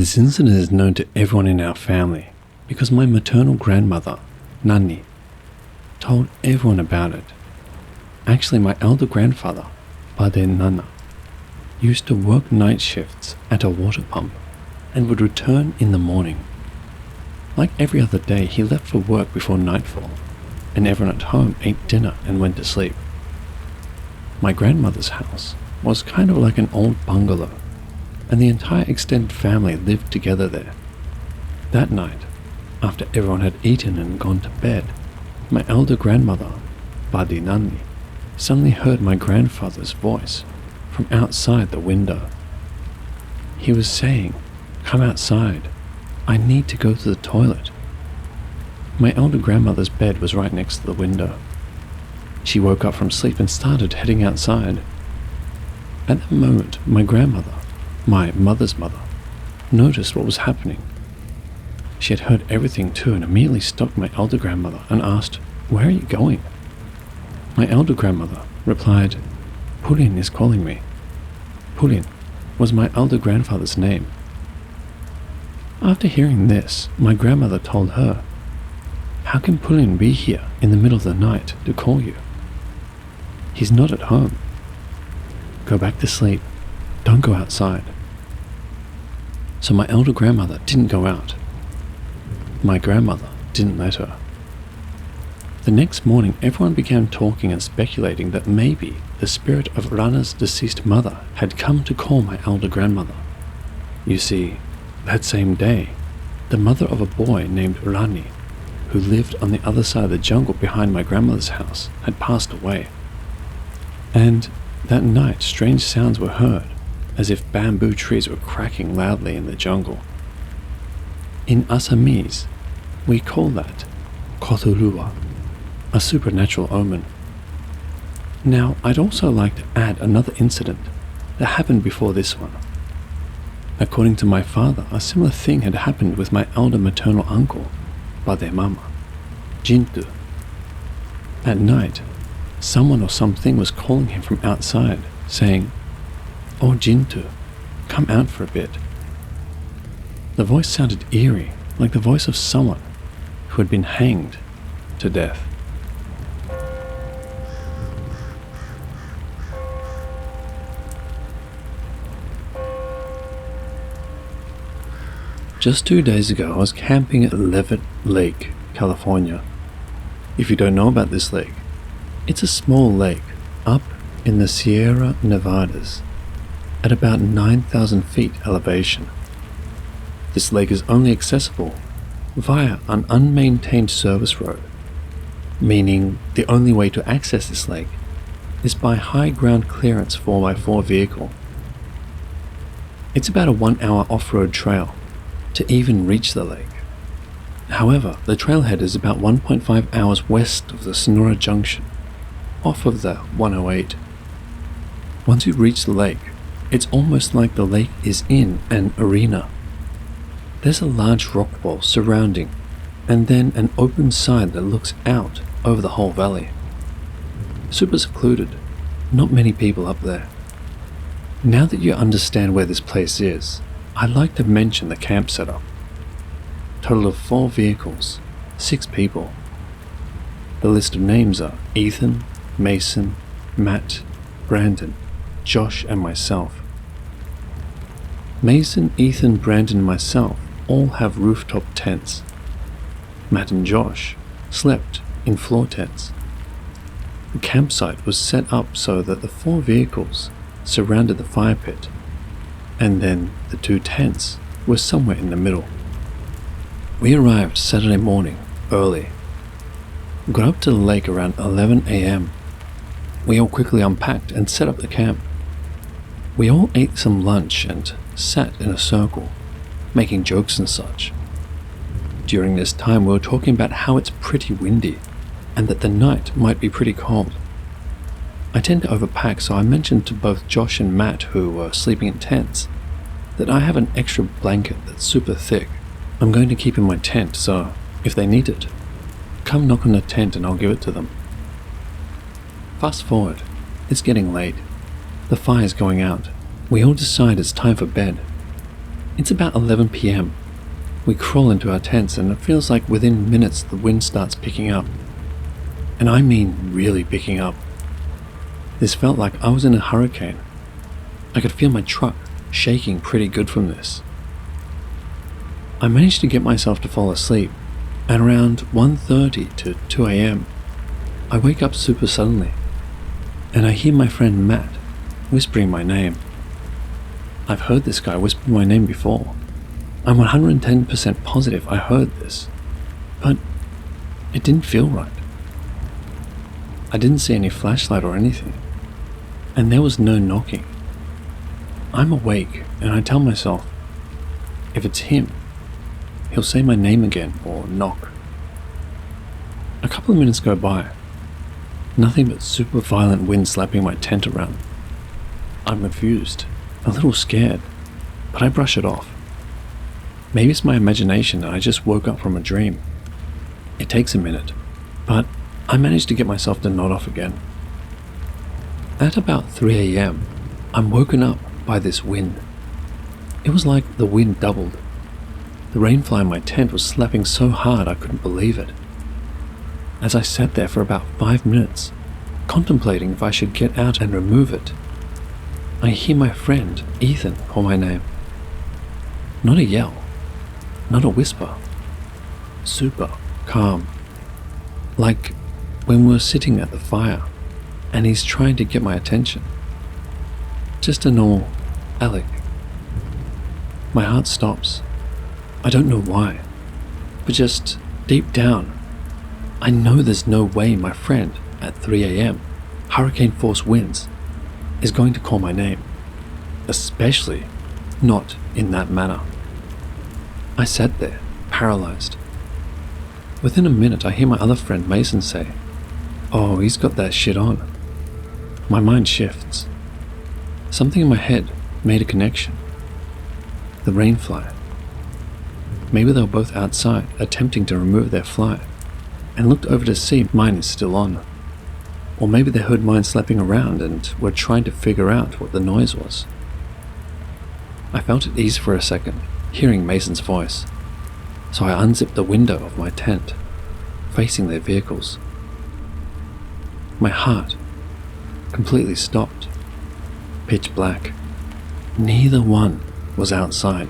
This incident is known to everyone in our family because my maternal grandmother, Nani, told everyone about it. Actually, my elder grandfather, Pade Nana, used to work night shifts at a water pump and would return in the morning. Like every other day, he left for work before nightfall, and everyone at home ate dinner and went to sleep. My grandmother's house was kind of like an old bungalow, and the entire extended family lived together there. That night, after everyone had eaten and gone to bed, my elder grandmother, Badi Nani, suddenly heard my grandfather's voice from outside the window. He was saying, "Come outside, I need to go to the toilet." My elder grandmother's bed was right next to the window. She woke up from sleep and started heading outside. At that moment, my grandmother, my mother's mother, noticed what was happening. She had heard everything too and immediately stopped my elder grandmother and asked, "Where are you going?" My elder grandmother replied, "Pulin is calling me." Pulin was my elder grandfather's name. After hearing this, my grandmother told her, "How can Pulin be here in the middle of the night to call you? He's not at home. Go back to sleep. Don't go outside." So my elder grandmother didn't go out. My grandmother didn't let her. The next morning, everyone began talking and speculating that maybe the spirit of Rana's deceased mother had come to call my elder grandmother. You see, that same day, the mother of a boy named Rani, who lived on the other side of the jungle behind my grandmother's house, had passed away. And that night, strange sounds were heard, as if bamboo trees were cracking loudly in the jungle. In Assamese, we call that Cthulhu, a supernatural omen. Now, I'd also like to add another incident that happened before this one. According to my father, a similar thing had happened with my elder maternal uncle, Bade Mama, Jintu. At night, someone or something was calling him from outside, saying, "Oh Jintu, come out for a bit." The voice sounded eerie, like the voice of someone who had been hanged to death. Just 2 days ago, I was camping at Levitt Lake, California. If you don't know about this lake, it's a small lake up in the Sierra Nevadas at about 9,000 feet elevation. This lake is only accessible via an unmaintained service road, meaning the only way to access this lake is by high ground clearance 4x4 vehicle. It's about a 1-hour off-road trail to even reach the lake. However, the trailhead is about 1.5 hours west of the Sonora Junction, off of the 108. Once you reach the lake, it's almost like the lake is in an arena. There's a large rock wall surrounding, and then an open side that looks out over the whole valley. Super secluded, not many people up there. Now that you understand where this place is, I'd like to mention the camp setup. Total of 4 vehicles, 6 people. The list of names are Ethan, Mason, Matt, Brandon, Josh and myself. Mason, Ethan, Brandon and myself all have rooftop tents. Matt and Josh slept in floor tents. The campsite was set up so that the 4 vehicles surrounded the fire pit, and then the 2 tents were somewhere in the middle. We arrived Saturday morning, early. Got up to the lake around 11 a.m. We all quickly unpacked and set up the camp. We all ate some lunch and sat in a circle, making jokes and such. During this time we were talking about how it's pretty windy, and that the night might be pretty cold. I tend to overpack, so I mentioned to both Josh and Matt, who were sleeping in tents, that I have an extra blanket that's super thick. I'm going to keep in my tent, so if they need it, come knock on the tent and I'll give it to them. Fast forward, it's getting late. The fire's going out. We all decide it's time for bed. It's about 11 p.m. We crawl into our tents and it feels like within minutes the wind starts picking up. And I mean really picking up. This felt like I was in a hurricane. I could feel my truck shaking pretty good from this. I managed to get myself to fall asleep, and around 1:30 to 2 a.m. I wake up super suddenly, and I hear my friend Matt whispering my name. I've heard this guy whisper my name before. I'm 110% positive I heard this, but it didn't feel right. I didn't see any flashlight or anything, and there was no knocking. I'm awake, and I tell myself, if it's him, he'll say my name again or knock. A couple of minutes go by. Nothing but super violent wind slapping my tent around. I'm confused, a little scared, but I brush it off. Maybe it's my imagination and I just woke up from a dream. It takes a minute, but I manage to get myself to nod off again. At about 3 a.m., I'm woken up by this wind. It was like the wind doubled. The rainfly in my tent was slapping so hard I couldn't believe it. As I sat there for about 5 minutes, contemplating if I should get out and remove it, I hear my friend Ethan call my name. Not a yell, not a whisper. Super calm. Like when we were sitting at the fire and he's trying to get my attention. Just a normal Alec. My heart stops. I don't know why, but just deep down, I know there's no way my friend at 3 a.m., hurricane force winds, is going to call my name, especially not in that manner. I sat there, paralyzed. Within a minute, I hear my other friend Mason say, "Oh, he's got that shit on." My mind shifts. Something in my head made a connection. The rainfly. Maybe they were both outside, attempting to remove their fly, and looked over to see mine is still on. Or maybe they heard mine slapping around and were trying to figure out what the noise was. I felt at ease for a second, hearing Mason's voice, so I unzipped the window of my tent, facing their vehicles. My heart completely stopped. Pitch black. Neither one was outside.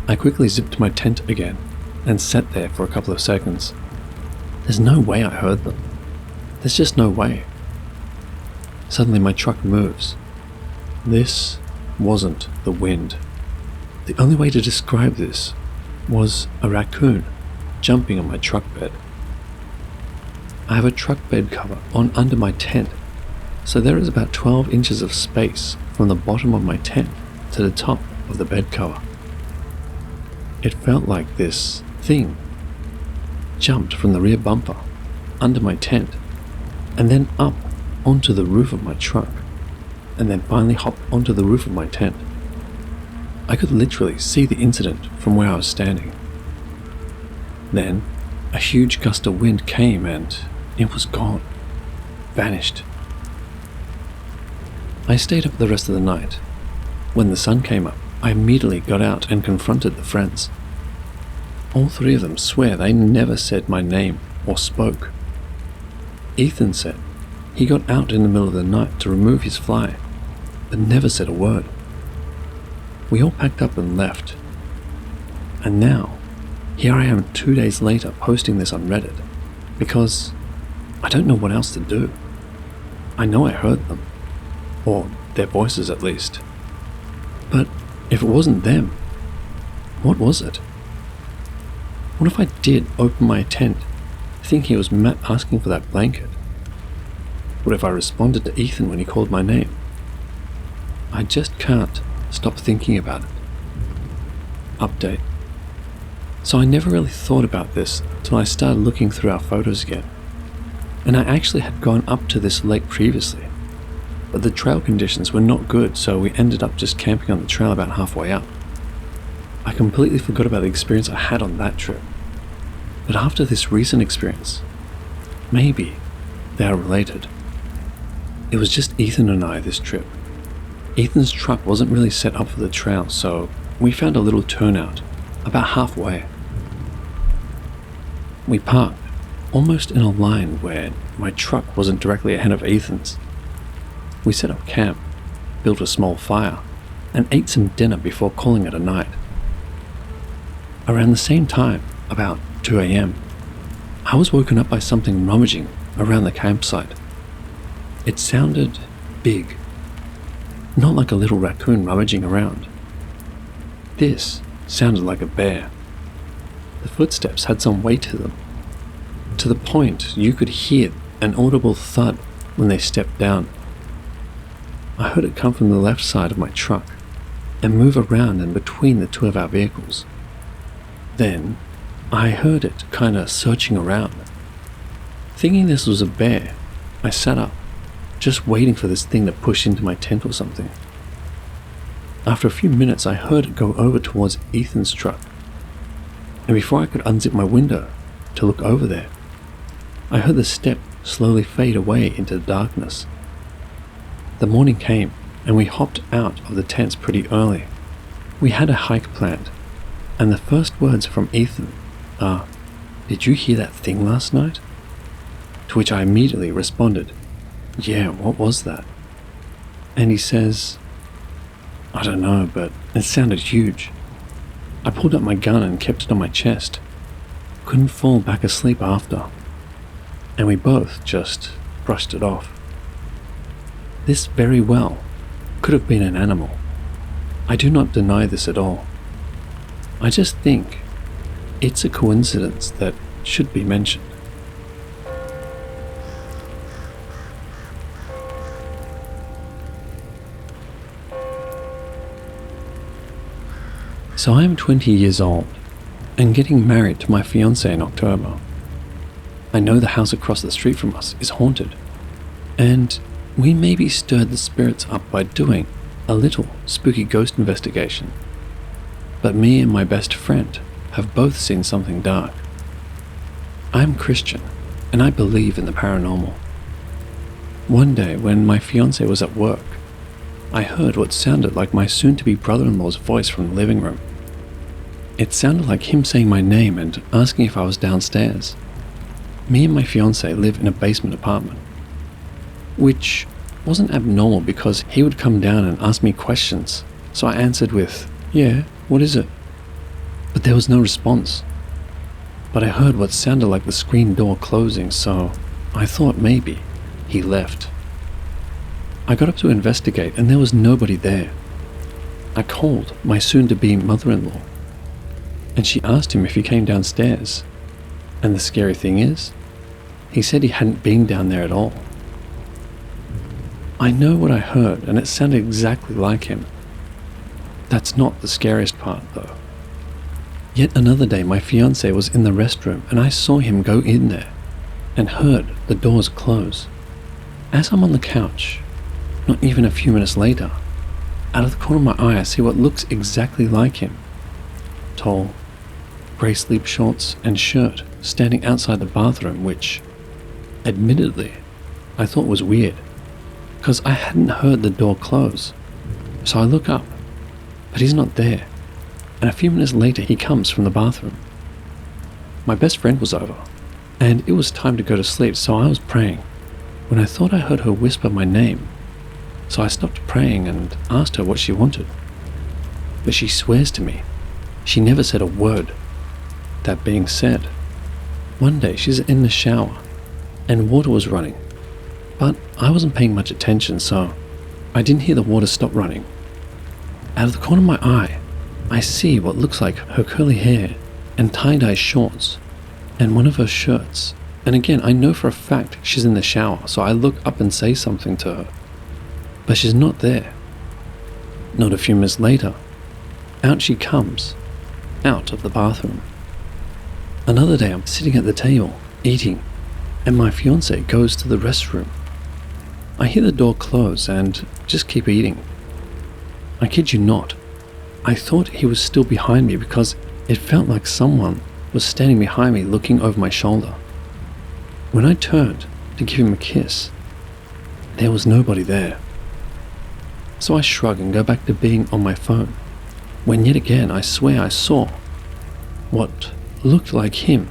I quickly zipped my tent again and sat there for a couple of seconds. There's no way I heard them. There's just no way. Suddenly my truck moves. This wasn't the wind. The only way to describe this was a raccoon jumping on my truck bed. I have a truck bed cover on under my tent, so there is about 12 inches of space from the bottom of my tent to the top of the bed cover. It felt like this thing jumped from the rear bumper under my tent and then up onto the roof of my truck and then finally hopped onto the roof of my tent. I could literally see the incident from where I was standing. Then a huge gust of wind came and it was gone, vanished. I stayed up the rest of the night. When the sun came up, I immediately got out and confronted the friends. All three of them swear they never said my name or spoke. Ethan said he got out in the middle of the night to remove his fly, but never said a word. We all packed up and left. And now, here I am 2 days later posting this on Reddit, because I don't know what else to do. I know I heard them, or their voices at least. But if it wasn't them, what was it? What if I did open my tent, thinking it was Matt asking for that blanket? What if I responded to Ethan when he called my name? I just can't stop thinking about it. Update. So I never really thought about this till I started looking through our photos again. And I actually had gone up to this lake previously, but the trail conditions were not good, so we ended up just camping on the trail about halfway up. I completely forgot about the experience I had on that trip. But after this recent experience, maybe they are related. It was just Ethan and I this trip. Ethan's truck wasn't really set up for the trail, so we found a little turnout, about halfway. We parked, almost in a line where my truck wasn't directly ahead of Ethan's. We set up camp, built a small fire, and ate some dinner before calling it a night. Around the same time, about 2 a.m., I was woken up by something rummaging around the campsite. It sounded big, not like a little raccoon rummaging around. This sounded like a bear. The footsteps had some weight to them, to the point you could hear an audible thud when they stepped down. I heard it come from the left side of my truck and move around and between the two of our vehicles. Then I heard it kinda searching around. Thinking this was a bear, I sat up, just waiting for this thing to push into my tent or something. After a few minutes, I heard it go over towards Ethan's truck, and before I could unzip my window to look over there, I heard the step slowly fade away into the darkness. The morning came, and we hopped out of the tents pretty early. We had a hike planned, and the first words from Ethan are, "Did you hear that thing last night?" To which I immediately responded, "Yeah, what was that?" And he says, "I don't know, but it sounded huge." I pulled up my gun and kept it on my chest. Couldn't fall back asleep after. And we both just brushed it off. This very well could have been an animal. I do not deny this at all. I just think it's a coincidence that should be mentioned. So I am 20 years old and getting married to my fiancée in October. I know the house across the street from us is haunted, and we maybe stirred the spirits up by doing a little spooky ghost investigation. But me and my best friend have both seen something dark. I am Christian, and I believe in the paranormal. One day when my fiancée was at work, I heard what sounded like my soon-to-be brother-in-law's voice from the living room. It sounded like him saying my name and asking if I was downstairs. Me and my fiancée live in a basement apartment, which wasn't abnormal because he would come down and ask me questions, so I answered with, "Yeah, what is it?" But there was no response. But I heard what sounded like the screen door closing, so I thought maybe he left. I got up to investigate and there was nobody there. I called my soon-to-be mother-in-law, and she asked him if he came downstairs. And the scary thing is, he said he hadn't been down there at all. I know what I heard, and it sounded exactly like him. That's not the scariest part, though. Yet another day, my fiancé was in the restroom, and I saw him go in there, and heard the doors close. As I'm on the couch, not even a few minutes later, out of the corner of my eye, I see what looks exactly like him. Tall, grey sleep shorts and shirt, standing outside the bathroom, which, admittedly, I thought was weird, because I hadn't heard the door close. So I look up, but he's not there, and a few minutes later he comes from the bathroom. My best friend was over, and it was time to go to sleep, so I was praying, when I thought I heard her whisper my name. So I stopped praying and asked her what she wanted. But she swears to me, she never said a word. That being said, one day she's in the shower, and water was running, but I wasn't paying much attention, so I didn't hear the water stop running. Out of the corner of my eye, I see what looks like her curly hair and tie-dye shorts, and one of her shirts. And again, I know for a fact she's in the shower, so I look up and say something to her. But she's not there. Not a few minutes later, out she comes, out of the bathroom. Another day I'm sitting at the table, eating, and my fiancé goes to the restroom. I hear the door close and just keep eating. I kid you not, I thought he was still behind me because it felt like someone was standing behind me looking over my shoulder. When I turned to give him a kiss, there was nobody there. So I shrug and go back to being on my phone. when yet again I swear I saw what looked like him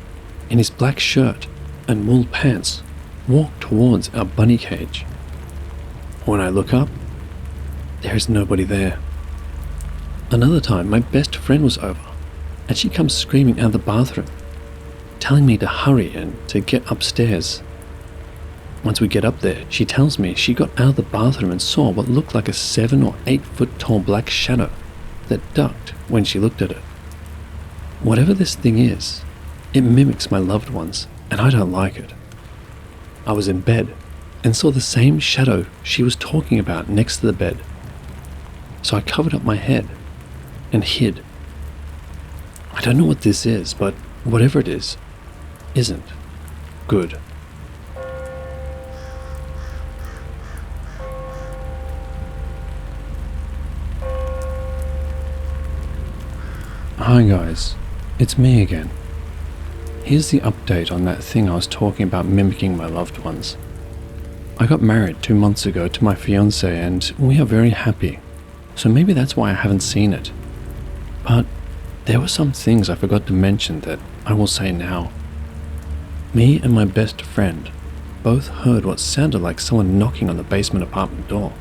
in his black shirt and wool pants walk towards our bunny cage. When I look up, there is nobody there. Another time, my best friend was over, and she comes screaming out of the bathroom, telling me to hurry and to get upstairs. Once we get up there, she tells me she got out of the bathroom and saw what looked like a 7 or 8 foot tall black shadow that ducked when she looked at it. Whatever this thing is, it mimics my loved ones, and I don't like it. I was in bed and saw the same shadow she was talking about next to the bed. So I covered up my head and hid. I don't know what this is, but whatever it is, isn't good. Hi guys, it's me again. Here's the update on that thing I was talking about mimicking my loved ones. I got married 2 months ago to my fiancée and we are very happy, so maybe that's why I haven't seen it. But there were some things I forgot to mention that I will say now. Me and my best friend both heard what sounded like someone knocking on the basement apartment door,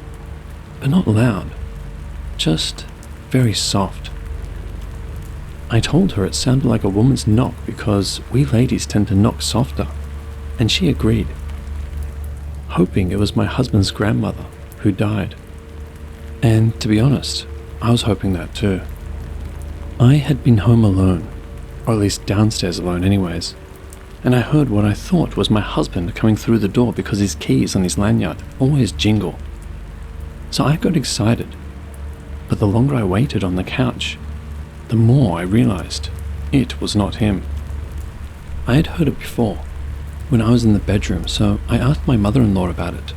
but not loud, just very soft. I told her it sounded like a woman's knock because we ladies tend to knock softer, and she agreed, hoping it was my husband's grandmother who died. And to be honest, I was hoping that too. I had been home alone, or at least downstairs alone anyways, and I heard what I thought was my husband coming through the door because his keys on his lanyard always jingle. So I got excited, but the longer I waited on the couch, the more I realized it was not him. I had heard it before, when I was in the bedroom, so I asked my mother-in-law about it.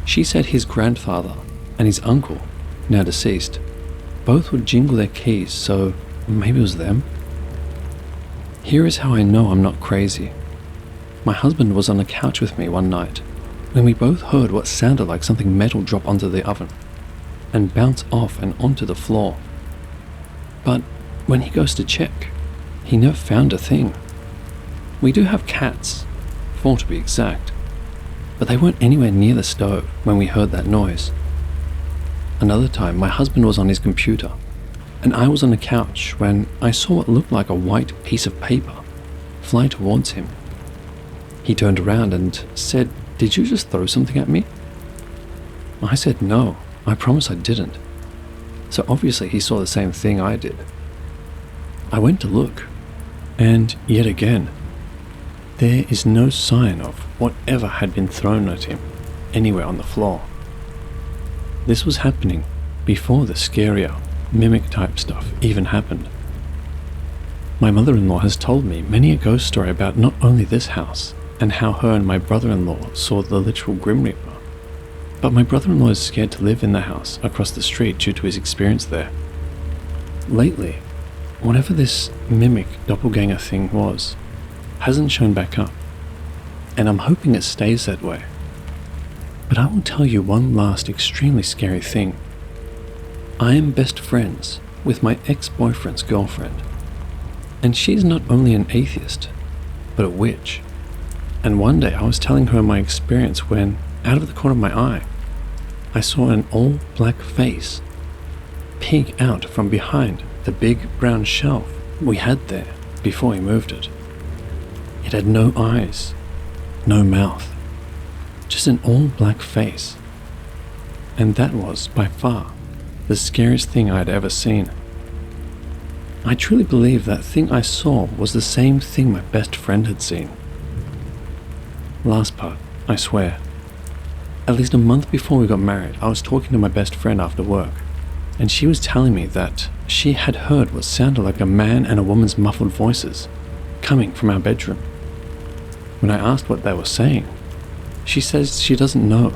She said his grandfather and his uncle, now deceased, both would jingle their keys, so maybe it was them. Here is how I know I'm not crazy. My husband was on the couch with me one night, when we both heard what sounded like something metal drop onto the oven, and bounce off and onto the floor. But when he goes to check, he never found a thing. We do have cats, 4 to be exact, but they weren't anywhere near the stove when we heard that noise. Another time, my husband was on his computer, and I was on the couch when I saw what looked like a white piece of paper fly towards him. He turned around and said, "Did you just throw something at me?" I said, "No, I promise I didn't." So obviously he saw the same thing I did. I went to look, and yet again, there is no sign of whatever had been thrown at him anywhere on the floor. This was happening before the scarier, mimic type stuff even happened. My mother-in-law has told me many a ghost story about not only this house, and how her and my brother-in-law saw the literal Grim Reaper, but my brother-in-law is scared to live in the house across the street due to his experience there. Lately, whatever this mimic doppelganger thing was, hasn't shown back up, and I'm hoping it stays that way. But I will tell you one last extremely scary thing. I am best friends with my ex-boyfriend's girlfriend, and she's not only an atheist, but a witch. And one day I was telling her my experience when, out of the corner of my eye, I saw an all-black face peek out from behind the big brown shelf we had there before we moved it. It had no eyes, no mouth, just an all-black face. And that was, by far, the scariest thing I had ever seen. I truly believe that thing I saw was the same thing my best friend had seen. Last part, I swear. At least a month before we got married, I was talking to my best friend after work, and she was telling me that she had heard what sounded like a man and a woman's muffled voices coming from our bedroom. When I asked what they were saying, she says she doesn't know.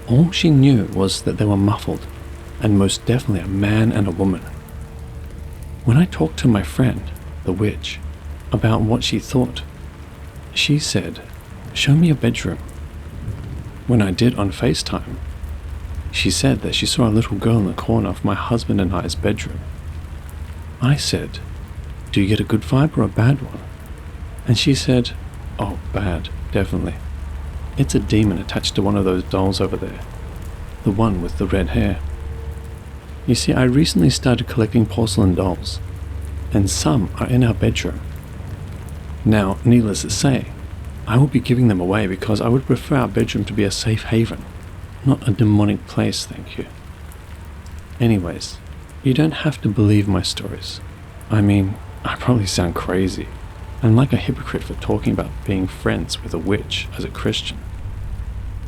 All she knew was that they were muffled, and most definitely a man and a woman. When I talked to my friend, the witch, about what she thought, she said, "Show me your bedroom." When I did on FaceTime, She said that she saw a little girl in the corner of my husband and I's bedroom. I said, "Do you get a good vibe or a bad one?" And she said, "Oh, bad, definitely. It's a demon attached to one of those dolls over there. The one with the red hair." You see, I recently started collecting porcelain dolls, and some are in our bedroom. Now, needless to say, I will be giving them away because I would prefer our bedroom to be a safe haven, not a demonic place, thank you. Anyways, you don't have to believe my stories. I mean, I probably sound crazy, and like a hypocrite for talking about being friends with a witch as a Christian.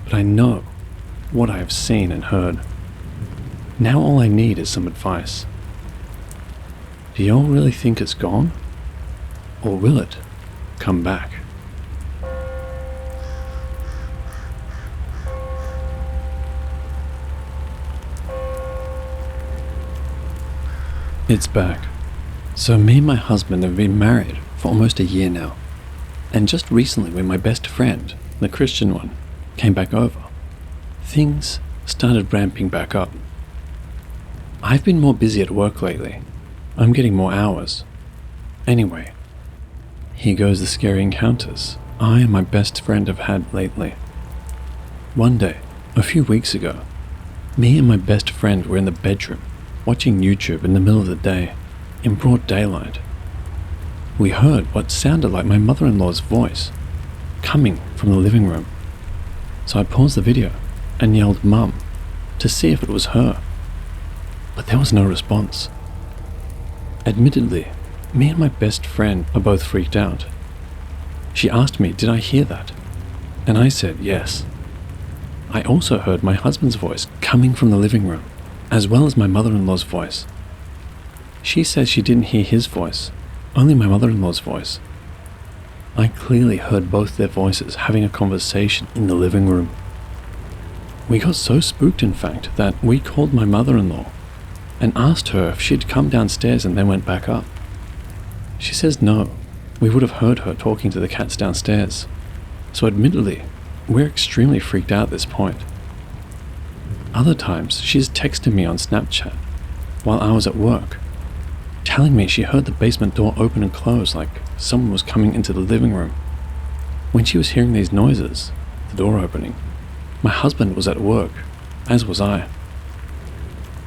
But I know what I have seen and heard. Now all I need is some advice. Do y'all really think it's gone? Or will it come back? It's back. So me and my husband have been married for almost a year now. And just recently when my best friend, the Christian one, came back over, things started ramping back up. I've been more busy at work lately. I'm getting more hours. Anyway, here goes the scary encounters I and my best friend have had lately. One day, a few weeks ago, me and my best friend were in the bedroom watching YouTube in the middle of the day, in broad daylight. We heard what sounded like my mother-in-law's voice coming from the living room. So I paused the video and yelled "Mum" to see if it was her. But there was no response. Admittedly, me and my best friend are both freaked out. She asked me, did I hear that? And I said yes. I also heard my husband's voice coming from the living room, as well as my mother-in-law's voice. She says she didn't hear his voice, only my mother-in-law's voice. I clearly heard both their voices having a conversation in the living room. We got so spooked, in fact, that we called my mother-in-law and asked her if she'd come downstairs and then went back up. She says no, we would have heard her talking to the cats downstairs. So admittedly, we're extremely freaked out at this point. Other times, she's texted me on Snapchat while I was at work, telling me she heard the basement door open and close like someone was coming into the living room. When she was hearing these noises, the door opening, my husband was at work, as was I.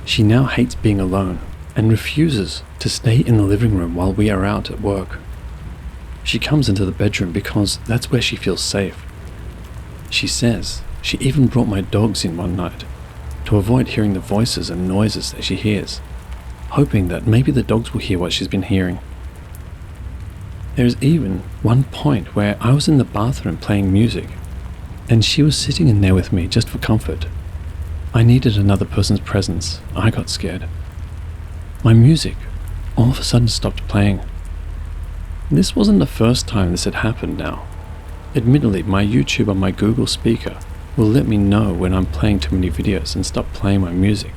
She now hates being alone and refuses to stay in the living room while we are out at work. She comes into the bedroom because that's where she feels safe. She says she even brought my dogs in one night to avoid hearing the voices and noises that she hears, hoping that maybe the dogs will hear what she's been hearing. There's even one point where I was in the bathroom playing music, and she was sitting in there with me just for comfort. I needed another person's presence. I got scared. My music all of a sudden stopped playing. This wasn't the first time this had happened now. Admittedly, my YouTube on my Google speaker will let me know when I'm playing too many videos and stop playing my music.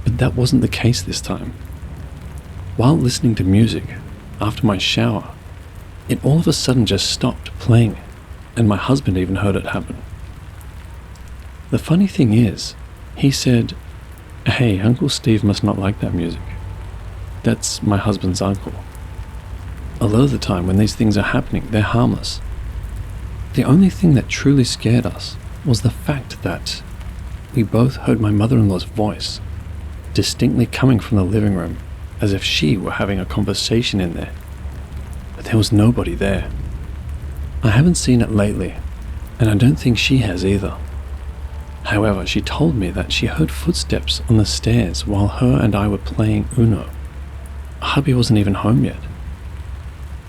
But that wasn't the case this time. While listening to music, after my shower, it all of a sudden just stopped playing, and my husband even heard it happen. The funny thing is, he said, "Hey, Uncle Steve must not like that music." That's my husband's uncle. A lot of the time when these things are happening, they're harmless. The only thing that truly scared us was the fact that we both heard my mother-in-law's voice distinctly coming from the living room, as if she were having a conversation in there. But there was nobody there. I haven't seen it lately, and I don't think she has either. However, she told me that she heard footsteps on the stairs while her and I were playing Uno. Hubby wasn't even home yet.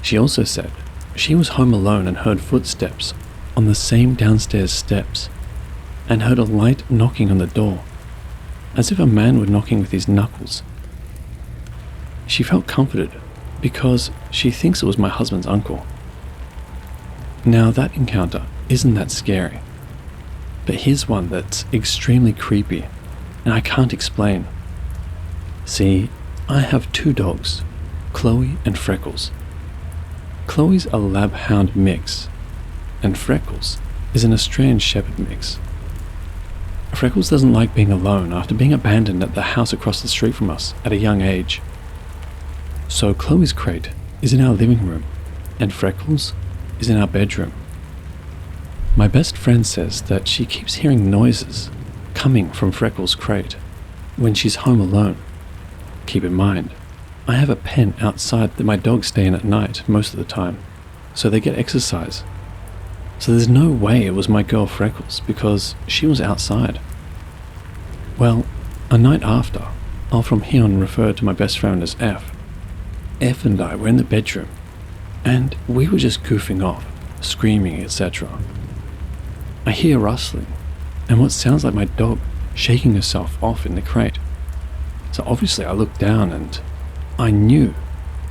She also said she was home alone and heard footsteps on the same downstairs steps, and heard a light knocking on the door, as if a man were knocking with his knuckles. She felt comforted because she thinks it was my husband's uncle. Now that encounter isn't that scary, but here's one that's extremely creepy, and I can't explain. See, I have two dogs, Chloe and Freckles. Chloe's a lab hound mix, and Freckles is an Australian shepherd mix. Freckles doesn't like being alone after being abandoned at the house across the street from us at a young age. So Chloe's crate is in our living room, and Freckles is in our bedroom. My best friend says that she keeps hearing noises coming from Freckles' crate when she's home alone. Keep in mind, I have a pen outside that my dogs stay in at night most of the time, so they get exercise. So there's no way it was my girl Freckles because she was outside. Well, a night after, I'll from here on refer to my best friend as F. F and I were in the bedroom, and we were just goofing off, screaming, etc. I hear rustling, and what sounds like my dog shaking herself off in the crate. So obviously I looked down and I knew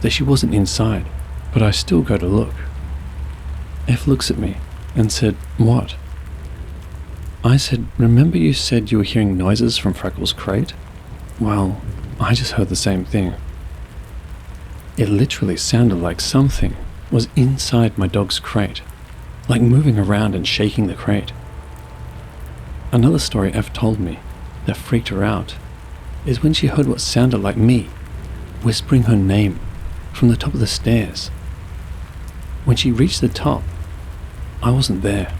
that she wasn't inside, but I still go to look. F looks at me and said, "What?" I said, "Remember you said you were hearing noises from Freckles' crate? Well, I just heard the same thing. It literally sounded like something was inside my dog's crate, like moving around and shaking the crate." Another story F told me that freaked her out is when she heard what sounded like me whispering her name from the top of the stairs. When she reached the top, I wasn't there.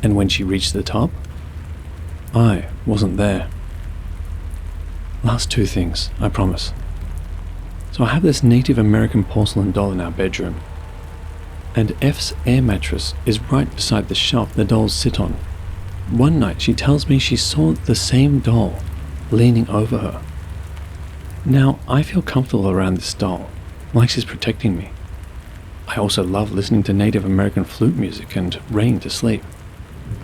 And when she reached the top, I wasn't there. Last two things, I promise. So I have this Native American porcelain doll in our bedroom, and F's air mattress is right beside the shelf the dolls sit on. One night she tells me she saw the same doll leaning over her. Now I feel comfortable around this doll, like she's protecting me. I also love listening to Native American flute music and rain to sleep.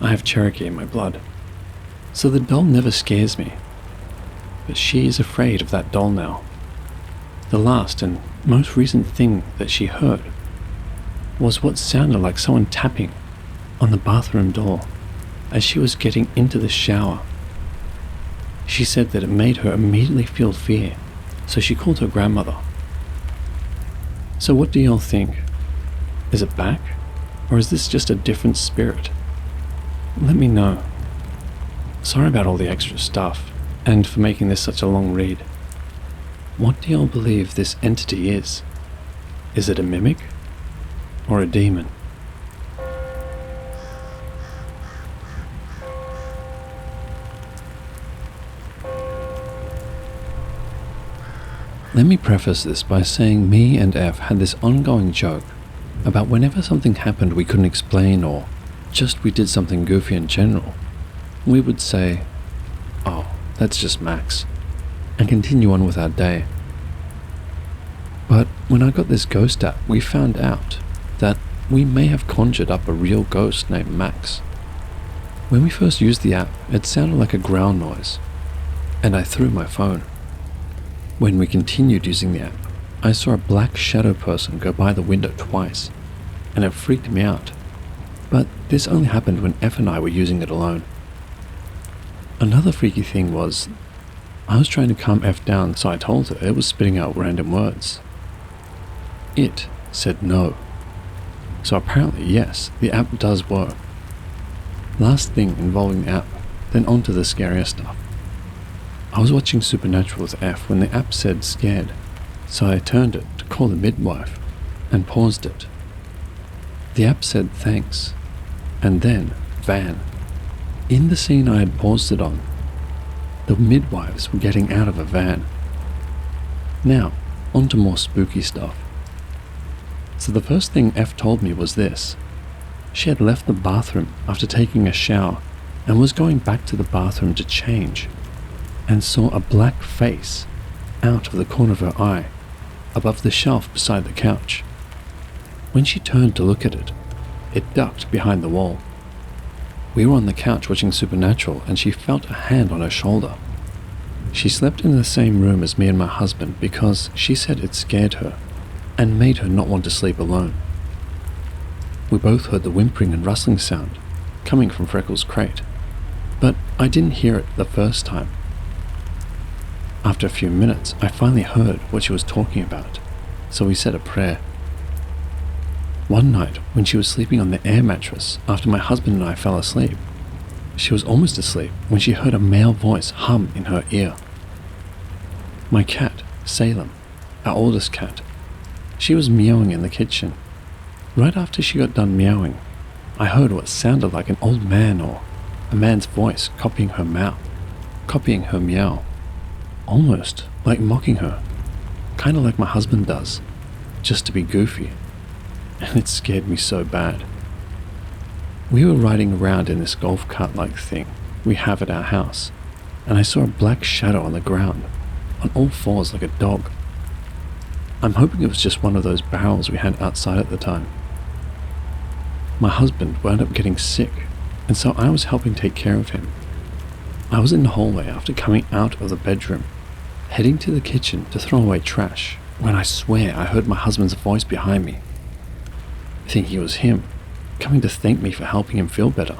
I have Cherokee in my blood. So the doll never scares me. But she is afraid of that doll now. The last and most recent thing that she heard was what sounded like someone tapping on the bathroom door as she was getting into the shower. She said that it made her immediately feel fear, so she called her grandmother. So what do y'all think? Is it back? Or is this just a different spirit? Let me know. Sorry about all the extra stuff, and for making this such a long read. What do y'all believe this entity is? Is it a mimic? Or a demon? Let me preface this by saying me and F had this ongoing joke about whenever something happened we couldn't explain or just we did something goofy in general, we would say, "Oh, that's just Max," and continue on with our day. But when I got this ghost app, we found out that we may have conjured up a real ghost named Max. When we first used the app, it sounded like a growl noise, and I threw my phone. When we continued using the app, I saw a black shadow person go by the window twice, and it freaked me out. But this only happened when F and I were using it alone. Another freaky thing was, I was trying to calm F down, so I told her it was spitting out random words. It said no. So apparently yes, the app does work. Last thing involving the app, then on to the scarier stuff. I was watching Supernatural with F when the app said scared, so I turned it to call the midwife and paused it. The app said thanks, and then van. In the scene I had paused it on, the midwives were getting out of a van. Now, on to more spooky stuff. So the first thing F told me was this. She had left the bathroom after taking a shower and was going back to the bathroom to change, and saw a black face out of the corner of her eye above the shelf beside the couch. When she turned to look at it, it ducked behind the wall. We were on the couch watching Supernatural and she felt a hand on her shoulder. She slept in the same room as me and my husband because she said it scared her and made her not want to sleep alone. We both heard the whimpering and rustling sound coming from Freckles' crate, but I didn't hear it the first time. After a few minutes, I finally heard what she was talking about, so we said a prayer. One night, when she was sleeping on the air mattress after my husband and I fell asleep, She was almost asleep when she heard a male voice hum in her ear. My cat, Salem, our oldest cat, she was meowing in the kitchen. Right after she got done meowing, I heard what sounded like an old man or a man's voice copying her meow, almost like mocking her, kind of like my husband does, just to be goofy, and it scared me so bad. We were riding around in this golf cart-like thing we have at our house, and I saw a black shadow on the ground, on all fours like a dog. I'm hoping it was just one of those barrels we had outside at the time. My husband wound up getting sick, and so I was helping take care of him. I was in the hallway after coming out of the bedroom, heading to the kitchen to throw away trash, when I swear I heard my husband's voice behind me. Thinking it was him, coming to thank me for helping him feel better.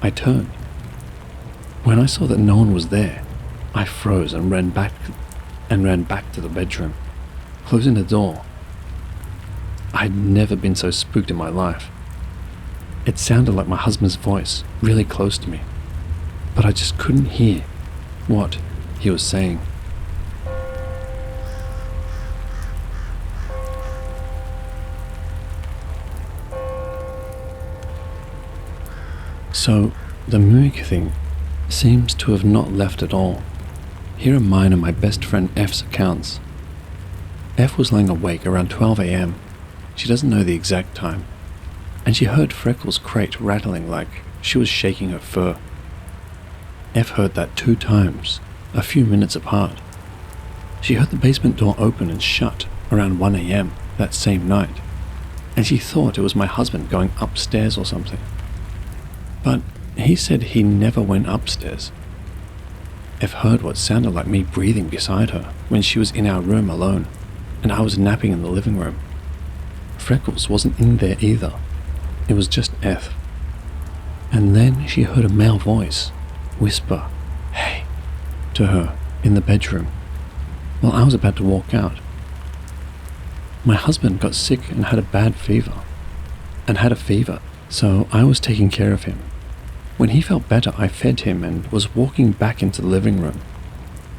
I turned. When I saw that no one was there, I froze and ran back to the bedroom, closing the door. I'd never been so spooked in my life. It sounded like my husband's voice, really close to me, but I just couldn't hear what he was saying. So, the mimic thing seems to have not left at all. Here are mine and my best friend F's accounts. F was lying awake around 12 a.m. She doesn't know the exact time, and she heard Freckles' crate rattling like she was shaking her fur. F heard that 2 times, a few minutes apart. She heard the basement door open and shut around 1 a.m. that same night, and she thought it was my husband going upstairs or something. But he said he never went upstairs. F heard what sounded like me breathing beside her when she was in our room alone, and I was napping in the living room. Freckles wasn't in there either. It was just F. And then she heard a male voice whisper, "Hey," to her in the bedroom while I was about to walk out. My husband got sick and had a fever, so I was taking care of him. When he felt better, I fed him and was walking back into the living room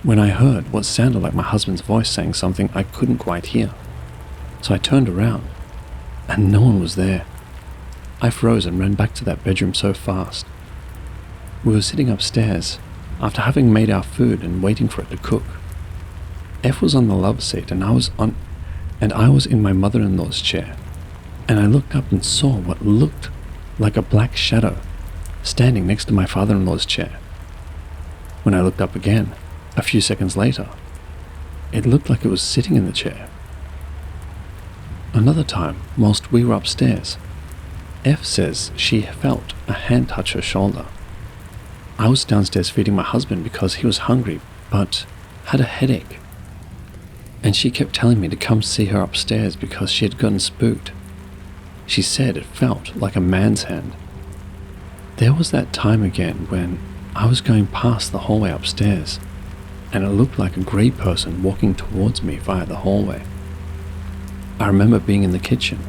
when I heard what sounded like my husband's voice saying something I couldn't quite hear. So I turned around, and no one was there. I froze and ran back to that bedroom so fast. We were sitting upstairs after having made our food and waiting for it to cook. F was on the love seat and I was in my mother-in-law's chair, and I looked up and saw what looked like a black shadow standing next to my father-in-law's chair. When I looked up again, a few seconds later, it looked like it was sitting in the chair. Another time, whilst we were upstairs, F says she felt a hand touch her shoulder. I was downstairs feeding my husband because he was hungry but had a headache, and she kept telling me to come see her upstairs because she had gotten spooked. She said it felt like a man's hand. There was that time again when I was going past the hallway upstairs, and it looked like a grey person walking towards me via the hallway. I remember being in the kitchen,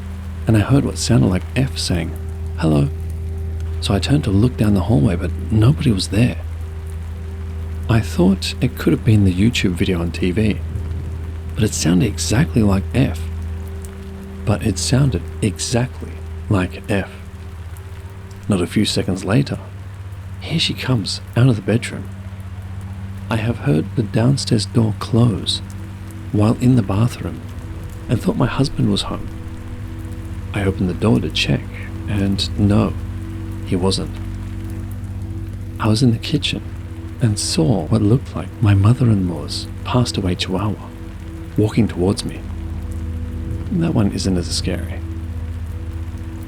and I heard what sounded like F saying, "Hello." So I turned to look down the hallway, but nobody was there. I thought it could have been the YouTube video on TV, but it sounded exactly like F. Not a few seconds later, here she comes out of the bedroom. I have heard the downstairs door close while in the bathroom and thought my husband was home. I opened the door to check, and no, he wasn't. I was in the kitchen and saw what looked like my mother-in-law's passed away chihuahua walking towards me. That one isn't as scary.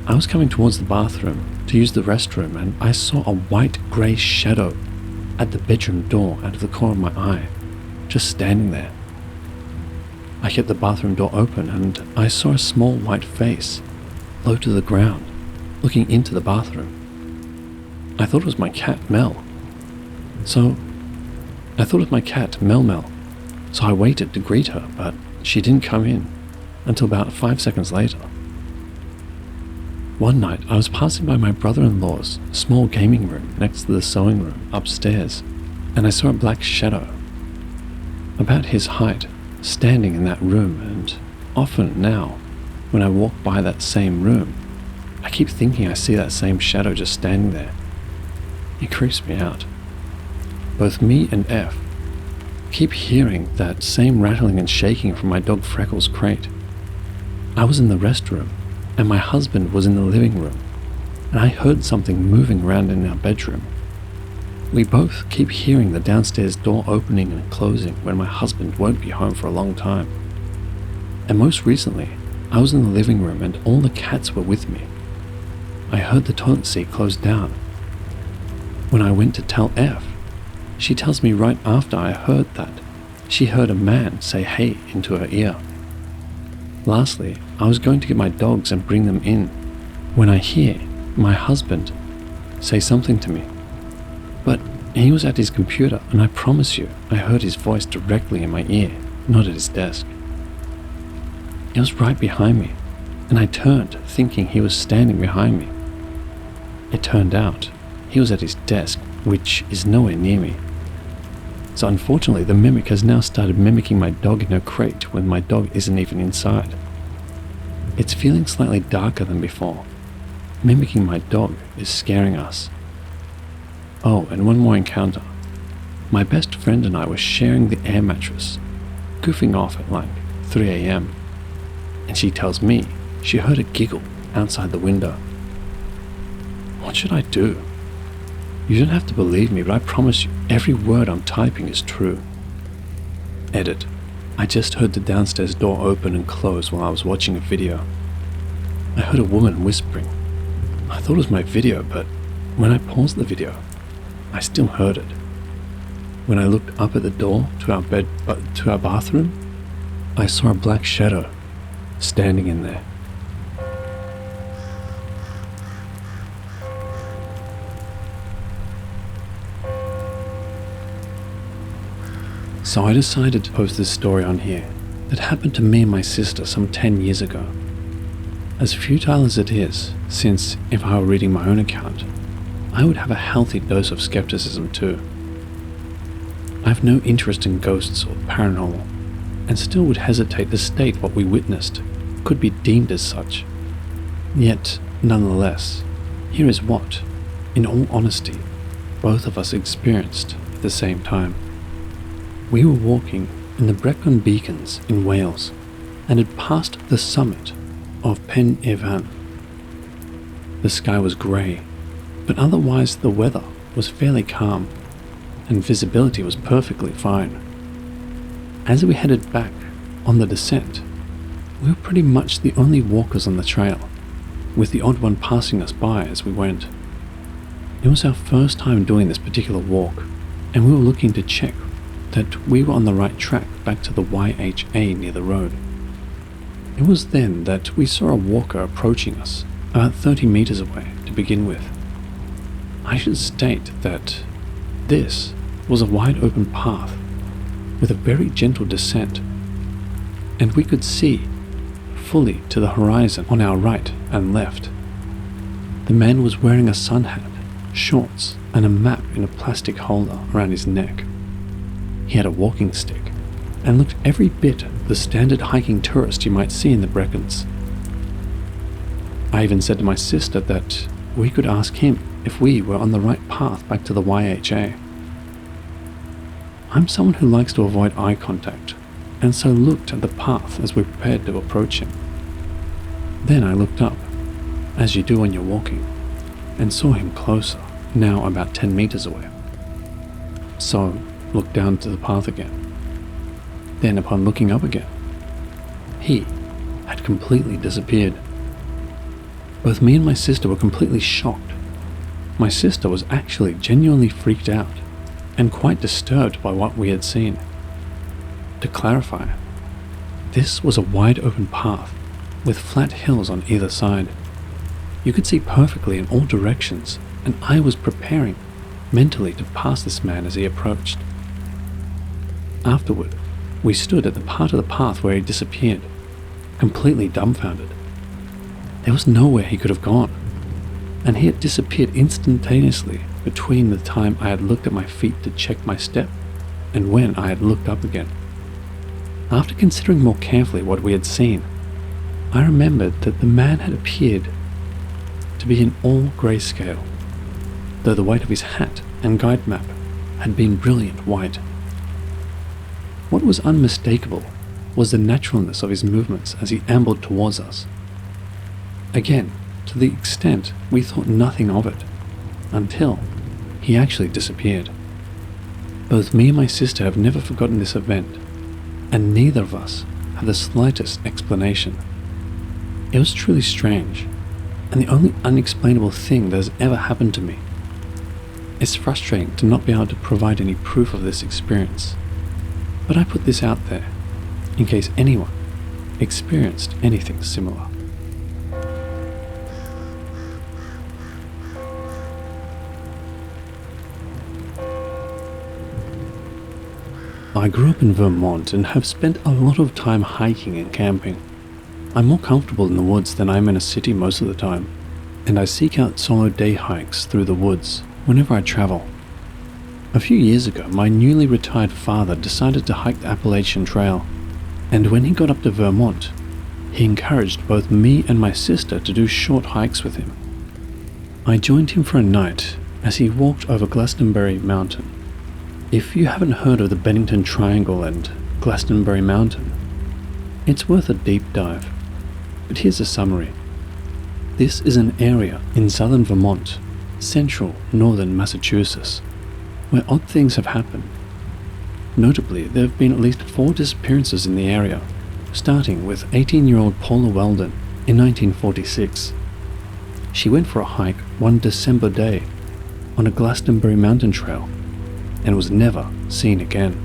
I was coming towards the bathroom to use the restroom, and I saw a white-grey shadow at the bedroom door out of the corner of my eye, just standing there. I kept the bathroom door open, and I saw a small white face low to the ground, looking into the bathroom. I thought it was my cat, Mel. So I waited to greet her, but she didn't come in until about 5 seconds later. One night, I was passing by my brother-in-law's small gaming room next to the sewing room upstairs, and I saw a black shadow, about his height, standing in that room. And often now, when I walk by that same room, I keep thinking I see that same shadow just standing there. It creeps me out. Both me and F keep hearing that same rattling and shaking from my dog Freckles' crate. I was in the restroom, and my husband was in the living room, and I heard something moving around in our bedroom. We both keep hearing the downstairs door opening and closing when my husband won't be home for a long time. And most recently, I was in the living room and all the cats were with me. I heard the toilet seat close down. When I went to tell F, she tells me right after I heard that, she heard a man say hey into her ear. Lastly, I was going to get my dogs and bring them in when I hear my husband say something to me. But he was at his computer, and I promise you, I heard his voice directly in my ear, not at his desk. It was right behind me, and I turned, thinking he was standing behind me. It turned out he was at his desk, which is nowhere near me. So unfortunately, the mimic has now started mimicking my dog in her crate when my dog isn't even inside. It's feeling slightly darker than before. Mimicking my dog is scaring us. Oh, and one more encounter. My best friend and I were sharing the air mattress, goofing off at like 3 a.m. And she tells me she heard a giggle outside the window. What should I do? You don't have to believe me, but I promise you, every word I'm typing is true. Edit. I just heard the downstairs door open and close while I was watching a video. I heard a woman whispering. I thought it was my video, but when I paused the video, I still heard it. When I looked up at the door to our bathroom, I saw a black shadow standing in there. So I decided to post this story on here that happened to me and my sister some 10 years ago. As futile as it is, since if I were reading my own account, I would have a healthy dose of skepticism too. I have no interest in ghosts or paranormal, and still would hesitate to state what we witnessed could be deemed as such. Yet, nonetheless, here is what, in all honesty, both of us experienced at the same time. We were walking in the Brecon Beacons in Wales and had passed the summit of Pen Ifan. The sky was grey, but otherwise the weather was fairly calm and visibility was perfectly fine. As we headed back on the descent, we were pretty much the only walkers on the trail, with the odd one passing us by as we went. It was our first time doing this particular walk, and we were looking to check that we were on the right track back to the YHA near the road. It was then that we saw a walker approaching us about 30 meters away to begin with. I should state that this was a wide open path with a very gentle descent, and we could see fully to the horizon on our right and left. The man was wearing a sun hat, shorts, and a map in a plastic holder around his neck. He had a walking stick and looked every bit the standard hiking tourist you might see in the Brecons. I even said to my sister that we could ask him if we were on the right path back to the YHA. I'm someone who likes to avoid eye contact, and so looked at the path as we prepared to approach him. Then I looked up, as you do when you're walking, and saw him closer, now about 10 meters away. So looked down to the path again. Then upon looking up again, he had completely disappeared. Both me and my sister were completely shocked. My sister was actually genuinely freaked out and quite disturbed by what we had seen. To clarify, this was a wide open path with flat hills on either side. You could see perfectly in all directions, and I was preparing mentally to pass this man as he approached. Afterward, we stood at the part of the path where he disappeared, completely dumbfounded. There was nowhere he could have gone, and he had disappeared instantaneously between the time I had looked at my feet to check my step and when I had looked up again. After considering more carefully what we had seen, I remembered that the man had appeared to be in all grayscale, though the weight of his hat and guide map had been brilliant white. What was unmistakable was the naturalness of his movements as he ambled towards us. Again, to the extent we thought nothing of it, until he actually disappeared. Both me and my sister have never forgotten this event, and neither of us have the slightest explanation. It was truly strange, and the only unexplainable thing that has ever happened to me. It's frustrating to not be able to provide any proof of this experience, but I put this out there in case anyone experienced anything similar. I grew up in Vermont and have spent a lot of time hiking and camping. I'm more comfortable in the woods than I am in a city most of the time, and I seek out solo day hikes through the woods whenever I travel. A few years ago, my newly retired father decided to hike the Appalachian Trail, and when he got up to Vermont, he encouraged both me and my sister to do short hikes with him. I joined him for a night as he walked over Glastonbury Mountain. If you haven't heard of the Bennington Triangle and Glastonbury Mountain, it's worth a deep dive. But here's a summary. This is an area in southern Vermont, central northern Massachusetts, where odd things have happened. Notably, there have been at least 4 disappearances in the area, starting with 18-year-old Paula Weldon in 1946. She went for a hike one December day on a Glastonbury mountain trail and was never seen again.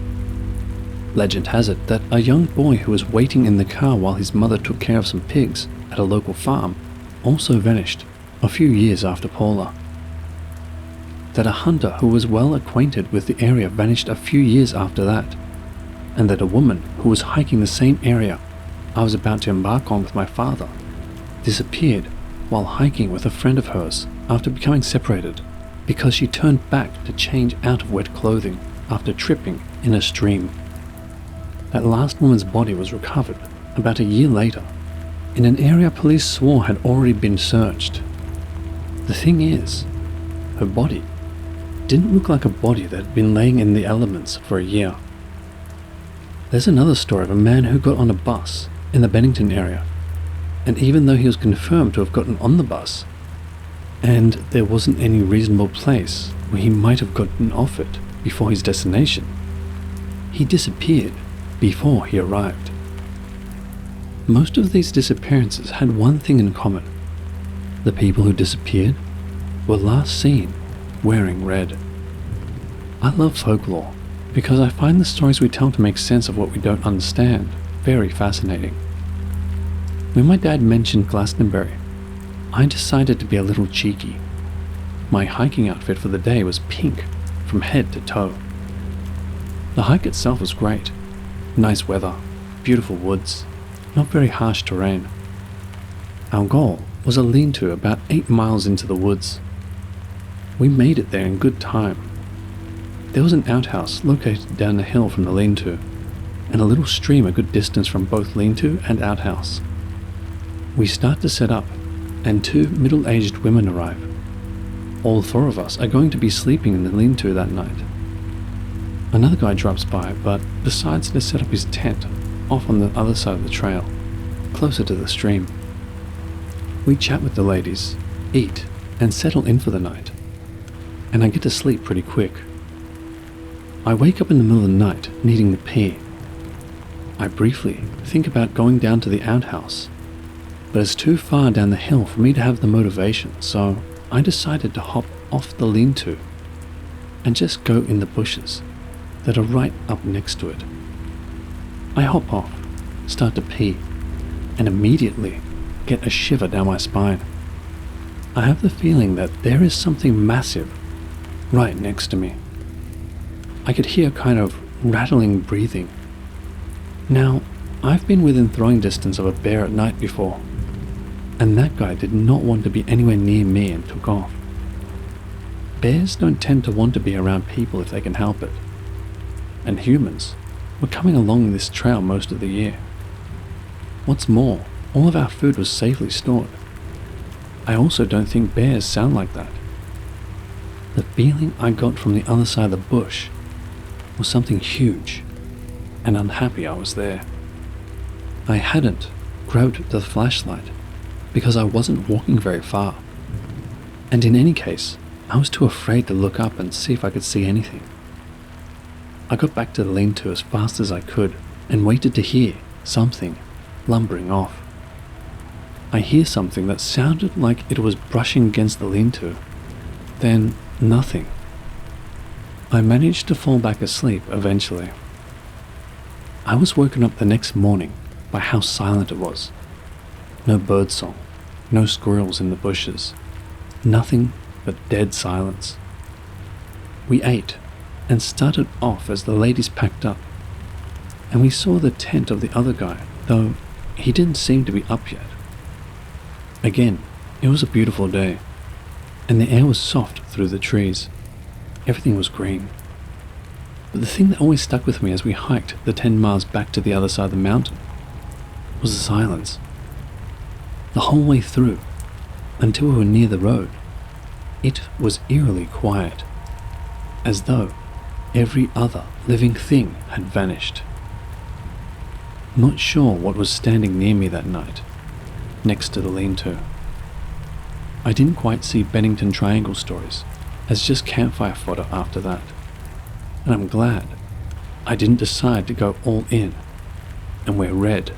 Legend has it that a young boy who was waiting in the car while his mother took care of some pigs at a local farm also vanished a few years after Paula. That a hunter who was well acquainted with the area vanished a few years after that, and that a woman who was hiking the same area I was about to embark on with my father disappeared while hiking with a friend of hers after becoming separated because she turned back to change out of wet clothing after tripping in a stream. That last woman's body was recovered about a year later in an area police swore had already been searched. The thing is, her body didn't look like a body that had been laying in the elements for a year. There's another story of a man who got on a bus in the Bennington area, and even though he was confirmed to have gotten on the bus, and there wasn't any reasonable place where he might have gotten off it before his destination, he disappeared before he arrived. Most of these disappearances had one thing in common. The people who disappeared were last seen wearing red. I love folklore because I find the stories we tell to make sense of what we don't understand very fascinating. When my dad mentioned Glastonbury, I decided to be a little cheeky. My hiking outfit for the day was pink from head to toe. The hike itself was great. Nice weather, beautiful woods, not very harsh terrain. Our goal was a lean-to about 8 miles into the woods. We made it there in good time. There was an outhouse located down the hill from the lean-to, and a little stream a good distance from both lean-to and outhouse. We start to set up, and 2 middle-aged women arrive. All 4 of us are going to be sleeping in the lean-to that night. Another guy drops by, but decides to set up his tent off on the other side of the trail, closer to the stream. We chat with the ladies, eat, and settle in for the night, and I get to sleep pretty quick. I wake up in the middle of the night needing to pee. I briefly think about going down to the outhouse, but it's too far down the hill for me to have the motivation, so I decided to hop off the lean-to and just go in the bushes that are right up next to it. I hop off, start to pee, and immediately get a shiver down my spine. I have the feeling that there is something massive right next to me. I could hear kind of rattling breathing. Now, I've been within throwing distance of a bear at night before, and that guy did not want to be anywhere near me and took off. Bears don't tend to want to be around people if they can help it, and humans were coming along this trail most of the year. What's more, all of our food was safely stored. I also don't think bears sound like that. The feeling I got from the other side of the bush was something huge, and unhappy I was there. I hadn't grabbed the flashlight because I wasn't walking very far, and in any case, I was too afraid to look up and see if I could see anything. I got back to the lean-to as fast as I could and waited to hear something lumbering off. I hear something that sounded like it was brushing against the lean-to, then nothing. I managed to fall back asleep eventually. I was woken up the next morning by how silent it was. No birdsong, no squirrels in the bushes, nothing but dead silence. We ate and started off as the ladies packed up, and we saw the tent of the other guy, though he didn't seem to be up yet. Again, it was a beautiful day, and the air was soft through the trees. Everything was green. But the thing that always stuck with me as we hiked the 10 miles back to the other side of the mountain was the silence. The whole way through, until we were near the road, it was eerily quiet, as though every other living thing had vanished. Not sure what was standing near me that night, next to the lean-to. I didn't quite see Bennington Triangle stories as just campfire fodder after that, and I'm glad I didn't decide to go all in and wear red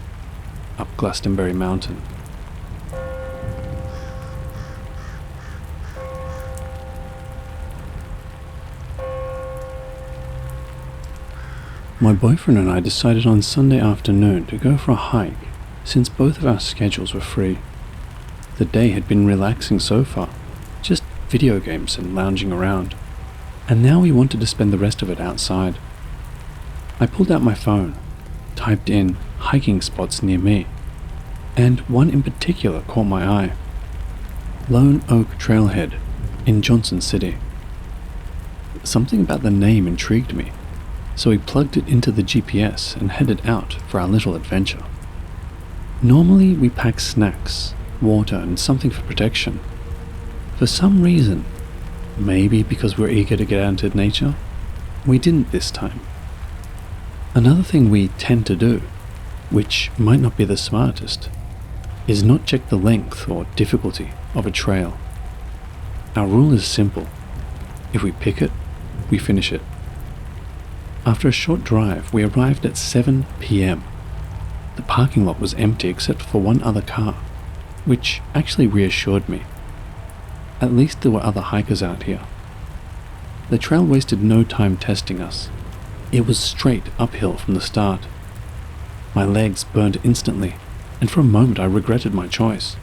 up Glastonbury Mountain. My boyfriend and I decided on Sunday afternoon to go for a hike since both of our schedules were free. The day had been relaxing so far, just video games and lounging around, and now we wanted to spend the rest of it outside. I pulled out my phone, typed in hiking spots near me, and one in particular caught my eye. Lone Oak Trailhead in Johnson City. Something about the name intrigued me, so we plugged it into the GPS and headed out for our little adventure. Normally we pack snacks, water and something for protection. For some reason, maybe because we're eager to get out into nature, we didn't this time. Another thing we tend to do, which might not be the smartest, is not check the length or difficulty of a trail. Our rule is simple. If we pick it, we finish it. After a short drive, we arrived at 7 p.m. The parking lot was empty except for one other car, which actually reassured me. At least there were other hikers out here. The trail wasted no time testing us. It was straight uphill from the start. My legs burned instantly, and for a moment I regretted my choice.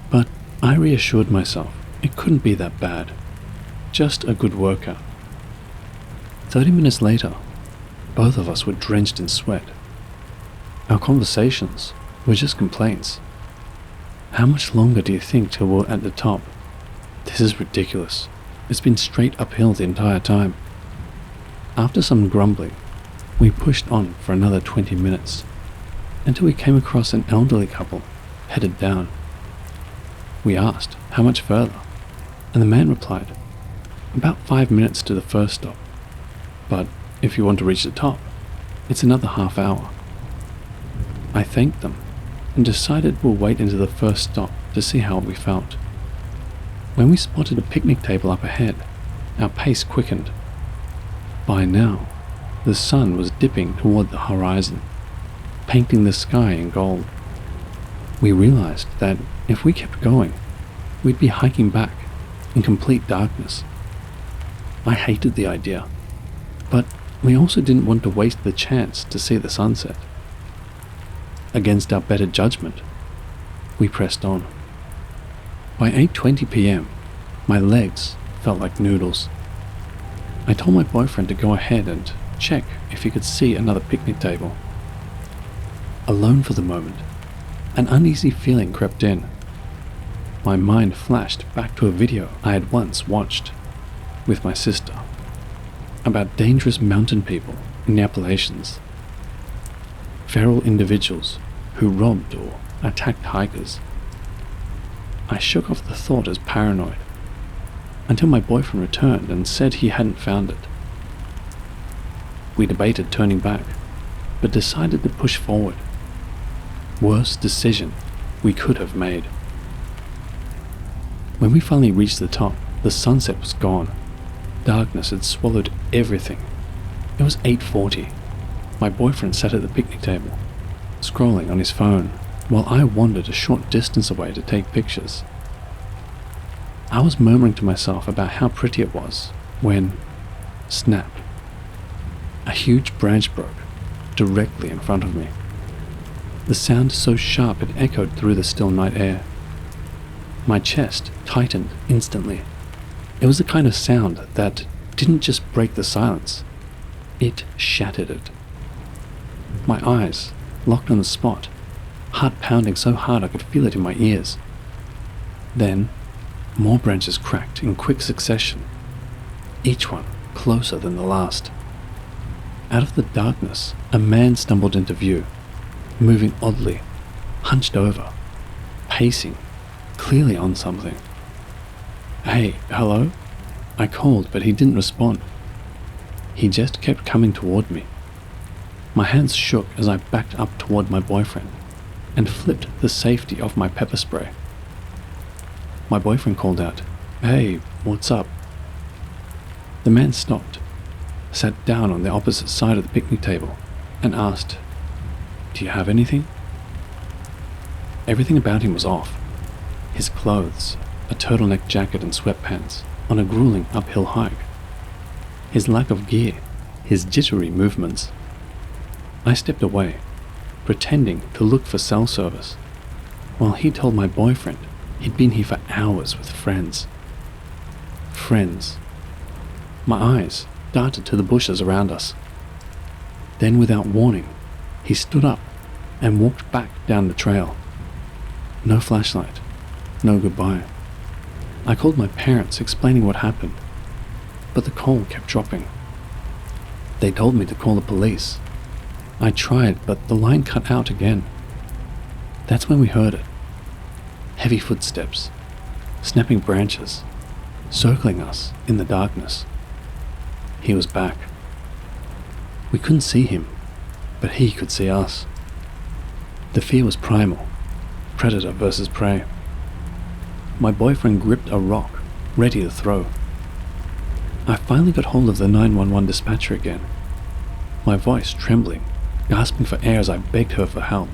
But I reassured myself it couldn't be that bad. Just a good workout. 30 minutes later, both of us were drenched in sweat. Our conversations were just complaints. How much longer do you think till we're at the top? This is ridiculous. It's been straight uphill the entire time. After some grumbling, we pushed on for another 20 minutes, until we came across an elderly couple headed down. We asked how much further, and the man replied, about 5 minutes to the first stop. But if you want to reach the top, it's another half hour. I thanked them and decided we'll wait until the first stop to see how we felt. When we spotted a picnic table up ahead, our pace quickened. By now, the sun was dipping toward the horizon, painting the sky in gold. We realized that if we kept going, we'd be hiking back in complete darkness. I hated the idea, but we also didn't want to waste the chance to see the sunset. Against our better judgment, we pressed on. By 8:20 p.m., my legs felt like noodles. I told my boyfriend to go ahead and check if he could see another picnic table. Alone for the moment, an uneasy feeling crept in. my mind flashed back to a video I had once watched with my sister about dangerous mountain people in the Appalachians. Feral individuals who robbed or attacked hikers. I shook off the thought as paranoid until my boyfriend returned and said he hadn't found it. We debated turning back, but decided to push forward. Worst decision we could have made. When we finally reached the top, the sunset was gone. Darkness had swallowed everything. It was 8:40. My boyfriend sat at the picnic table, scrolling on his phone, while I wandered a short distance away to take pictures. I was murmuring to myself about how pretty it was when, snap, a huge branch broke directly in front of me. The sound so sharp it echoed through the still night air. My chest tightened instantly. It was the kind of sound that didn't just break the silence, it shattered it. My eyes locked on the spot, heart pounding so hard I could feel it in my ears. Then, more branches cracked in quick succession, each one closer than the last. Out of the darkness, a man stumbled into view, moving oddly, hunched over, pacing, clearly on something. "Hey, hello?" I called, but he didn't respond. He just kept coming toward me. My hands shook as I backed up toward my boyfriend and flipped the safety off my pepper spray. My boyfriend called out, "Hey, what's up?" The man stopped, sat down on the opposite side of the picnic table, and asked, "Do you have anything?" Everything about him was off. His clothes, a turtleneck jacket and sweatpants on a grueling uphill hike. His lack of gear, his jittery movements. I stepped away, pretending to look for cell service, while he told my boyfriend he'd been here for hours with friends. Friends. My eyes darted to the bushes around us. Then, without warning, he stood up and walked back down the trail. No flashlight, no goodbye. I called my parents explaining what happened, but the call kept dropping. They told me to call the police. I tried, but the line cut out again. That's when we heard it. Heavy footsteps, snapping branches, circling us in the darkness. He was back. We couldn't see him, but he could see us. The fear was primal, predator versus prey. My boyfriend gripped a rock, ready to throw. I finally got hold of the 911 dispatcher again, my voice trembling, gasping for air as I begged her for help,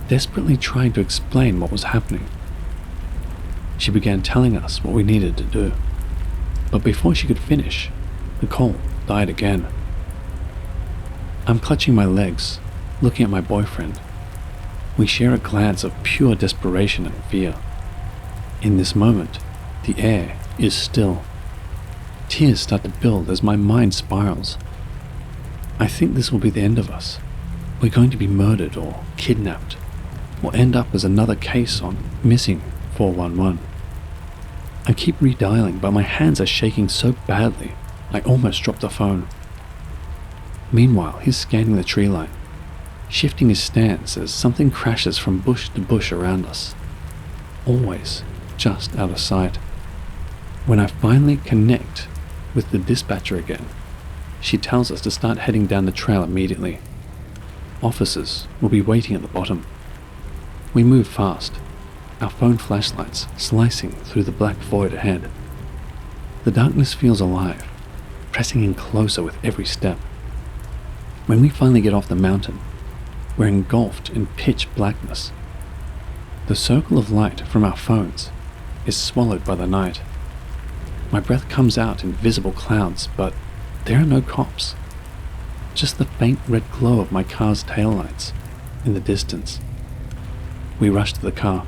desperately trying to explain what was happening. She began telling us what we needed to do, but before she could finish, the call died again. I'm clutching my legs, looking at my boyfriend. We share a glance of pure desperation and fear. In this moment, the air is still. Tears start to build as my mind spirals. I think this will be the end of us. We're going to be murdered or kidnapped, or end up as another case on Missing 411. I keep redialing, but my hands are shaking so badly, I almost dropped the phone. Meanwhile, he's scanning the tree line, shifting his stance as something crashes from bush to bush around us, always just out of sight. When I finally connect with the dispatcher again, she tells us to start heading down the trail immediately. Officers will be waiting at the bottom. We move fast, our phone flashlights slicing through the black void ahead. The darkness feels alive, pressing in closer with every step. When we finally get off the mountain, we're engulfed in pitch blackness. The circle of light from our phones is swallowed by the night. My breath comes out in visible clouds, but there are no cops. Just the faint red glow of my car's taillights in the distance. We rush to the car.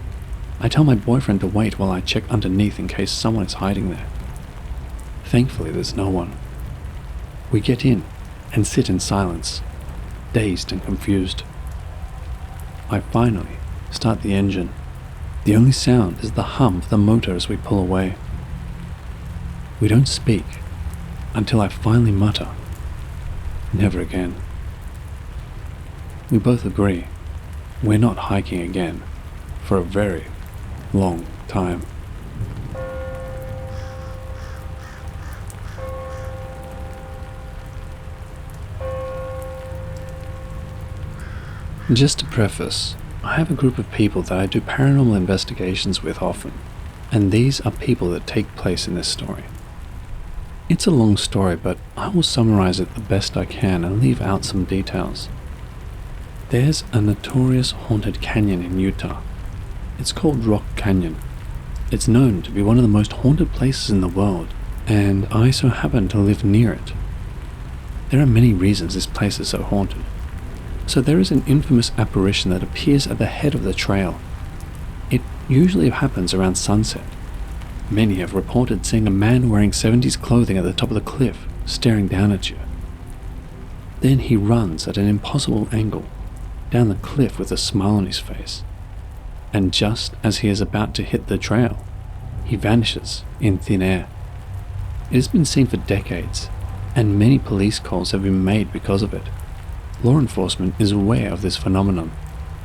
I tell my boyfriend to wait while I check underneath in case someone is hiding there. Thankfully, there's no one. We get in and sit in silence, dazed and confused. I finally start the engine, The only sound is the hum of the motor as we pull away. We don't speak until I finally mutter, "Never again." We both agree we're not hiking again for a very long time. Just to preface, I have a group of people that I do paranormal investigations with often, and these are people that take place in this story. It's a long story, but I will summarize it the best I can and leave out some details. There's a notorious haunted canyon in Utah. It's called Rock Canyon. It's known to be one of the most haunted places in the world, and I so happen to live near it. There are many reasons this place is so haunted. So there is an infamous apparition that appears at the head of the trail. It usually happens around sunset. Many have reported seeing a man wearing 70s clothing at the top of the cliff, staring down at you. Then he runs at an impossible angle down the cliff with a smile on his face. And just as he is about to hit the trail, he vanishes in thin air. It has been seen for decades, and many police calls have been made because of it. Law enforcement is aware of this phenomenon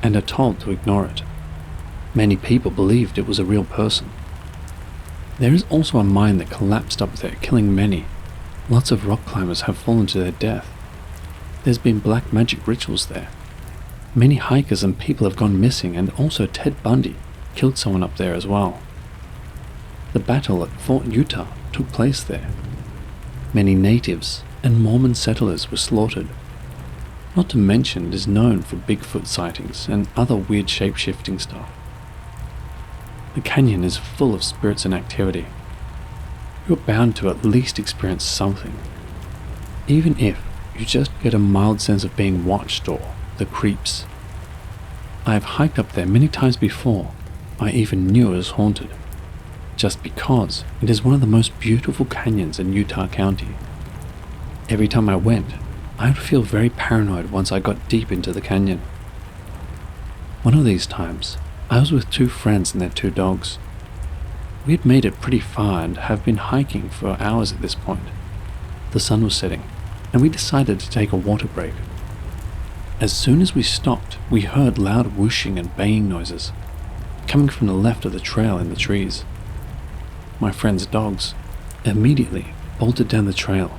and are told to ignore it. Many people believed it was a real person. There is also a mine that collapsed up there, killing many. Lots of rock climbers have fallen to their death. There's been black magic rituals there. Many hikers and people have gone missing, and also Ted Bundy killed someone up there as well. The battle at Fort Utah took place there. Many natives and Mormon settlers were slaughtered. Not to mention it is known for Bigfoot sightings and other weird shape-shifting stuff. The canyon is full of spirits and activity. You're bound to at least experience something, even if you just get a mild sense of being watched or the creeps. I have hiked up there many times before I even knew it was haunted, just because it is one of the most beautiful canyons in Utah County. Every time I went, I would feel very paranoid once I got deep into the canyon. One of these times, I was with two friends and their two dogs. We had made it pretty far and have been hiking for hours at this point. The sun was setting, and we decided to take a water break. As soon as we stopped, we heard loud whooshing and banging noises, coming from the left of the trail in the trees. My friend's dogs immediately bolted down the trail,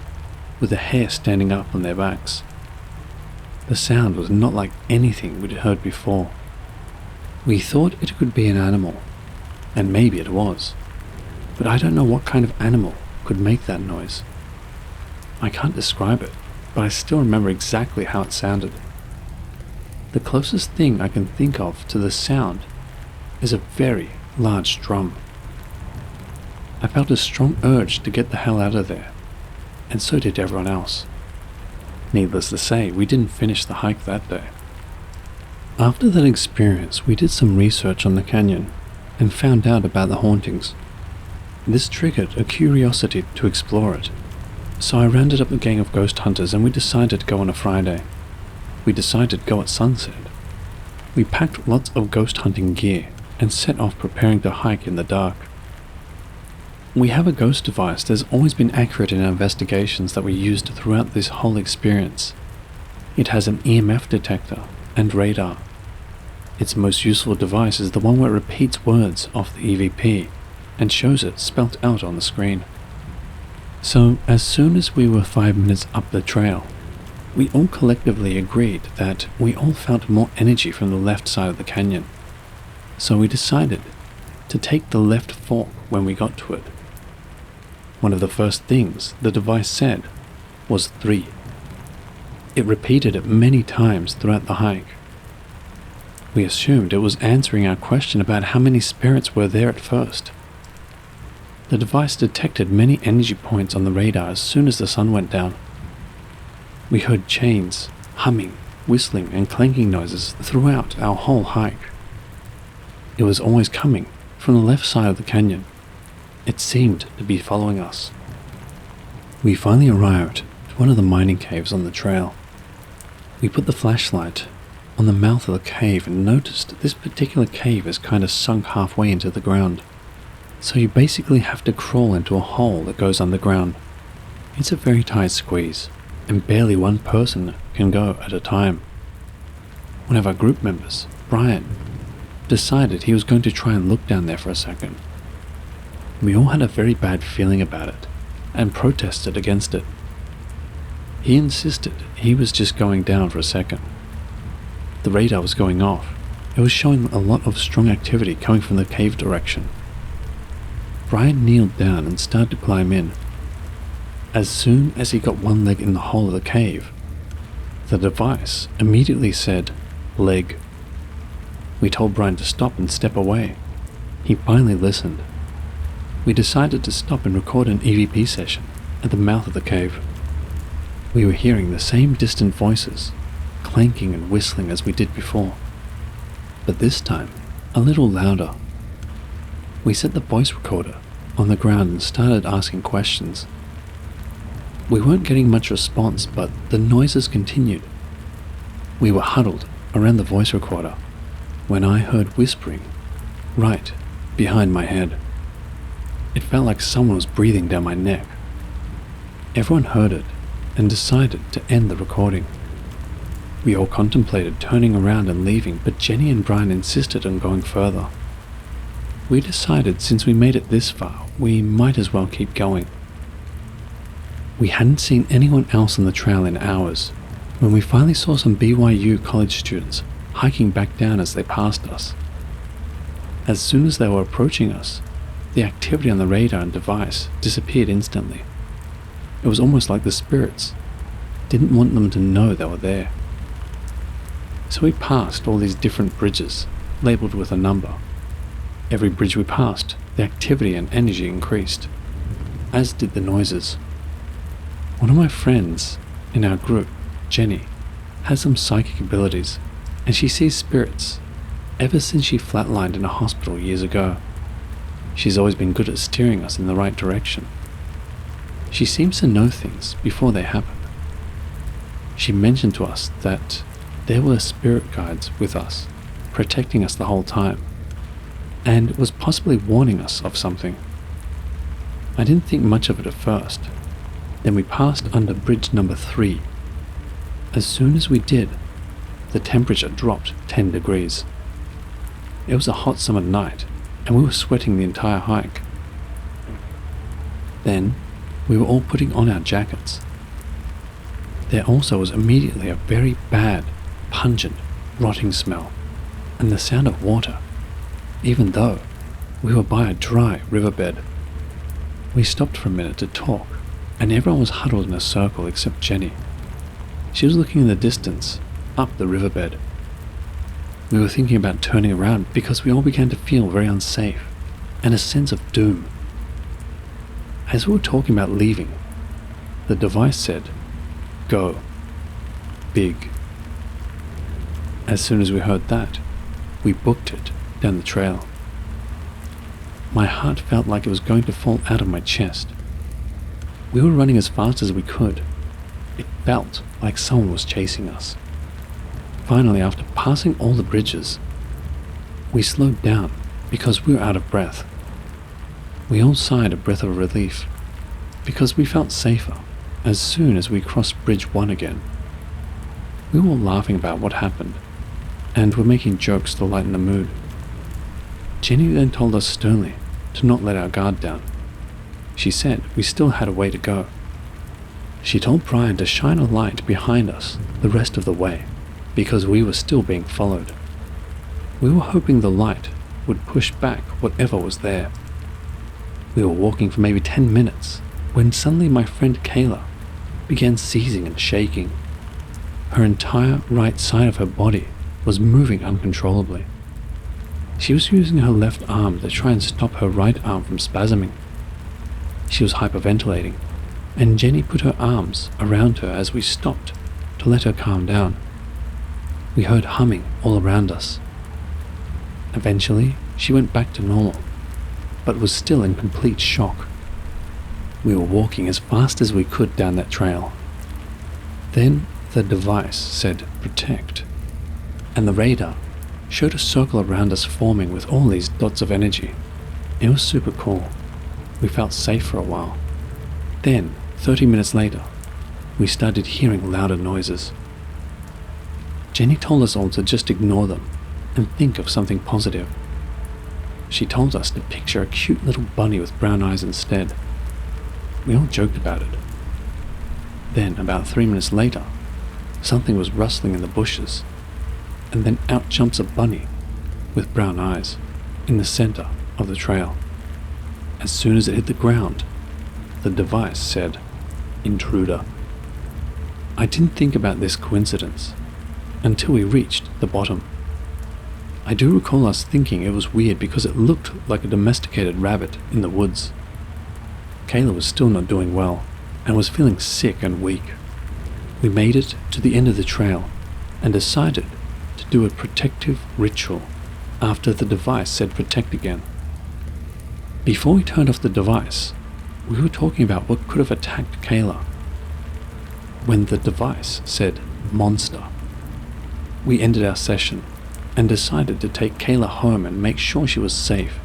with the hair standing up on their backs. The sound was not like anything we'd heard before. We thought it could be an animal, and maybe it was, but I don't know what kind of animal could make that noise. I can't describe it, but I still remember exactly how it sounded. The closest thing I can think of to the sound is a very large drum. I felt a strong urge to get the hell out of there, and so did everyone else. Needless to say, we didn't finish the hike that day. After that experience, we did some research on the canyon and found out about the hauntings. This triggered a curiosity to explore it, so I rounded up a gang of ghost hunters and we decided to go on a Friday. We decided to go at sunset. We packed lots of ghost hunting gear and set off preparing to hike in the dark. We have a ghost device that's always been accurate in our investigations that we used throughout this whole experience. It has an EMF detector and radar. Its most useful device is the one where it repeats words off the EVP and shows it spelt out on the screen. So as soon as we were 5 minutes up the trail, we all collectively agreed that we all felt more energy from the left side of the canyon. So we decided to take the left fork when we got to it. One of the first things the device said was 3. It repeated it many times throughout the hike. We assumed it was answering our question about how many spirits were there at first. The device detected many energy points on the radar as soon as the sun went down. We heard chains, humming, whistling and clanking noises throughout our whole hike. It was always coming from the left side of the canyon. It seemed to be following us. We finally arrived to one of the mining caves on the trail. We put the flashlight on the mouth of the cave and noticed this particular cave is kind of sunk halfway into the ground. So you basically have to crawl into a hole that goes underground. It's a very tight squeeze, and barely one person can go at a time. One of our group members, Brian, decided he was going to try and look down there for a second. We all had a very bad feeling about it, and protested against it. He insisted he was just going down for a second. The radar was going off. It was showing a lot of strong activity coming from the cave direction. Brian kneeled down and started to climb in. As soon as he got one leg in the hole of the cave, the device immediately said, "Leg." We told Brian to stop and step away. He finally listened. We decided to stop and record an EVP session at the mouth of the cave. We were hearing the same distant voices, clanking and whistling as we did before, but this time a little louder. We set the voice recorder on the ground and started asking questions. We weren't getting much response, but the noises continued. We were huddled around the voice recorder when I heard whispering right behind my head. It felt like someone was breathing down my neck. Everyone heard it and decided to end the recording. We all contemplated turning around and leaving, but Jenny and Brian insisted on going further. We decided since we made it this far, we might as well keep going. We hadn't seen anyone else on the trail in hours when we finally saw some BYU college students hiking back down as they passed us. As soon as they were approaching us, the activity on the radar and device disappeared instantly. It was almost like the spirits didn't want them to know they were there. So we passed all these different bridges, labeled with a number. Every bridge we passed, the activity and energy increased, as did the noises. One of my friends in our group, Jenny, has some psychic abilities, and she sees spirits ever since she flatlined in a hospital years ago. She's always been good at steering us in the right direction. She seems to know things before they happen. She mentioned to us that there were spirit guides with us, protecting us the whole time, and was possibly warning us of something. I didn't think much of it at first. Then we passed under bridge number 3. As soon as we did, the temperature dropped 10 degrees. It was a hot summer night, and we were sweating the entire hike. Then, we were all putting on our jackets. There also was immediately a very bad, pungent, rotting smell, and the sound of water, even though we were by a dry riverbed. We stopped for a minute to talk, and everyone was huddled in a circle except Jenny. She was looking in the distance, up the riverbed. We were thinking about turning around because we all began to feel very unsafe and a sense of doom. As we were talking about leaving, the device said, "Go. Big." As soon as we heard that, we booked it down the trail. My heart felt like it was going to fall out of my chest. We were running as fast as we could. It felt like someone was chasing us. Finally, after passing all the bridges, we slowed down because we were out of breath. We all sighed a breath of relief because we felt safer as soon as we crossed Bridge 1 again. We were all laughing about what happened and were making jokes to lighten the mood. Jenny then told us sternly to not let our guard down. She said we still had a way to go. She told Brian to shine a light behind us the rest of the way because we were still being followed. We were hoping the light would push back whatever was there. We were walking for maybe 10 minutes when suddenly my friend Kayla began seizing and shaking. Her entire right side of her body was moving uncontrollably. She was using her left arm to try and stop her right arm from spasming. She was hyperventilating, and Jenny put her arms around her as we stopped to let her calm down. We heard humming all around us. Eventually, she went back to normal, but was still in complete shock. We were walking as fast as we could down that trail. Then the device said protect. and the radar showed a circle around us forming with all these dots of energy. It was super cool. We felt safe for a while. Then, 30 minutes later, we started hearing louder noises. Jenny told us all to just ignore them and think of something positive. She told us to picture a cute little bunny with brown eyes instead. We all joked about it. Then, about 3 minutes later, something was rustling in the bushes, and then out jumps a bunny with brown eyes in the center of the trail. As soon as it hit the ground, the device said, "Intruder." I didn't think about this coincidence until we reached the bottom. I do recall us thinking it was weird because it looked like a domesticated rabbit in the woods. Kayla was still not doing well and was feeling sick and weak. We made it to the end of the trail and decided to do a protective ritual after the device said protect again. Before we turned off the device, we were talking about what could have attacked Kayla. When the device said monster, we ended our session and decided to take Kayla home and make sure she was safe,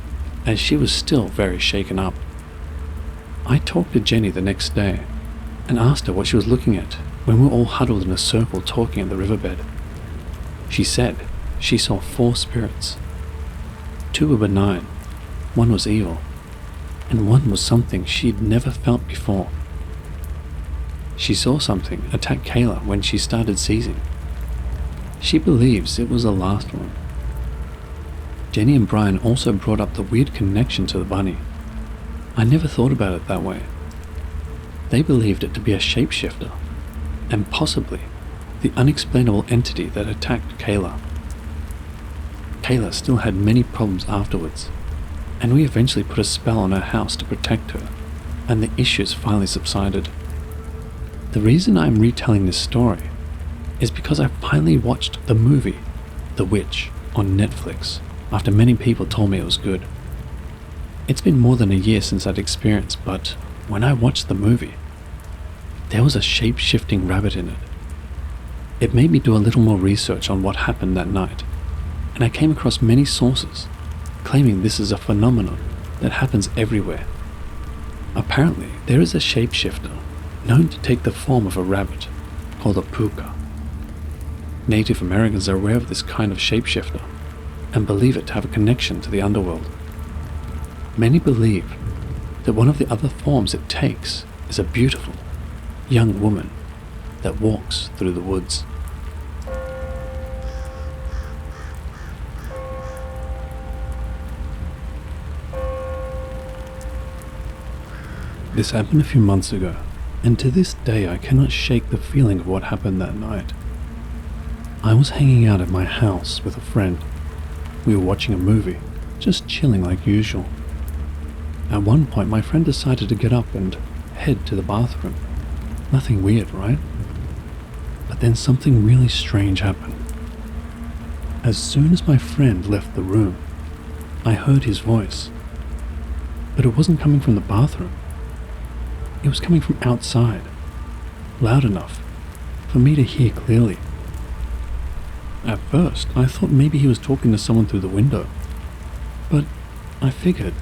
as she was still very shaken up. I talked to Jenny the next day and asked her what she was looking at when we were all huddled in a circle talking at the riverbed. She said she saw 4 spirits. 2 were benign, 1 was evil, and 1 was something she'd never felt before. She saw something attack Kayla when she started seizing. She believes it was the last one. Jenny and Brian also brought up the weird connection to the bunny. I never thought about it that way. They believed it to be a shapeshifter, and possibly the unexplainable entity that attacked Kayla. Kayla still had many problems afterwards, and we eventually put a spell on her house to protect her, and the issues finally subsided. The reason I'm retelling this story is because I finally watched the movie The Witch on Netflix after many people told me it was good. It's been more than a year since that experience, but when I watched the movie, there was a shape-shifting rabbit in it. It made me do a little more research on what happened that night, and I came across many sources claiming this is a phenomenon that happens everywhere. Apparently, there is a shapeshifter known to take the form of a rabbit called a puka. Native Americans are aware of this kind of shapeshifter and believe it to have a connection to the underworld. Many believe that one of the other forms it takes is a beautiful, young woman that walks through the woods. This happened a few months ago, and to this day I cannot shake the feeling of what happened that night. I was hanging out at my house with a friend. We were watching a movie, just chilling like usual. At one point my friend decided to get up and head to the bathroom. Nothing weird, right? But then something really strange happened. As soon as my friend left the room, I heard his voice. But it wasn't coming from the bathroom. It was coming from outside, loud enough for me to hear clearly. At first, I thought maybe he was talking to someone through the window, but I figured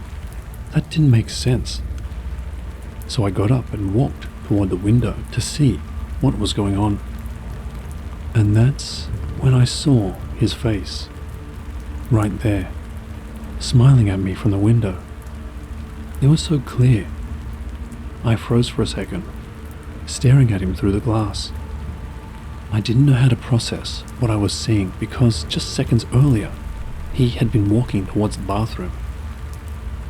that didn't make sense. So I got up and walked toward the window to see what was going on. And that's when I saw his face, right there, smiling at me from the window. It was so clear. I froze for a second, staring at him through the glass. I didn't know how to process what I was seeing because just seconds earlier, he had been walking towards the bathroom.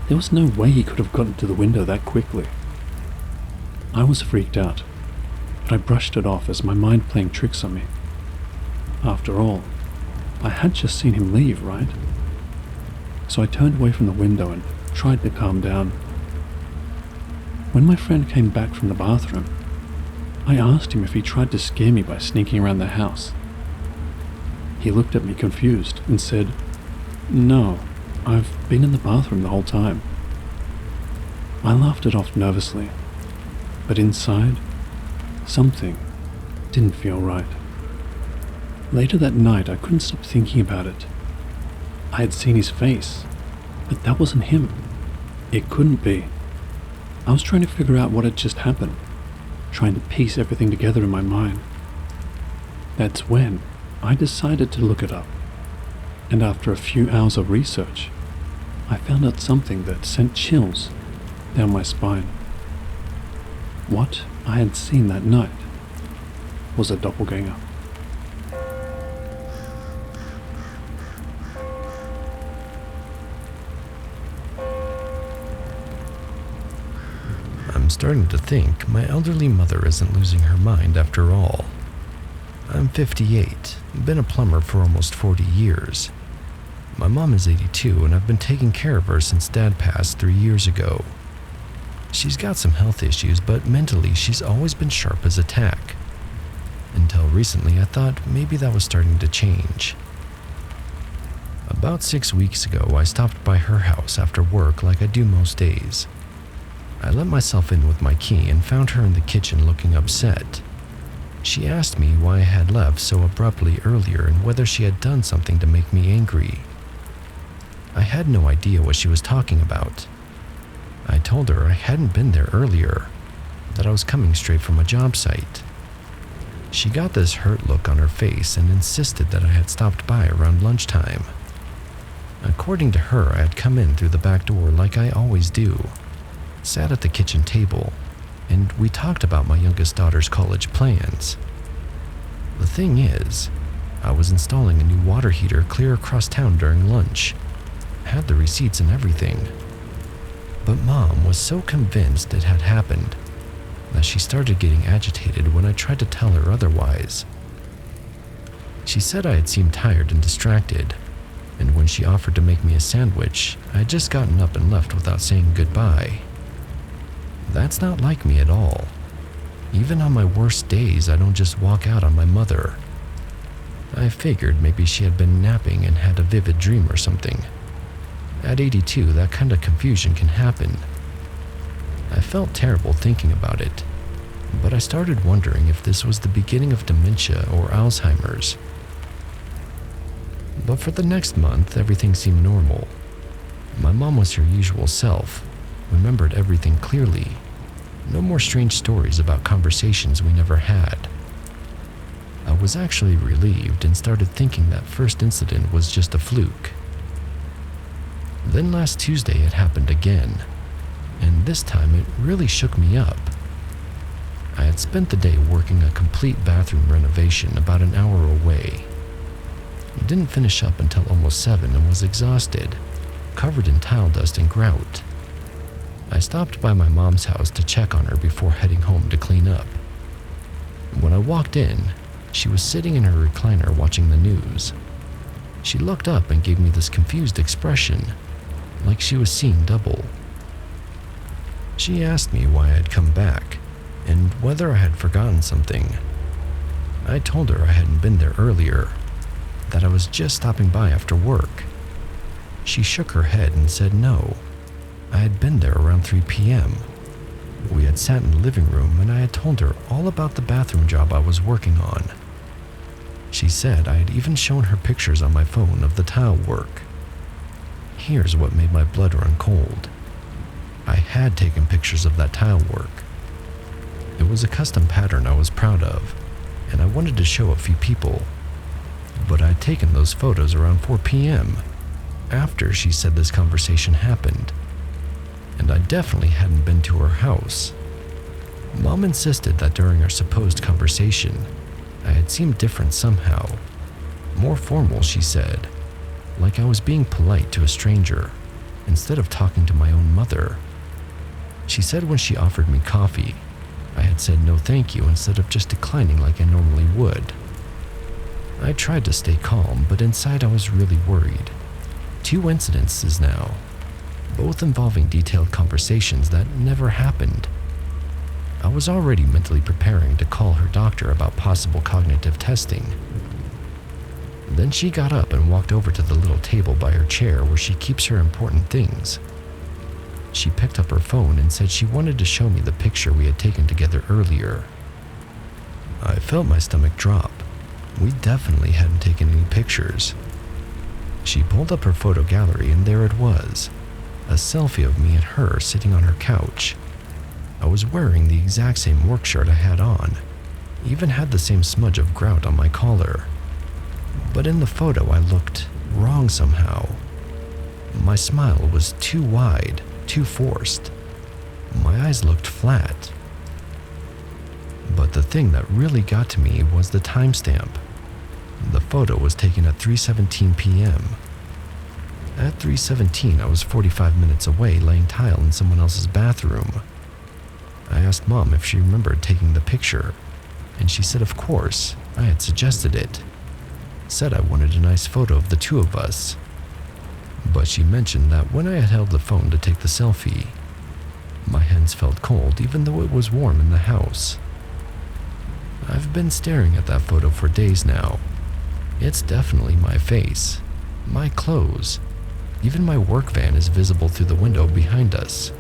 There was no way he could have gotten to the window that quickly. I was freaked out, but I brushed it off as my mind playing tricks on me. After all, I had just seen him leave, right? So I turned away from the window and tried to calm down. When my friend came back from the bathroom, I asked him if he tried to scare me by sneaking around the house. He looked at me confused and said, "No, I've been in the bathroom the whole time." I laughed it off nervously, but inside, something didn't feel right. Later that night, I couldn't stop thinking about it. I had seen his face, but that wasn't him. It couldn't be. I was trying to figure out what had just happened, trying to piece everything together in my mind. That's when I decided to look it up, and after a few hours of research, I found out something that sent chills down my spine. What I had seen that night was a doppelganger. I'm starting to think my elderly mother isn't losing her mind after all. I'm 58, been a plumber for almost 40 years. My mom is 82 and I've been taking care of her since Dad passed 3 years ago. She's got some health issues, but mentally she's always been sharp as a tack. Until recently I thought maybe that was starting to change. About 6 weeks ago I stopped by her house after work like I do most days. I let myself in with my key and found her in the kitchen looking upset. She asked me why I had left so abruptly earlier and whether she had done something to make me angry. I had no idea what she was talking about. I told her I hadn't been there earlier, that I was coming straight from a job site. She got this hurt look on her face and insisted that I had stopped by around lunchtime. According to her, I had come in through the back door like I always do, sat at the kitchen table, and we talked about my youngest daughter's college plans. The thing is, I was installing a new water heater clear across town during lunch, had the receipts and everything. But Mom was so convinced it had happened that she started getting agitated when I tried to tell her otherwise. She said I had seemed tired and distracted, and when she offered to make me a sandwich, I had just gotten up and left without saying goodbye. That's not like me at all. Even on my worst days, I don't just walk out on my mother. I figured maybe she had been napping and had a vivid dream or something. At 82, that kind of confusion can happen. I felt terrible thinking about it, but I started wondering if this was the beginning of dementia or Alzheimer's. But for the next month, everything seemed normal. My mom was her usual self, remembered everything clearly. No more strange stories about conversations we never had. I was actually relieved and started thinking that first incident was just a fluke. Then last Tuesday it happened again, and this time it really shook me up. I had spent the day working a complete bathroom renovation about an hour away. Didn't finish up until almost 7 and was exhausted, covered in tile dust and grout. I stopped by my mom's house to check on her before heading home to clean up. When I walked in, she was sitting in her recliner watching the news. She looked up and gave me this confused expression, like she was seeing double. She asked me why I had come back, and whether I had forgotten something. I told her I hadn't been there earlier, that I was just stopping by after work. She shook her head and said no. I had been there around 3 p.m. We had sat in the living room and I had told her all about the bathroom job I was working on. She said I had even shown her pictures on my phone of the tile work. Here's what made my blood run cold. I had taken pictures of that tile work. It was a custom pattern I was proud of, and I wanted to show a few people. But I'd taken those photos around 4 p.m., after she said this conversation happened, and I definitely hadn't been to her house. Mom insisted that during our supposed conversation, I had seemed different somehow. More formal, she said, like I was being polite to a stranger, instead of talking to my own mother. She said when she offered me coffee, I had said no thank you instead of just declining like I normally would. I tried to stay calm, but inside I was really worried. 2 incidences now, both involving detailed conversations that never happened. I was already mentally preparing to call her doctor about possible cognitive testing. Then she got up and walked over to the little table by her chair where she keeps her important things. She picked up her phone and said she wanted to show me the picture we had taken together earlier. I felt my stomach drop, We definitely hadn't taken any pictures. She pulled up her photo gallery and there it was, a selfie of me and her sitting on her couch. I was wearing the exact same work shirt I had on, even had the same smudge of grout on my collar. But in the photo I looked wrong somehow. My smile was too wide, too forced. My eyes looked flat. But the thing that really got to me was the timestamp. The photo was taken at 3:17 p.m. At 3:17, I was 45 minutes away laying tile in someone else's bathroom. I asked Mom if she remembered taking the picture, and she said of course, I had suggested it. Said I wanted a nice photo of the two of us. But she mentioned that when I had held the phone to take the selfie, my hands felt cold even though it was warm in the house. I've been staring at that photo for days now. It's definitely my face, my clothes. Even my work van is visible through the window behind us.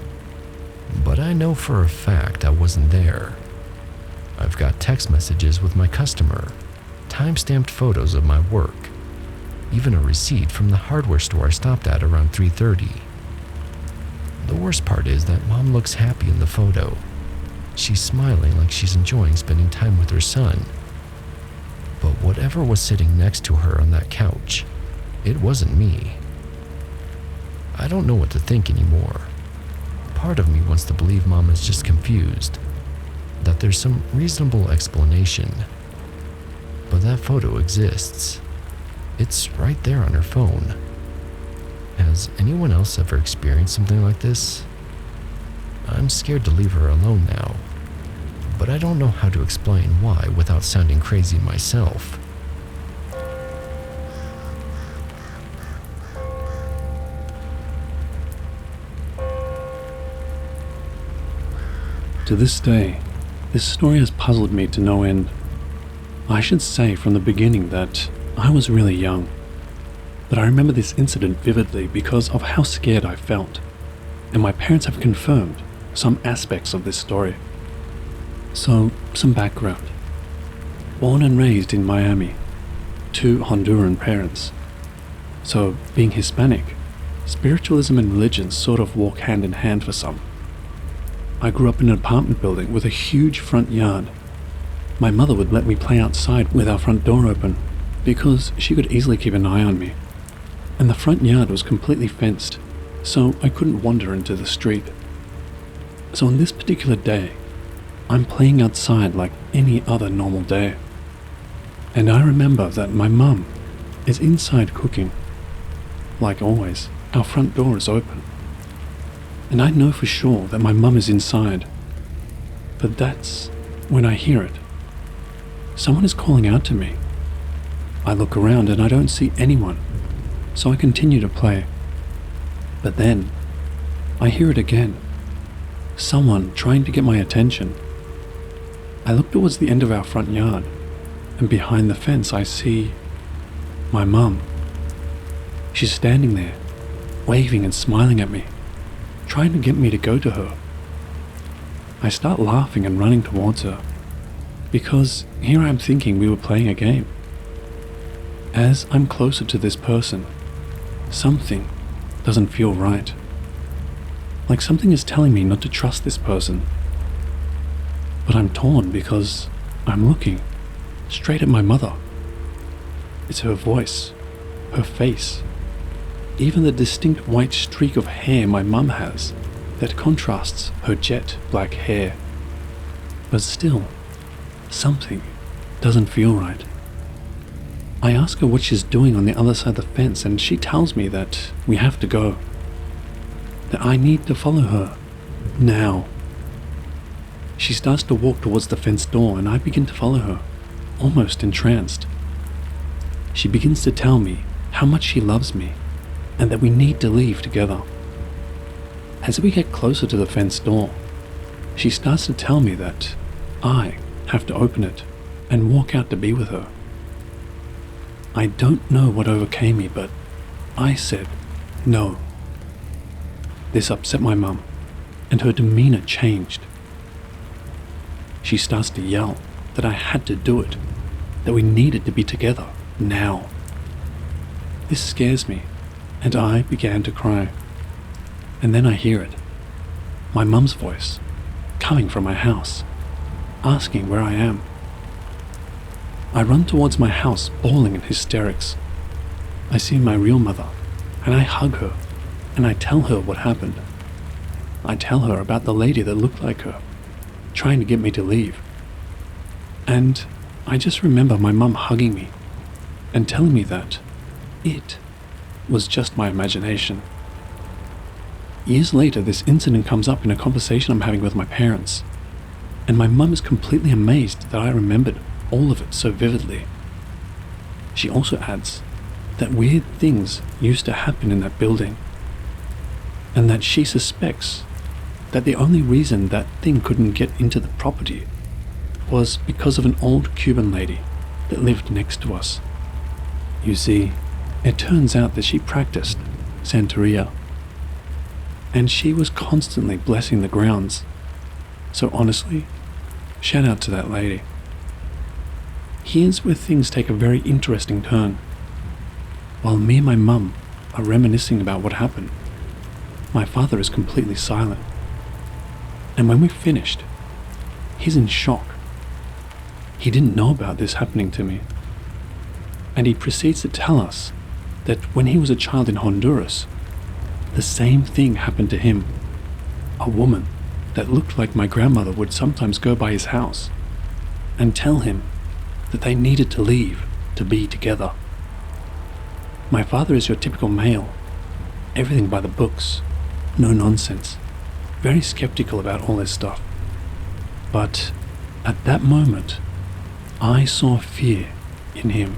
But I know for a fact I wasn't there. I've got text messages with my customer, time-stamped photos of my work, even a receipt from the hardware store I stopped at around 3:30. The worst part is that Mom looks happy in the photo. She's smiling like she's enjoying spending time with her son. But whatever was sitting next to her on that couch, it wasn't me. I don't know what to think anymore. Part of me wants to believe Mom is just confused, that there's some reasonable explanation. But that photo exists. It's right there on her phone. Has anyone else ever experienced something like this? I'm scared to leave her alone now, but I don't know how to explain why without sounding crazy myself. To this day, this story has puzzled me to no end. I should say from the beginning that I was really young, but I remember this incident vividly because of how scared I felt, and my parents have confirmed some aspects of this story. So, some background. Born and raised in Miami, 2 Honduran parents. So, being Hispanic, spiritualism and religion sort of walk hand in hand for some. I grew up in an apartment building with a huge front yard. My mother would let me play outside with our front door open because she could easily keep an eye on me. And the front yard was completely fenced, so I couldn't wander into the street. So on this particular day, I'm playing outside like any other normal day. And I remember that my mum is inside cooking. Like always, our front door is open. And I know for sure that my mum is inside. But that's when I hear it. Someone is calling out to me. I look around and I don't see anyone, so I continue to play. But then, I hear it again. Someone trying to get my attention. I look towards the end of our front yard, and behind the fence I see my mum. She's standing there, waving and smiling at me, trying to get me to go to her. I start laughing and running towards her, because here I am thinking we were playing a game. As I'm closer to this person, something doesn't feel right. Like something is telling me not to trust this person. But I'm torn because I'm looking straight at my mother. It's her voice, her face, even the distinct white streak of hair my mum has that contrasts her jet black hair. But still, something doesn't feel right. I ask her what she's doing on the other side of the fence, and she tells me that we have to go. That I need to follow her, now. She starts to walk towards the fence door, and I begin to follow her, almost entranced. She begins to tell me how much she loves me, and that we need to leave together. As we get closer to the fence door, she starts to tell me that I have to open it and walk out to be with her. I don't know what overcame me, but I said no. This upset my mum, and her demeanor changed. She starts to yell that I had to do it, that we needed to be together now. This scares me, and I began to cry. And then I hear it, my mum's voice, coming from my house, asking where I am. I run towards my house, bawling in hysterics. I see my real mother, and I hug her, and I tell her what happened. I tell her about the lady that looked like her, trying to get me to leave. And I just remember my mum hugging me and telling me that it was just my imagination. Years later, this incident comes up in a conversation I'm having with my parents, and my mum is completely amazed that I remembered all of it so vividly. She also adds that weird things used to happen in that building, and that she suspects that the only reason that thing couldn't get into the property was because of an old Cuban lady that lived next to us. You see, it turns out that she practiced Santeria, and she was constantly blessing the grounds. So honestly, shout out to that lady. Here's where things take a very interesting turn. While me and my mum are reminiscing about what happened, my father is completely silent. And when we finished, he's in shock. He didn't know about this happening to me. And he proceeds to tell us that when he was a child in Honduras, the same thing happened to him. A woman that looked like my grandmother would sometimes go by his house and tell him that they needed to leave to be together. My father is your typical male, everything by the books, no nonsense, very skeptical about all this stuff. But at that moment, I saw fear in him.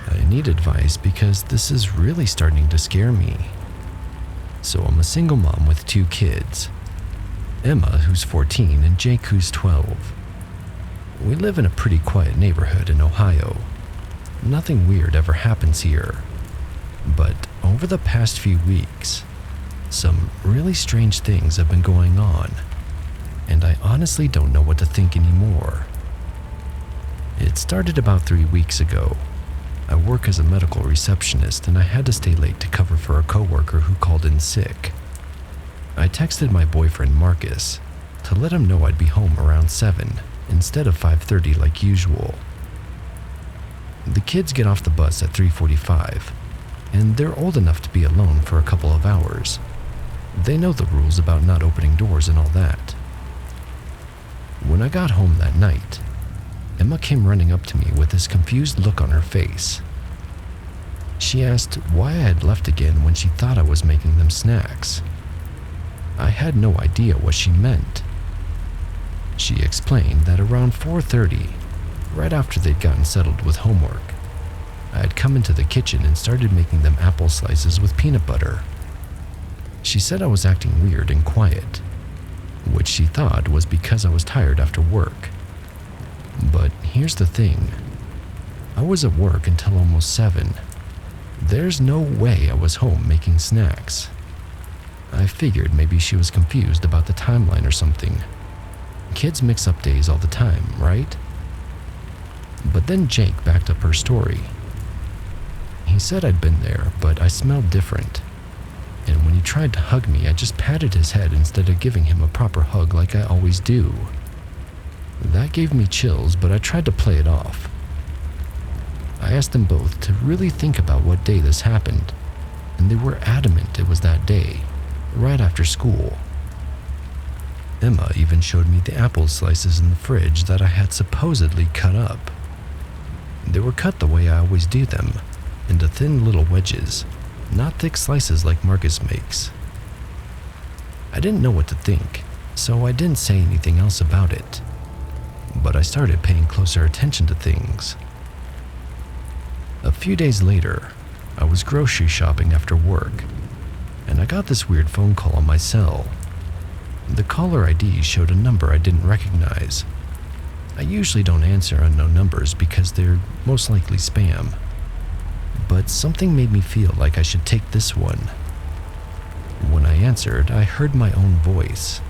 I need advice because this is really starting to scare me. So I'm a single mom with 2 kids, Emma, who's 14, and Jake, who's 12. We live in a pretty quiet neighborhood in Ohio. Nothing weird ever happens here. But over the past few weeks, some really strange things have been going on, and I honestly don't know what to think anymore. It started about 3 weeks ago. I work as a medical receptionist, and I had to stay late to cover for a coworker who called in sick. I texted my boyfriend Marcus to let him know I'd be home around 7 instead of 5:30 like usual. The kids get off the bus at 3:45, and they're old enough to be alone for a couple of hours. They know the rules about not opening doors and all that. When I got home that night, Emma came running up to me with this confused look on her face. She asked why I had left again when she thought I was making them snacks. I had no idea what she meant. She explained that around 4:30, right after they'd gotten settled with homework, I had come into the kitchen and started making them apple slices with peanut butter. She said I was acting weird and quiet, which she thought was because I was tired after work. But here's the thing. I was at work until almost 7. There's no way I was home making snacks. I figured maybe she was confused about the timeline or something. Kids mix up days all the time, right? But then Jake backed up her story. He said I'd been there, but I smelled different. And when he tried to hug me, I just patted his head instead of giving him a proper hug like I always do. That gave me chills, but I tried to play it off. I asked them both to really think about what day this happened, and they were adamant it was that day, right after school. Emma even showed me the apple slices in the fridge that I had supposedly cut up. They were cut the way I always do them, into thin little wedges, not thick slices like Marcus makes. I didn't know what to think, so I didn't say anything else about it. But I started paying closer attention to things. A few days later, I was grocery shopping after work, and I got this weird phone call on my cell. The caller ID showed a number I didn't recognize. I usually don't answer unknown numbers because they're most likely spam. But something made me feel like I should take this one. when I answered, I heard my own voice.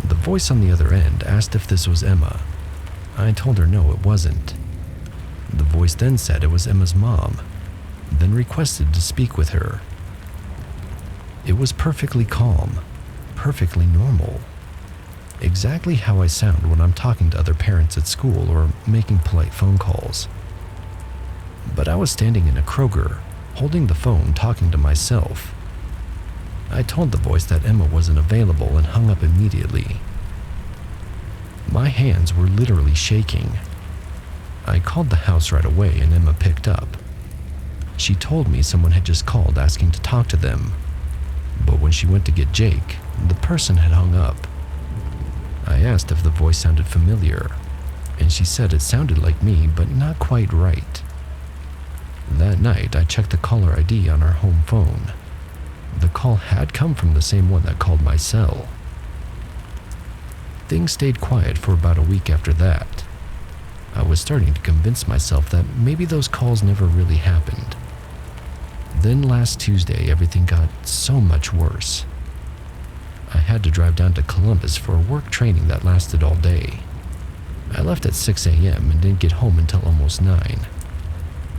The voice on the other end asked if this was Emma. I told her no, it wasn't. The voice then said it was Emma's mom, then requested to speak with her. It was perfectly calm, perfectly normal. Exactly how I sound when I'm talking to other parents at school or making polite phone calls. But I was standing in a Kroger, holding the phone, talking to myself. I told the voice that Emma wasn't available and hung up immediately. My hands were literally shaking. I called the house right away and Emma picked up. She told me someone had just called asking to talk to them, but when she went to get Jake, the person had hung up. I asked if the voice sounded familiar, and she said it sounded like me, but not quite right. That night, I checked the caller ID on our home phone. The call had come from the same one that called my cell. Things stayed quiet for about a week after that. I was starting to convince myself that maybe those calls never really happened. Then last Tuesday, everything got so much worse. I had to drive down to Columbus for a work training that lasted all day. I left at 6 a.m. and didn't get home until almost 9.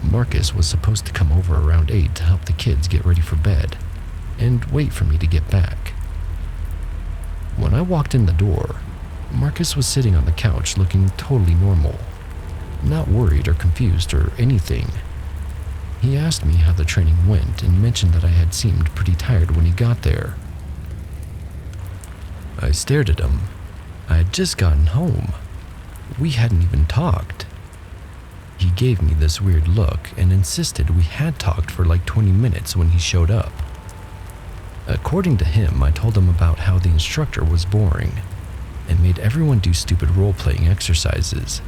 Marcus was supposed to come over around 8 to help the kids get ready for bed and wait for me to get back. When I walked in the door, Marcus was sitting on the couch looking totally normal, not worried or confused or anything. He asked me how the training went and mentioned that I had seemed pretty tired when he got there. I stared at him. I had just gotten home. We hadn't even talked. He gave me this weird look and insisted we had talked for like 20 minutes when he showed up. According to him, I told him about how the instructor was boring and made everyone do stupid role-playing exercises.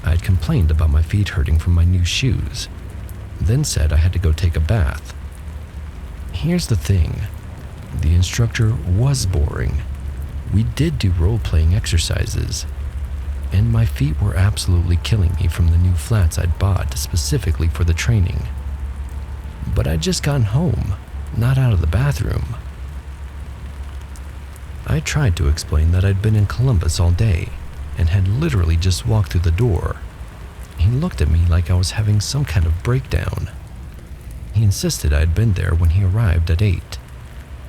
I had complained about my feet hurting from my new shoes, then said I had to go take a bath. Here's the thing. The instructor was boring. We did do role-playing exercises, and my feet were absolutely killing me from the new flats I'd bought specifically for the training. But I'd just gotten home, not out of the bathroom. I tried to explain that I'd been in Columbus all day and had literally just walked through the door. He looked at me like I was having some kind of breakdown. He insisted I'd been there when he arrived at 8,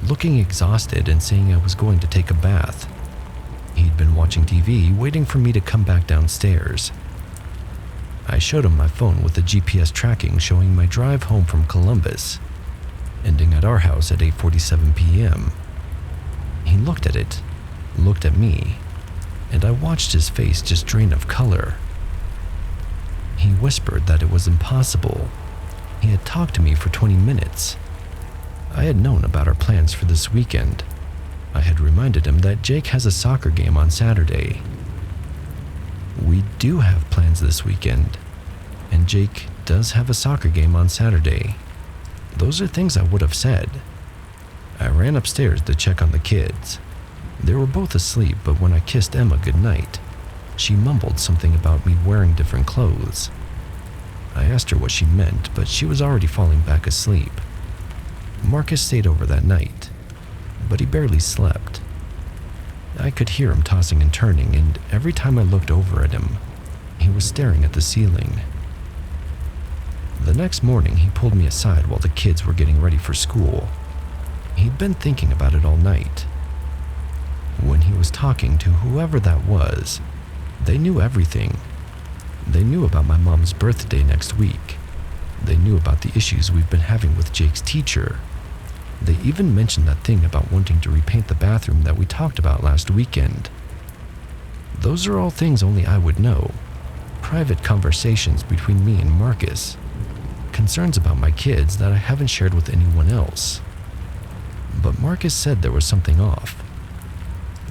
looking exhausted and saying I was going to take a bath. He'd been watching TV, waiting for me to come back downstairs. I showed him my phone with the GPS tracking showing my drive home from Columbus, ending at our house at 8:47 p.m. He looked at it, looked at me, and I watched his face just drain of color. He whispered that it was impossible. He had talked to me for 20 minutes. I had known about our plans for this weekend. I had reminded him that Jake has a soccer game on Saturday. We do have plans this weekend, and Jake does have a soccer game on Saturday. Those are things I would have said. I ran upstairs to check on the kids. They were both asleep, but when I kissed Emma goodnight, she mumbled something about me wearing different clothes. I asked her what she meant, but she was already falling back asleep. Marcus stayed over that night, but he barely slept. I could hear him tossing and turning, and every time I looked over at him, he was staring at the ceiling. The next morning, he pulled me aside while the kids were getting ready for school. He'd been thinking about it all night. When he was talking to whoever that was, they knew everything. They knew about my mom's birthday next week. They knew about the issues we've been having with Jake's teacher. They even mentioned that thing about wanting to repaint the bathroom that we talked about last weekend. Those are all things only I would know. Private conversations between me and Marcus. Concerns about my kids that I haven't shared with anyone else. But Marcus said there was something off.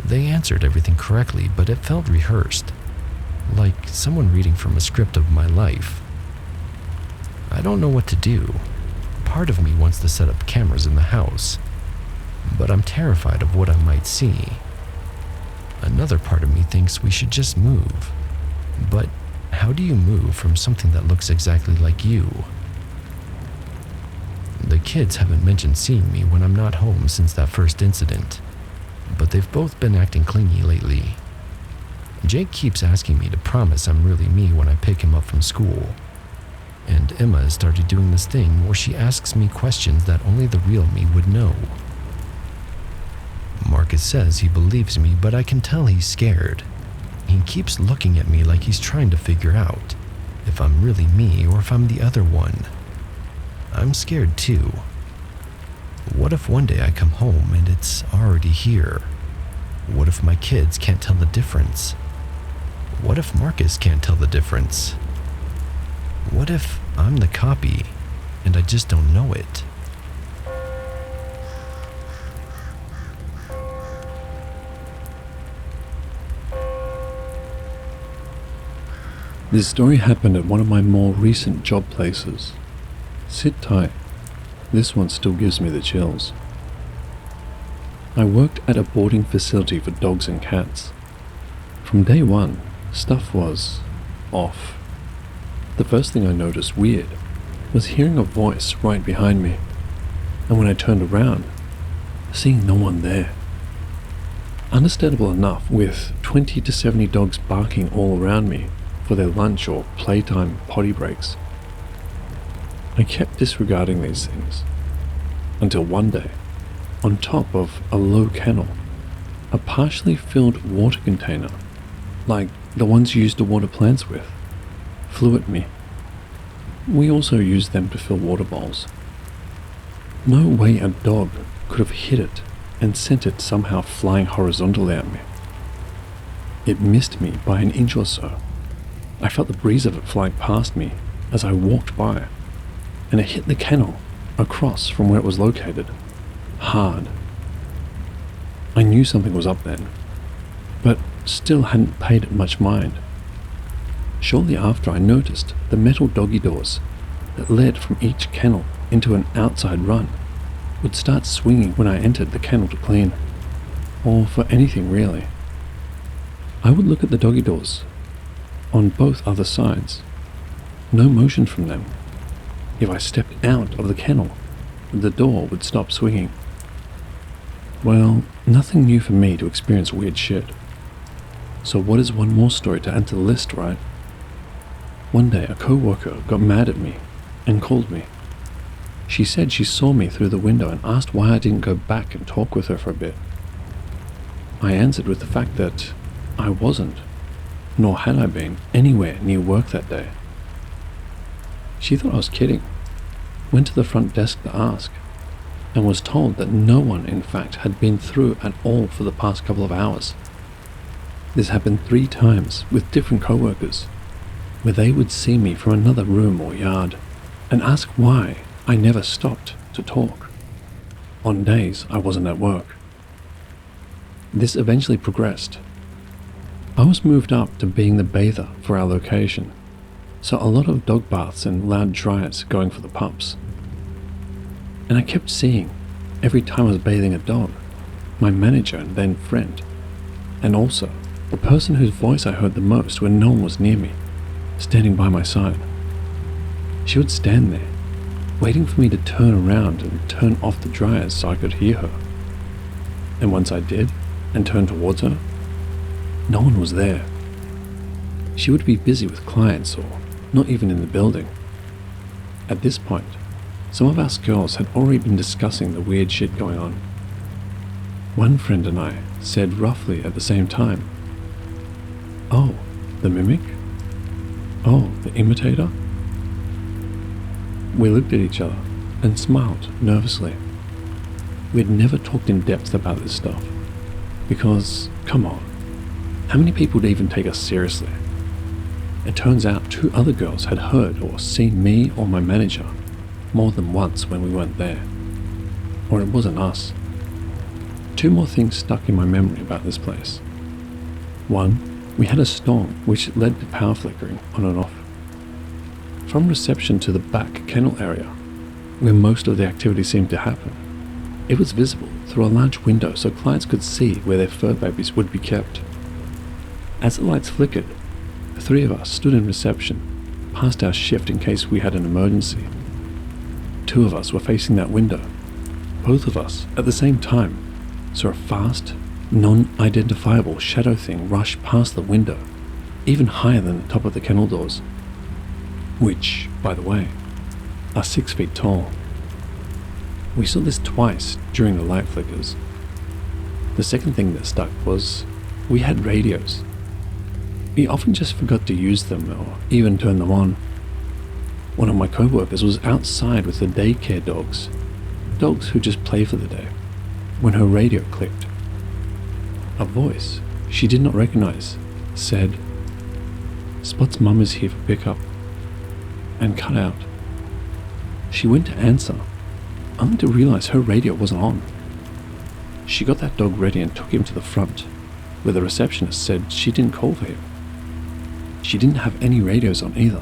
They answered everything correctly, but it felt rehearsed, like someone reading from a script of my life. I don't know what to do. Part of me wants to set up cameras in the house, but I'm terrified of what I might see. Another part of me thinks we should just move. But how do you move from something that looks exactly like you? The kids haven't mentioned seeing me when I'm not home since that first incident, but they've both been acting clingy lately. Jake keeps asking me to promise I'm really me when I pick him up from school. And Emma has started doing this thing where she asks me questions that only the real me would know. Marcus says he believes me, but I can tell he's scared. He keeps looking at me like he's trying to figure out if I'm really me or if I'm the other one. I'm scared too. What if one day I come home and it's already here? What if my kids can't tell the difference? What if Marcus can't tell the difference? What if I'm the copy and I just don't know it? This story happened at one of my more recent job places. Sit tight, this one still gives me the chills. I worked at a boarding facility for dogs and cats. From day one, stuff was off. The first thing I noticed weird was hearing a voice right behind me, and when I turned around, seeing no one there. Understandable enough, with 20 to 70 dogs barking all around me for their lunch or playtime potty breaks. I kept disregarding these things, until one day, on top of a low kennel, a partially filled water container, like the ones you used to water plants with, flew at me. We also used them to fill water bowls. No way a dog could have hit it and sent it somehow flying horizontally at me. It missed me by an inch or so. I felt the breeze of it flying past me as I walked by, and it hit the kennel across from where it was located, hard. I knew something was up then, but still hadn't paid it much mind. Shortly after, I noticed the metal doggy doors that led from each kennel into an outside run would start swinging when I entered the kennel to clean, or for anything really. I would look at the doggy doors on both other sides. No motion from them. If I stepped out of the kennel, the door would stop swinging. Well, nothing new for me to experience weird shit. So what is one more story to add to the list, right? One day a co-worker got mad at me and called me. She said she saw me through the window and asked why I didn't go back and talk with her for a bit. I answered with the fact that I wasn't, nor had I been, anywhere near work that day. She thought I was kidding, went to the front desk to ask, and was told that no one, in fact, had been through at all for the past couple of hours. This happened 3 times with different co-workers, where they would see me from another room or yard and ask why I never stopped to talk on days I wasn't at work. This eventually progressed. I was moved up to being the bather for our location, so a lot of dog baths and loud dryers going for the pups. And I kept seeing, every time I was bathing a dog, my manager and then friend, and also the person whose voice I heard the most when no one was near me, standing by my side. She would stand there, waiting for me to turn around and turn off the dryers so I could hear her. And once I did, and turned towards her, no one was there. She would be busy with clients or not even in the building. At this point, some of us girls had already been discussing the weird shit going on. One friend and I said roughly at the same time, "Oh, the mimic? Oh, the imitator?" We looked at each other and smiled nervously. We had never talked in depth about this stuff, because, come on, how many people would even take us seriously? It turns out 2 other girls had heard or seen me or my manager more than once when we weren't there. Or it wasn't us. 2 more things stuck in my memory about this place. 1, we had a storm which led to power flickering on and off. From reception to the back kennel area, where most of the activity seemed to happen, it was visible through a large window so clients could see where their fur babies would be kept. As the lights flickered, the 3 of us stood in reception, past our shift in case we had an emergency. two of us were facing that window. Both of us, at the same time, saw a fast, non-identifiable shadow thing rush past the window, even higher than the top of the kennel doors, which, by the way, are 6 feet tall. We saw this twice during the light flickers. The second thing that stuck was we had radios. We often just forgot to use them or even turn them on. One of my co-workers was outside with the daycare dogs who just play for the day, when her radio clicked. A voice she did not recognize said, "Spot's mum is here for pickup," and cut out. She went to answer, only to realize her radio wasn't on. She got that dog ready and took him to the front, where the receptionist said she didn't call for him. She didn't have any radios on either.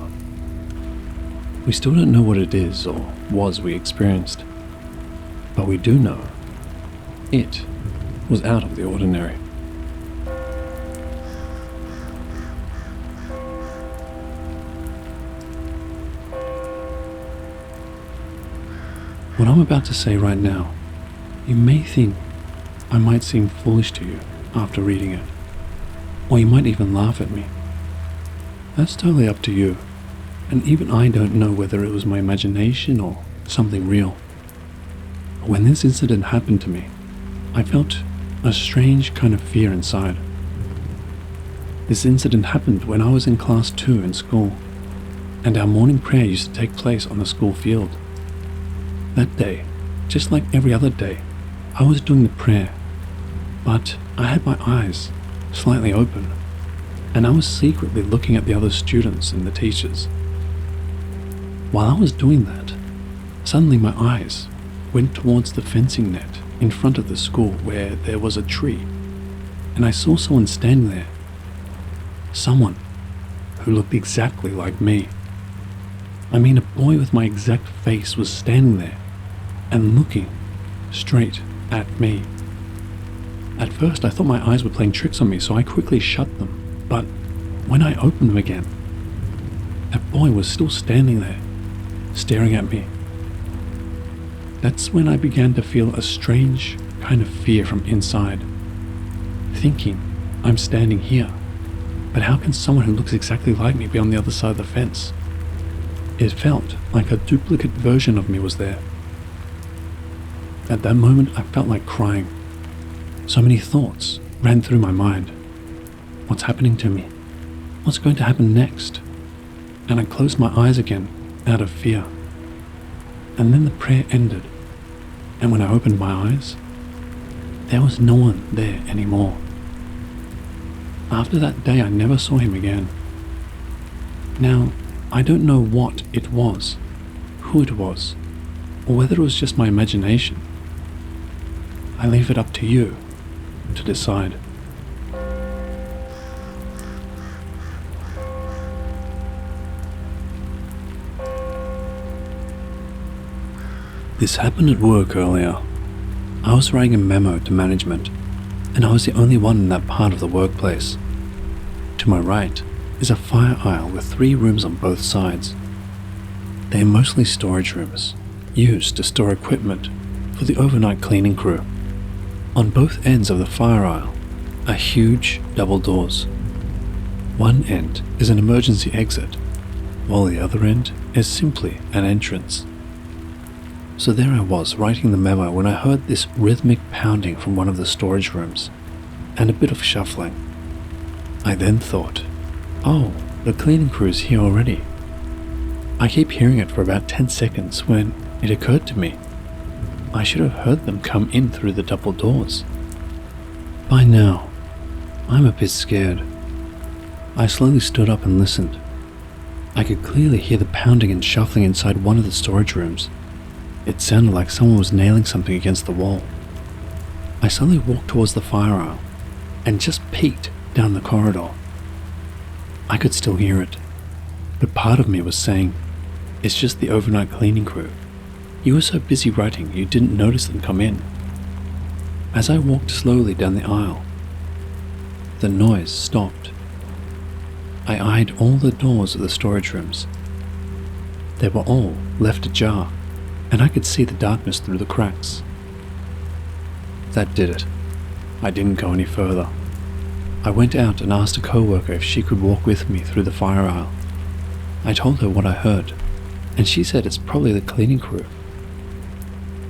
We still don't know what it is or was we experienced, but we do know it was out of the ordinary. What I'm about to say right now, you may think I might seem foolish to you after reading it, or you might even laugh at me. That's totally up to you, and even I don't know whether it was my imagination or something real. When this incident happened to me, I felt a strange kind of fear inside. This incident happened when I was in class 2 in school, and our morning prayer used to take place on the school field. That day, just like every other day, I was doing the prayer, but I had my eyes slightly open, and I was secretly looking at the other students and the teachers. While I was doing that, suddenly my eyes went towards the fencing net in front of the school where there was a tree, and I saw someone standing there. Someone who looked exactly like me. I mean, a boy with my exact face was standing there and looking straight at me. At first I thought my eyes were playing tricks on me, so I quickly shut them, but when I opened them again, that boy was still standing there, staring at me. That's when I began to feel a strange kind of fear from inside, thinking, I'm standing here, but how can someone who looks exactly like me be on the other side of the fence? It felt like a duplicate version of me was there. At that moment, I felt like crying. So many thoughts ran through my mind. What's happening to me? What's going to happen next? And I closed my eyes again out of fear. And then the prayer ended. And when I opened my eyes, there was no one there anymore. After that day, I never saw him again. Now, I don't know what it was, who it was, or whether it was just my imagination. I leave it up to you to decide. This happened at work earlier. I was writing a memo to management, and I was the only one in that part of the workplace. To my right is a fire aisle with 3 rooms on both sides. They are mostly storage rooms, used to store equipment for the overnight cleaning crew. On both ends of the fire aisle are huge double doors. One end is an emergency exit, while the other end is simply an entrance. So there I was writing the memo when I heard this rhythmic pounding from one of the storage rooms, and a bit of shuffling. I then thought, oh, the cleaning crew's here already. I keep hearing it for about 10 seconds when it occurred to me I should have heard them come in through the double doors. By now, I'm a bit scared. I slowly stood up and listened. I could clearly hear the pounding and shuffling inside one of the storage rooms. It sounded like someone was nailing something against the wall. I slowly walked towards the fire aisle and just peeked down the corridor. I could still hear it, but part of me was saying, it's just the overnight cleaning crew. You were so busy writing you didn't notice them come in. As I walked slowly down the aisle, the noise stopped. I eyed all the doors of the storage rooms. They were all left ajar, and I could see the darkness through the cracks. That did it. I didn't go any further. I went out and asked a co-worker if she could walk with me through the fire aisle. I told her what I heard, and she said it's probably the cleaning crew.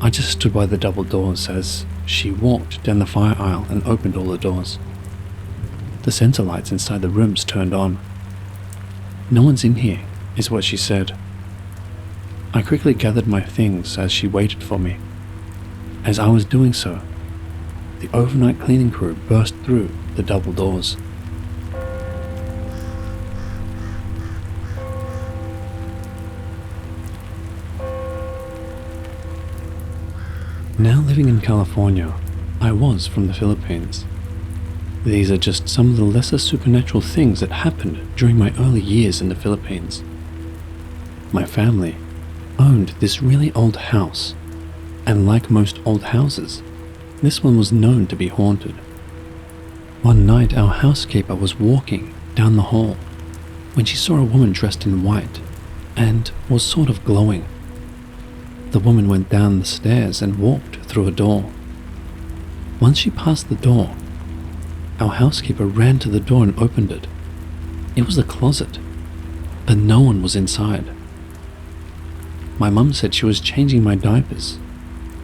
I just stood by the double doors as she walked down the fire aisle and opened all the doors. The sensor lights inside the rooms turned on. "No one's in here," is what she said. I quickly gathered my things as she waited for me. As I was doing so, the overnight cleaning crew burst through the double doors. Now living in California, I was from the Philippines. These are just some of the lesser supernatural things that happened during my early years in the Philippines. My family owned this really old house, and like most old houses, this one was known to be haunted. One night our housekeeper was walking down the hall when she saw a woman dressed in white and was sort of glowing. The woman went down the stairs and walked through a door. Once she passed the door, our housekeeper ran to the door and opened it. It was a closet, but no one was inside. My mum said she was changing my diapers.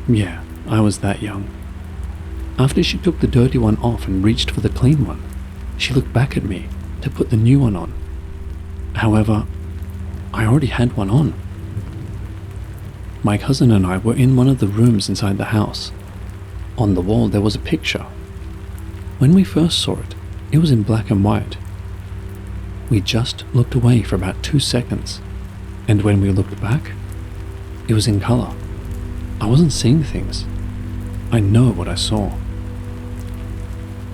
Yeah, I was that young. After she took the dirty one off and reached for the clean one, she looked back at me to put the new one on. However, I already had one on. My cousin and I were in one of the rooms inside the house. On the wall there was a picture. When we first saw it, it was in black and white. We just looked away for about 2 seconds, and when we looked back, it was in color. I wasn't seeing things. I know what I saw.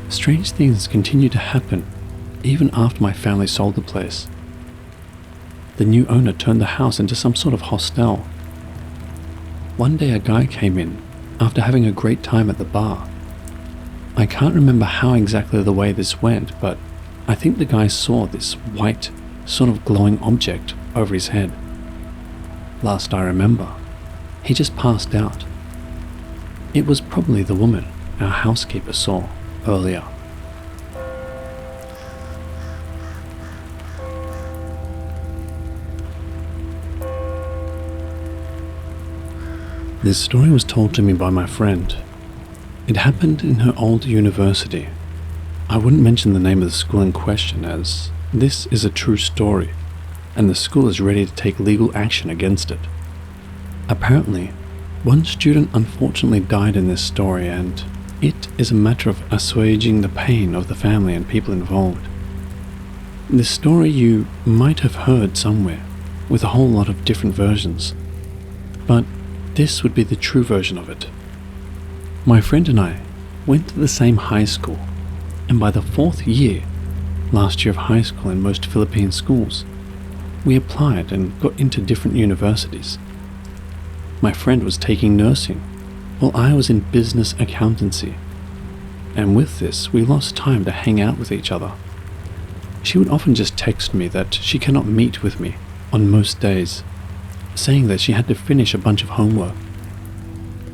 Strange things continued to happen even after my family sold the place. The new owner turned the house into some sort of hostel. One day a guy came in after having a great time at the bar. I can't remember how exactly the way this went, but I think the guy saw this white, sort of glowing object over his head. Last I remember, he just passed out. It was probably the woman our housekeeper saw earlier. This story was told to me by my friend. It happened in her old university. I wouldn't mention the name of the school in question as this is a true story, and the school is ready to take legal action against it. Apparently, one student unfortunately died in this story, and it is a matter of assuaging the pain of the family and people involved. This story you might have heard somewhere, with a whole lot of different versions, but this would be the true version of it. My friend and I went to the same high school, and by the 4th year, last year of high school in most Philippine schools, we applied and got into different universities. My friend was taking nursing, while I was in business accountancy, and with this we lost time to hang out with each other. She would often just text me that she cannot meet with me on most days, saying that she had to finish a bunch of homework.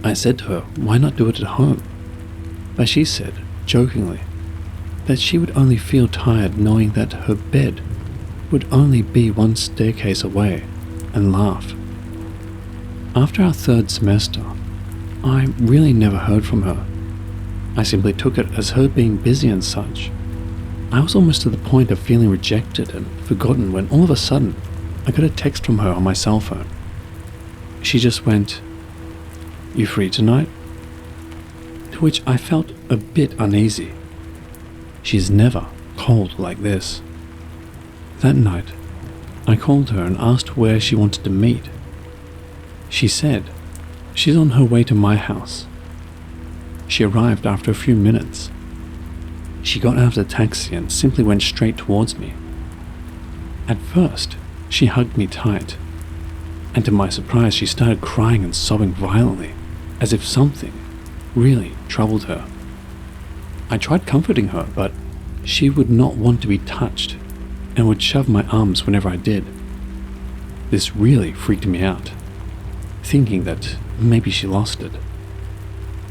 I said to her, why not do it at home? But she said, jokingly, that she would only feel tired knowing that her bed would only be one staircase away, and laugh. After our 3rd semester, I really never heard from her. I simply took it as her being busy and such. I was almost to the point of feeling rejected and forgotten when all of a sudden I got a text from her on my cell phone. She just went, "You free tonight?" To which I felt a bit uneasy. She's never called like this. That night, I called her and asked where she wanted to meet. She said she's on her way to my house. She arrived after a few minutes. She got out of the taxi and simply went straight towards me. At first, she hugged me tight, and to my surprise she started crying and sobbing violently, as if something really troubled her. I tried comforting her, but she would not want to be touched and would shove my arms whenever I did. This really freaked me out. thinking that maybe she lost it.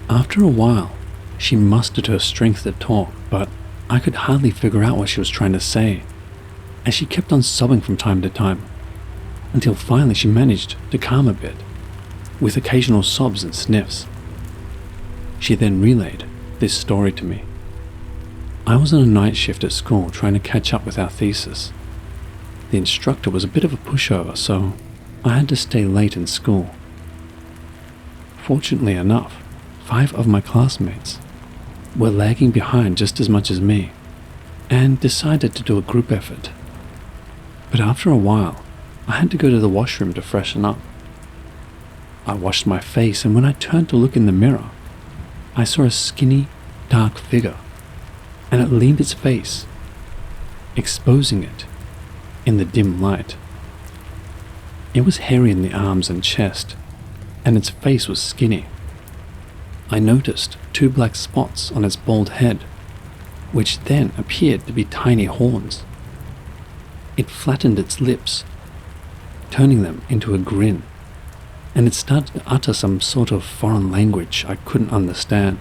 After a while, she mustered her strength to talk, but I could hardly figure out what she was trying to say, as she kept on sobbing from time to time, until finally she managed to calm a bit, with occasional sobs and sniffs. She then relayed this story to me. I was on a night shift at school trying to catch up with our thesis. The instructor was a bit of a pushover, so I had to stay late in school. Fortunately enough, 5 of my classmates were lagging behind just as much as me, and decided to do a group effort. But after a while, I had to go to the washroom to freshen up. I washed my face, and when I turned to look in the mirror, I saw a skinny, dark figure, and it leaned its face, exposing it in the dim light. It was hairy in the arms and chest, and its face was skinny. I noticed 2 black spots on its bald head, which then appeared to be tiny horns. It flattened its lips, turning them into a grin, and it started to utter some sort of foreign language I couldn't understand.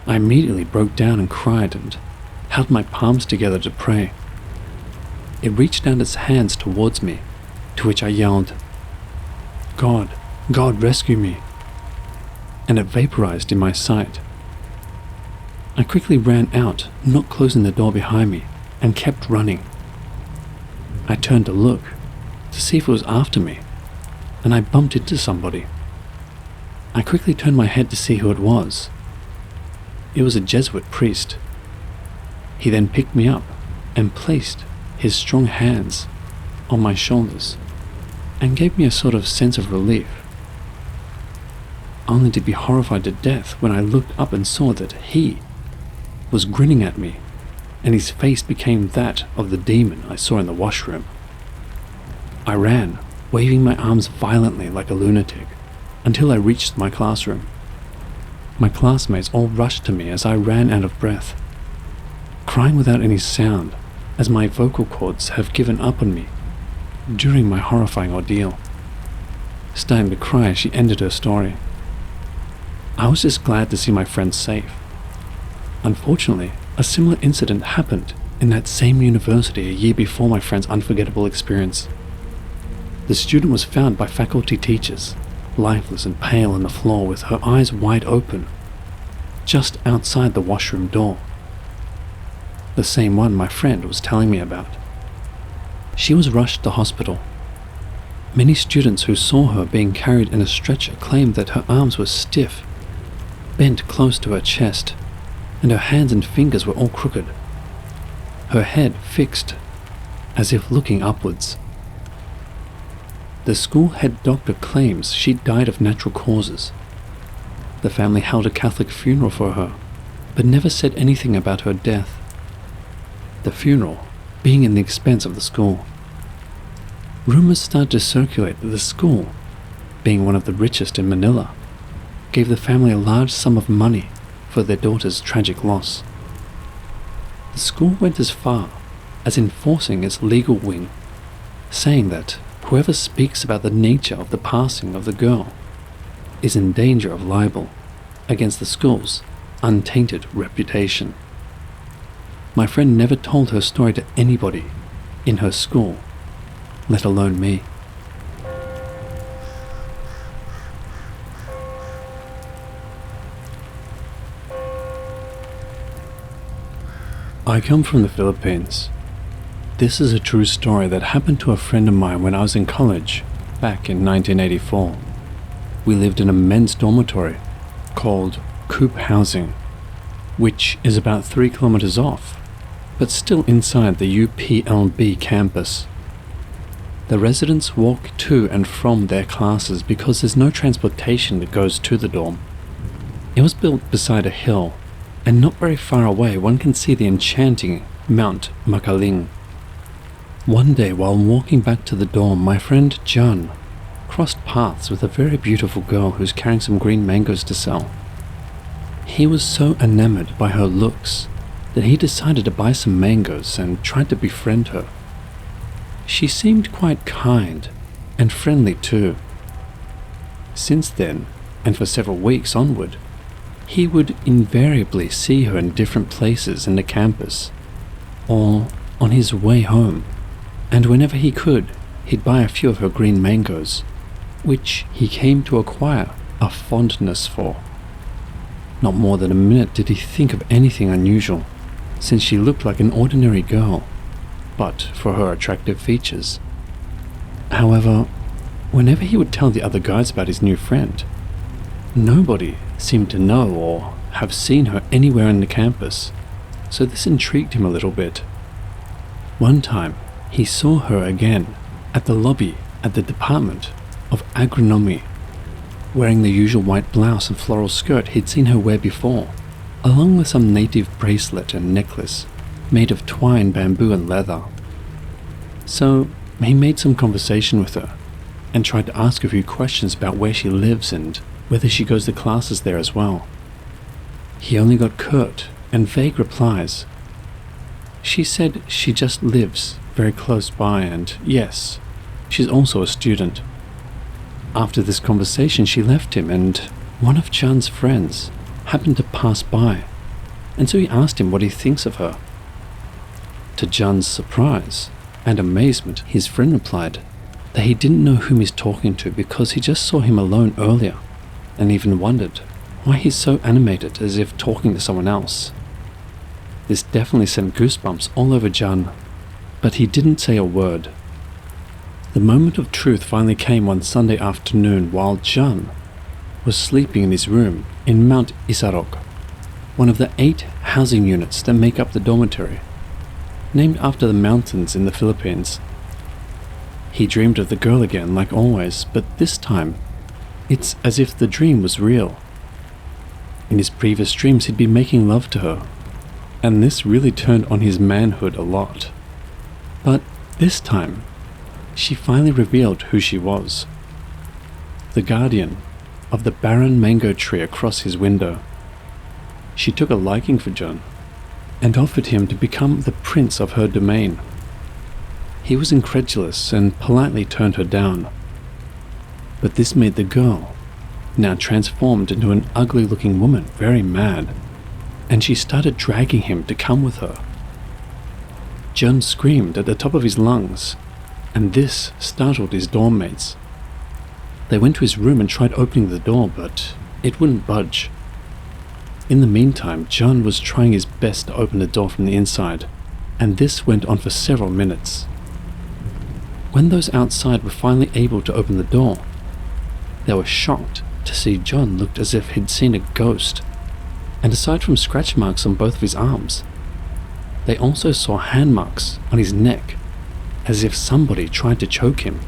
I immediately broke down and cried and held my palms together to pray. It reached out its hands towards me, to which I yelled, "God, God, rescue me," and it vaporized in my sight. I quickly ran out, not closing the door behind me, and kept running. I turned to look, to see if it was after me, and I bumped into somebody. I quickly turned my head to see who it was. It was a Jesuit priest. He then picked me up and placed his strong hands on my shoulders and gave me a sort of sense of relief, only to be horrified to death when I looked up and saw that he was grinning at me, and his face became that of the demon I saw in the washroom. I ran, waving my arms violently like a lunatic, until I reached my classroom. My classmates all rushed to me as I ran out of breath, crying without any sound, as my vocal cords have given up on me during my horrifying ordeal. Starting to cry as she ended her story. I was just glad to see my friends safe. Unfortunately, a similar incident happened in that same university a year before my friend's unforgettable experience. The student was found by faculty teachers, lifeless and pale on the floor with her eyes wide open, just outside the washroom door. The same one my friend was telling me about. She was rushed to hospital. Many students who saw her being carried in a stretcher claimed that her arms were stiff, bent close to her chest, and her hands and fingers were all crooked, her head fixed, as if looking upwards. The school head doctor claims she died of natural causes. The family held a Catholic funeral for her, but never said anything about her death, the funeral being in the expense of the school. Rumors started to circulate that the school, being one of the richest in Manila, gave the family a large sum of money for their daughter's tragic loss. The school went as far as enforcing its legal wing, saying that whoever speaks about the nature of the passing of the girl is in danger of libel against the school's untainted reputation. My friend never told her story to anybody in her school, let alone me. I come from the Philippines. This is a true story that happened to a friend of mine when I was in college, back in 1984. We lived in a men's dormitory called Coop Housing, which is about 3 kilometers off, but still inside the UPLB campus. The residents walk to and from their classes because there's no transportation that goes to the dorm. It was built beside a hill, and not very far away one can see the enchanting Mount Makaling. One day while walking back to the dorm, my friend John crossed paths with a very beautiful girl who's carrying some green mangoes to sell. He was so enamored by her looks that he decided to buy some mangoes and tried to befriend her. She seemed quite kind and friendly too, Since then, and for several weeks onward, he would invariably see her in different places in the campus, or on his way home, and whenever he could, he'd buy a few of her green mangoes, which he came to acquire a fondness for. Not more than a minute did he think of anything unusual, since she looked like an ordinary girl, but for her attractive features. However, whenever he would tell the other guys about his new friend, nobody seemed to know or have seen her anywhere in the campus, so this intrigued him a little bit. One time, he saw her again at the lobby at the Department of Agronomy, wearing the usual white blouse and floral skirt he'd seen her wear before, along with some native bracelet and necklace made of twine, bamboo, and leather. So he made some conversation with her and tried to ask a few questions about where she lives and whether she goes to classes there as well. He only got curt and vague replies. She said she just lives very close by, and yes, she's also a student. After this conversation, she left him, and one of John's friends happened to pass by, and so he asked him what he thinks of her. To John's surprise and amazement, his friend replied that he didn't know whom he's talking to because he just saw him alone earlier, and even wondered why he's so animated as if talking to someone else. This definitely sent goosebumps all over John, but he didn't say a word. The moment of truth finally came one Sunday afternoon while John was sleeping in his room in Mount Isarok, one of the 8 housing units that make up the dormitory, named after the mountains in the Philippines. He dreamed of the girl again like always, but this time it's as if the dream was real. In his previous dreams he'd been making love to her, and this really turned on his manhood a lot. But this time, she finally revealed who she was. The guardian of the barren mango tree across his window. She took a liking for John and offered him to become the prince of her domain. He was incredulous and politely turned her down. But this made the girl, now transformed into an ugly-looking woman, very mad, and she started dragging him to come with her. John screamed at the top of his lungs, and this startled his dorm mates. They went to his room and tried opening the door, but it wouldn't budge. In the meantime, John was trying his best to open the door from the inside, and this went on for several minutes. When those outside were finally able to open the door, they were shocked to see John looked as if he'd seen a ghost, and aside from scratch marks on both of his arms, they also saw hand marks on his neck, as if somebody tried to choke him.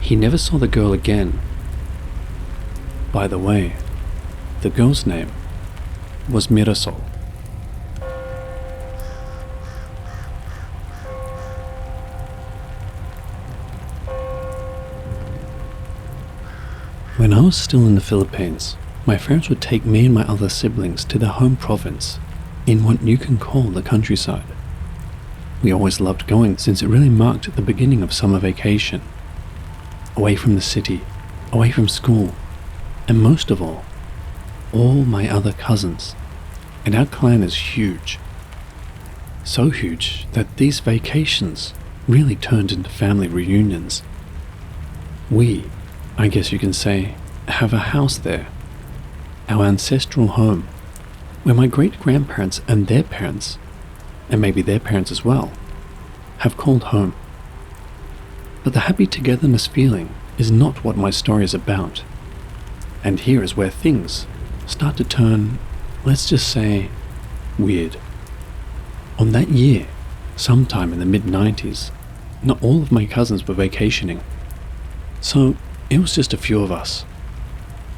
He never saw the girl again. By the way, the girl's name was Mirasol. When I was still in the Philippines, my parents would take me and my other siblings to their home province in what you can call the countryside. We always loved going since it really marked the beginning of summer vacation. Away from the city, away from school, and most of all my other cousins. And our clan is huge. So huge that these vacations really turned into family reunions. We, I guess you can say, have a house there, our ancestral home, where my great-grandparents and their parents, and maybe their parents as well, have called home. But the happy togetherness feeling is not what my story is about. And here is where things start to turn, let's just say, weird. On that year, sometime in the mid-90s, not all of my cousins were vacationing. So it was just a few of us.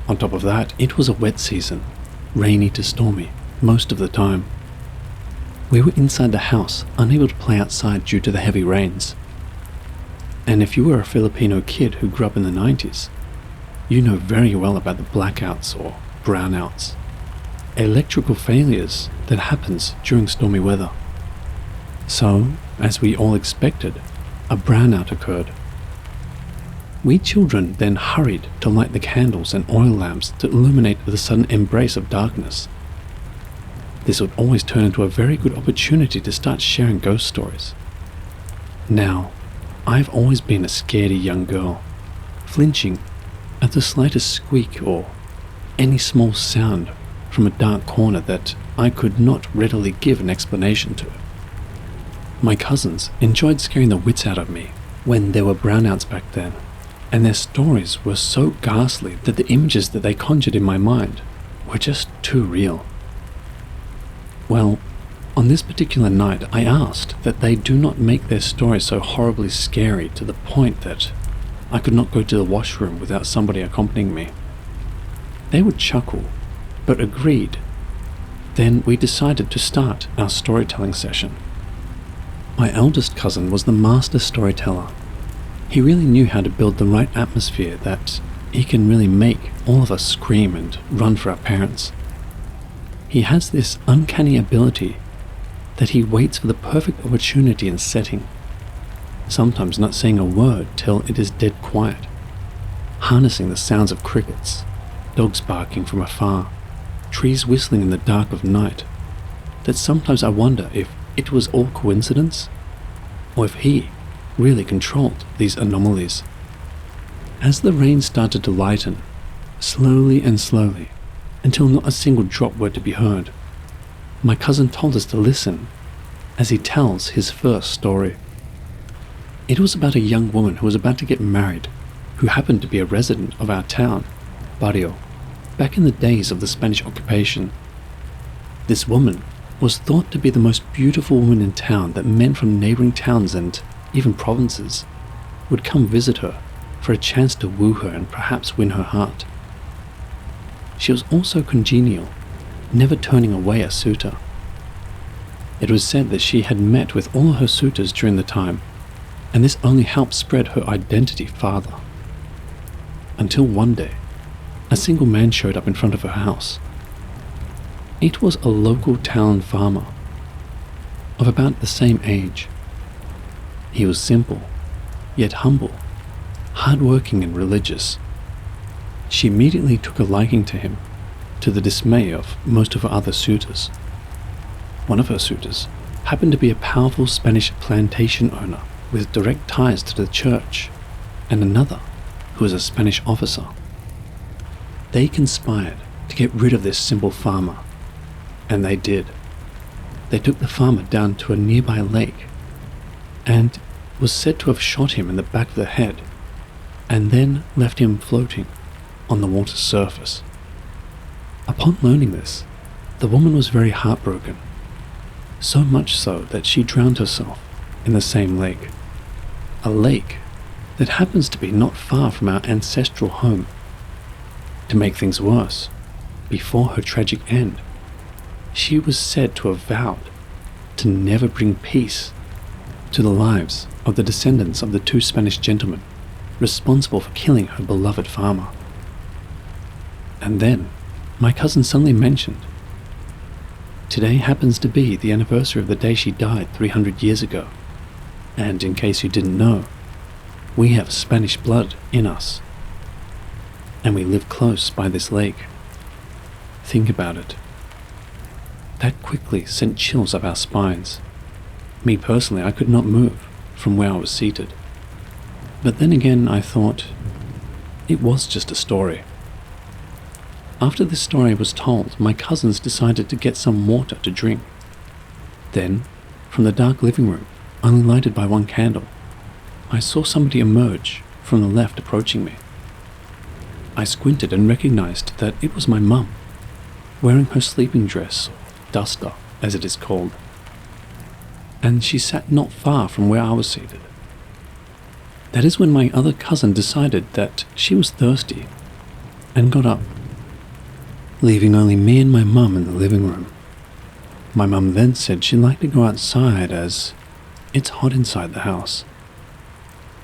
On top of that, it was a wet season, rainy to stormy, most of the time. We were inside the house, unable to play outside due to the heavy rains. And if you were a Filipino kid who grew up in the 90s, you know very well about the blackouts or brownouts, electrical failures that happens during stormy weather. So, as we all expected, a brownout occurred. We children then hurried to light the candles and oil lamps to illuminate the sudden embrace of darkness. This would always turn into a very good opportunity to start sharing ghost stories. Now, I've always been a scaredy young girl, flinching at the slightest squeak or any small sound from a dark corner that I could not readily give an explanation to. My cousins enjoyed scaring the wits out of me when there were brownouts back then, and their stories were so ghastly that the images that they conjured in my mind were just too real. Well, on this particular night, I asked that they do not make their stories so horribly scary to the point that I could not go to the washroom without somebody accompanying me. They would chuckle, but agreed. Then we decided to start our storytelling session. My eldest cousin was the master storyteller. He really knew how to build the right atmosphere that he can really make all of us scream and run for our parents. He has this uncanny ability that he waits for the perfect opportunity and setting, sometimes not saying a word till it is dead quiet, harnessing the sounds of crickets, dogs barking from afar, trees whistling in the dark of night, that sometimes I wonder if it was all coincidence, or if he really controlled these anomalies. As the rain started to lighten, slowly and slowly, until not a single drop were to be heard, my cousin told us to listen as he tells his first story. It was about a young woman who was about to get married, who happened to be a resident of our town, Barrio, back in the days of the Spanish occupation. This woman was thought to be the most beautiful woman in town, that men from neighboring towns and even provinces would come visit her for a chance to woo her and perhaps win her heart. She was also congenial, never turning away a suitor. It was said that she had met with all her suitors during the time, and this only helped spread her identity farther. Until one day, a single man showed up in front of her house. It was a local town farmer, of about the same age. He was simple, yet humble, hardworking and religious. She immediately took a liking to him, to the dismay of most of her other suitors. One of her suitors happened to be a powerful Spanish plantation owner with direct ties to the church, and another who was a Spanish officer. They conspired to get rid of this simple farmer, and they did. They took the farmer down to a nearby lake, and was said to have shot him in the back of the head, and then left him floating on the water's surface. Upon learning this, the woman was very heartbroken, so much so that she drowned herself in the same lake, a lake that happens to be not far from our ancestral home. To make things worse, before her tragic end, she was said to have vowed to never bring peace to the lives of the descendants of the two Spanish gentlemen responsible for killing her beloved farmer. And then, my cousin suddenly mentioned, today happens to be the anniversary of the day she died 300 years ago, and in case you didn't know, we have Spanish blood in us, and we live close by this lake. Think about it. That quickly sent chills up our spines. Me personally, I could not move from where I was seated. But then again, I thought, it was just a story. After this story was told, my cousins decided to get some water to drink. Then, from the dark living room, only lighted by one candle, I saw somebody emerge from the left approaching me. I squinted and recognized that it was my mum, wearing her sleeping dress, duster as it is called, and she sat not far from where I was seated. That is when my other cousin decided that she was thirsty and got up, leaving only me and my mum in the living room. My mum then said she'd like to go outside as it's hot inside the house.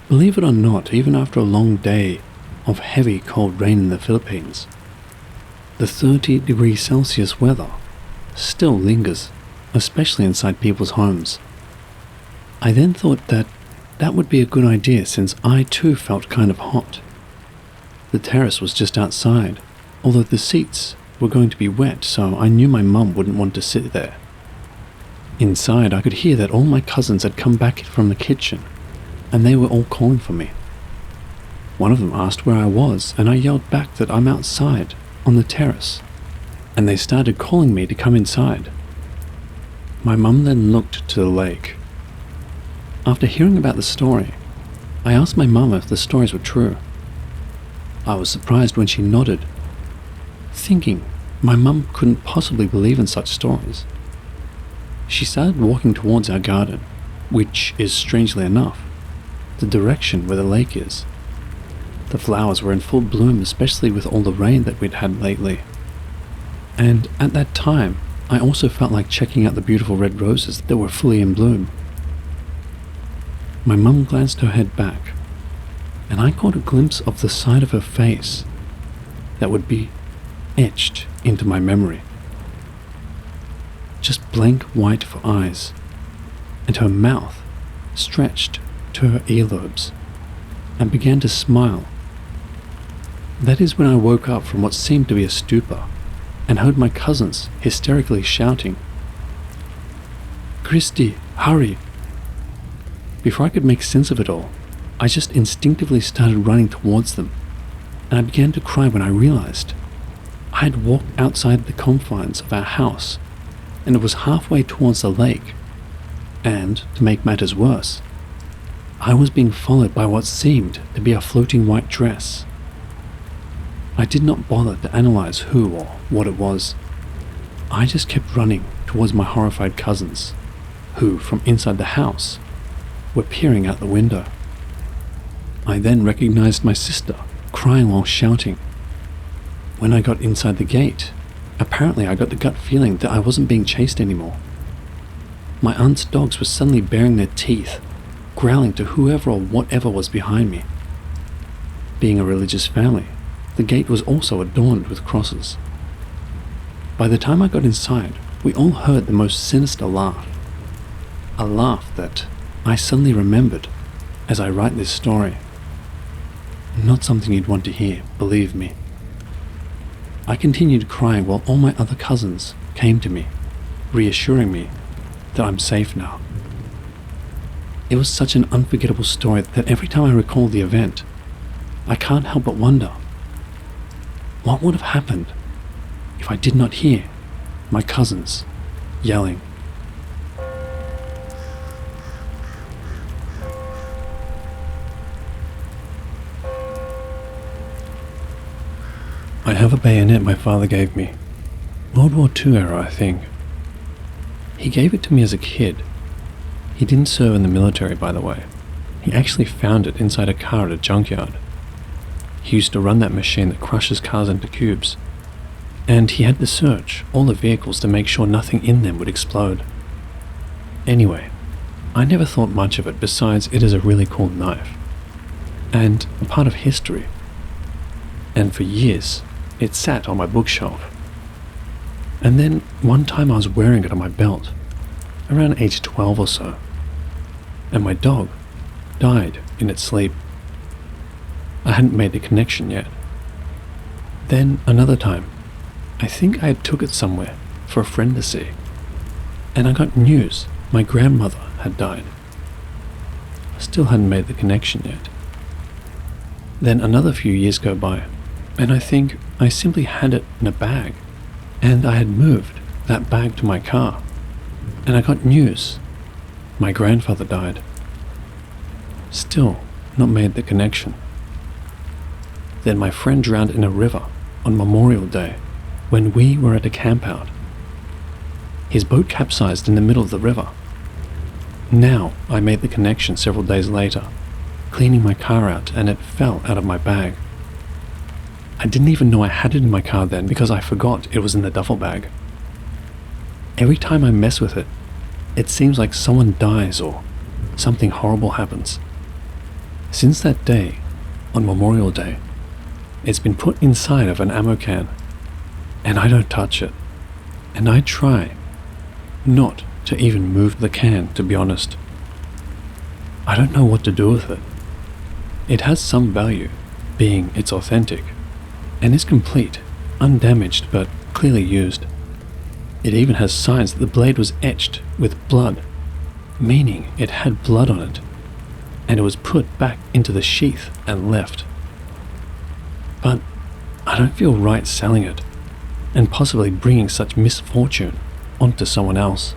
Believe it or not, even after a long day of heavy cold rain in the Philippines, the 30°C weather still lingers, especially inside people's homes. I then thought that that would be a good idea since I too felt kind of hot. The terrace was just outside, although the seats were going to be wet, so I knew my mum wouldn't want to sit there. Inside, I could hear that all my cousins had come back from the kitchen, and they were all calling for me. One of them asked where I was, and I yelled back that I'm outside, on the terrace, and they started calling me to come inside. My mum then looked to the lake. After hearing about the story, I asked my mum if the stories were true. I was surprised when she nodded, thinking my mum couldn't possibly believe in such stories. She started walking towards our garden, which is, strangely enough, the direction where the lake is. The flowers were in full bloom, especially with all the rain that we'd had lately. And at that time, I also felt like checking out the beautiful red roses that were fully in bloom. My mum glanced her head back, and I caught a glimpse of the side of her face that would be etched into my memory. Just blank white for eyes, and her mouth stretched to her earlobes and began to smile. That is when I woke up from what seemed to be a stupor and heard my cousins hysterically shouting, "Christy, hurry!" Before I could make sense of it all, I just instinctively started running towards them, and I began to cry when I realized I had walked outside the confines of our house, and it was halfway towards the lake, and, to make matters worse, I was being followed by what seemed to be a floating white dress. I did not bother to analyze who or what it was. I just kept running towards my horrified cousins, who, from inside the house, were peering out the window. I then recognized my sister, crying while shouting. When I got inside the gate, apparently I got the gut feeling that I wasn't being chased anymore. My aunt's dogs were suddenly baring their teeth, growling to whoever or whatever was behind me. Being a religious family, the gate was also adorned with crosses. By the time I got inside, we all heard the most sinister laugh. A laugh that I suddenly remembered as I write this story. Not something you'd want to hear, believe me. I continued crying while all my other cousins came to me, reassuring me that I'm safe now. It was such an unforgettable story that every time I recall the event, I can't help but wonder, what would have happened if I did not hear my cousins yelling? I have a bayonet my father gave me. World War II era, I think. He gave it to me as a kid. He didn't serve in the military, by the way. He actually found it inside a car at a junkyard. He used to run that machine that crushes cars into cubes. And he had to search all the vehicles to make sure nothing in them would explode. Anyway, I never thought much of it besides it is a really cool knife. And a part of history. And for years, it sat on my bookshelf. And then one time I was wearing it on my belt, around age 12 or so, and my dog died in its sleep. I hadn't made the connection yet. Then another time, I think I had took it somewhere for a friend to see, and I got news my grandmother had died. I still hadn't made the connection yet. Then another few years go by, and I think I simply had it in a bag, and I had moved that bag to my car, and I got news my grandfather died. Still not made the connection. Then my friend drowned in a river on Memorial Day when we were at a campout. His boat capsized in the middle of the river. Now I made the connection several days later, cleaning my car out, and it fell out of my bag. I didn't even know I had it in my car then because I forgot it was in the duffel bag. Every time I mess with it, it seems like someone dies or something horrible happens. Since that day, on Memorial Day, it's been put inside of an ammo can, and I don't touch it. And I try not to even move the can, to be honest. I don't know what to do with it. It has some value, being it's authentic, and is complete, undamaged but clearly used. It even has signs that the blade was etched with blood, meaning it had blood on it, and it was put back into the sheath and left. But I don't feel right selling it, and possibly bringing such misfortune onto someone else.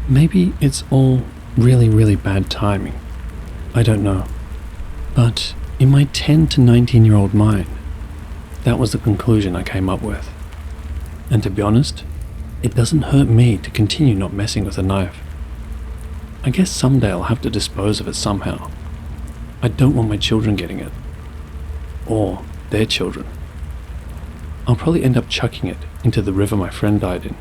Maybe it's all really bad timing. I don't know. But in my 10 to 19-year-old mind, that was the conclusion I came up with. And to be honest, it doesn't hurt me to continue not messing with a knife. I guess someday I'll have to dispose of it somehow. I don't want my children getting it. Or their children. I'll probably end up chucking it into the river my friend died in,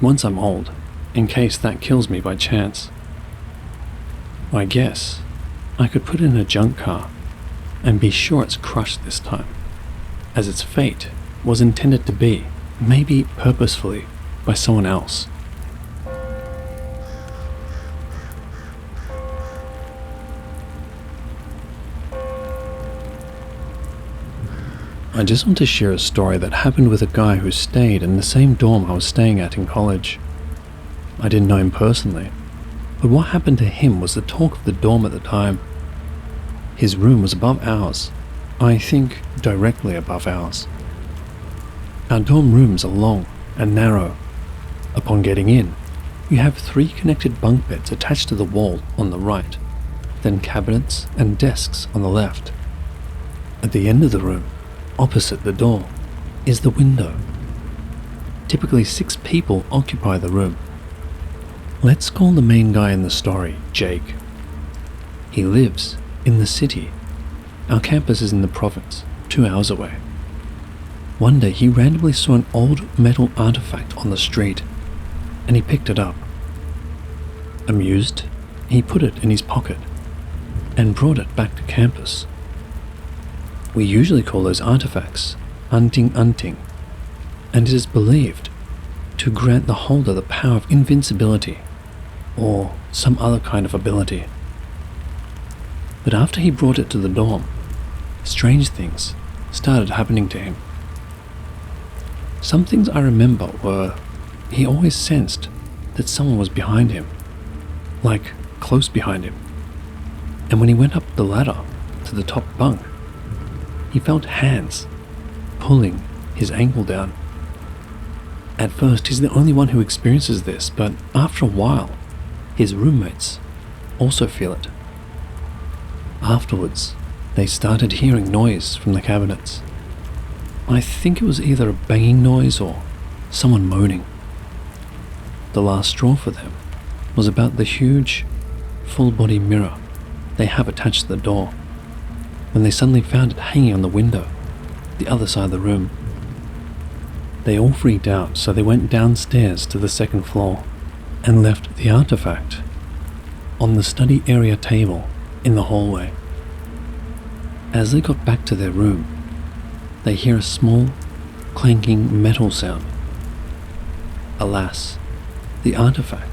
once I'm old, in case that kills me by chance. I guess I could put it in a junk car and be sure it's crushed this time, as its fate was intended to be, maybe purposefully, by someone else. I just want to share a story that happened with a guy who stayed in the same dorm I was staying at in college. I didn't know him personally, but what happened to him was the talk of the dorm at the time. His room was above ours, I think directly above ours. Our dorm rooms are long and narrow. Upon getting in, you have 3 connected bunk beds attached to the wall on the right, then cabinets and desks on the left. At the end of the room, opposite the door, is the window. Typically 6 people occupy the room. Let's call the main guy in the story Jake. He lives in the city. Our campus is in the province, 2 hours away. One day he randomly saw an old metal artifact on the street, and he picked it up. Amused, he put it in his pocket and brought it back to campus. We usually call those artifacts Unting, and it is believed to grant the holder the power of invincibility or some other kind of ability. But after he brought it to the dorm, strange things started happening to him. Some things I remember were he always sensed that someone was behind him, like close behind him. And when he went up the ladder to the top bunk, he felt hands pulling his ankle down. At first, he's the only one who experiences this, but after a while, his roommates also feel it. Afterwards, they started hearing noise from the cabinets. I think it was either a banging noise or someone moaning. The last straw for them was about the huge, full-body mirror they have attached to the door, when they suddenly found it hanging on the window, the other side of the room. They all freaked out, so they went downstairs to the 2nd floor and left the artifact on the study area table in the hallway. As they got back to their room, they hear a small, clanking metal sound. Alas, the artifact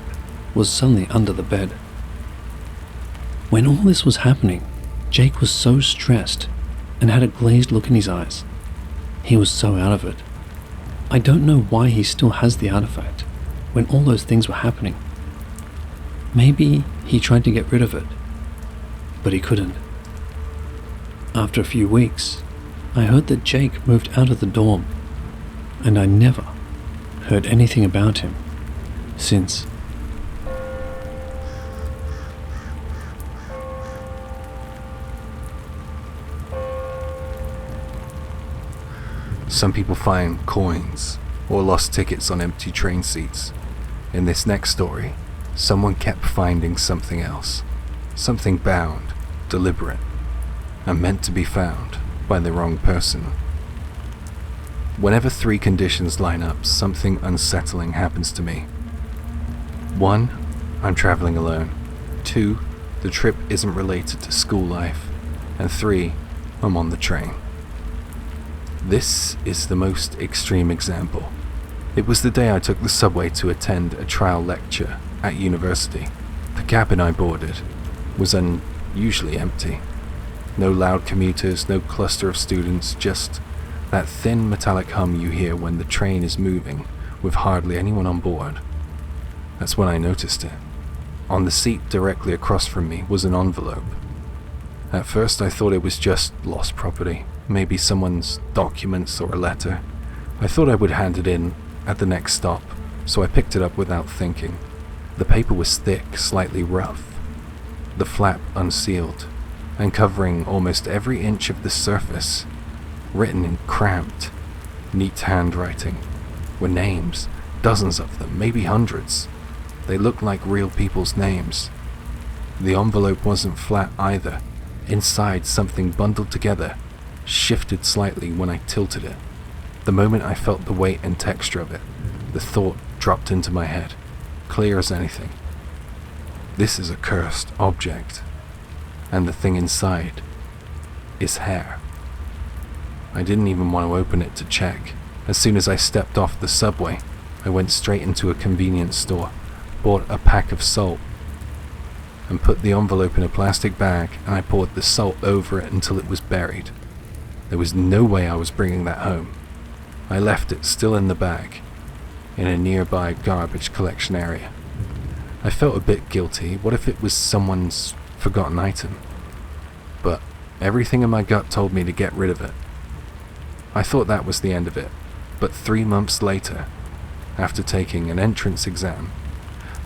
was suddenly under the bed. When all this was happening, Jake was so stressed and had a glazed look in his eyes. He was so out of it. I don't know why he still has the artifact when all those things were happening. Maybe he tried to get rid of it, but he couldn't. After a few weeks, I heard that Jake moved out of the dorm, and I never heard anything about him since. Some people find coins or lost tickets on empty train seats. In this next story, someone kept finding something else. Something bound, deliberate, and meant to be found by the wrong person. Whenever 3 conditions line up, something unsettling happens to me. 1, I'm traveling alone. 2, the trip isn't related to school life. And 3, I'm on the train. This is the most extreme example. It was the day I took the subway to attend a trial lecture at university. The cabin I boarded was unusually empty. No loud commuters, no cluster of students, just that thin metallic hum you hear when the train is moving with hardly anyone on board. That's when I noticed it. On the seat directly across from me was an envelope. At first I thought it was just lost property, maybe someone's documents or a letter. I thought I would hand it in at the next stop, so I picked it up without thinking. The paper was thick, slightly rough, the flap unsealed, and covering almost every inch of the surface, written in cramped, neat handwriting, were names, dozens of them, maybe hundreds. They looked like real people's names. The envelope wasn't flat either. Inside, something bundled together shifted slightly when I tilted it. The moment I felt the weight and texture of it, the thought dropped into my head, clear as anything. This is a cursed object, and the thing inside is hair. I didn't even want to open it to check. As soon as I stepped off the subway, I went straight into a convenience store, bought a pack of salt, and put the envelope in a plastic bag, and I poured the salt over it until it was buried. There was no way I was bringing that home. I left it still in the bag, in a nearby garbage collection area. I felt a bit guilty. What if it was someone's forgotten item? But everything in my gut told me to get rid of it. I thought that was the end of it, but 3 months later, after taking an entrance exam,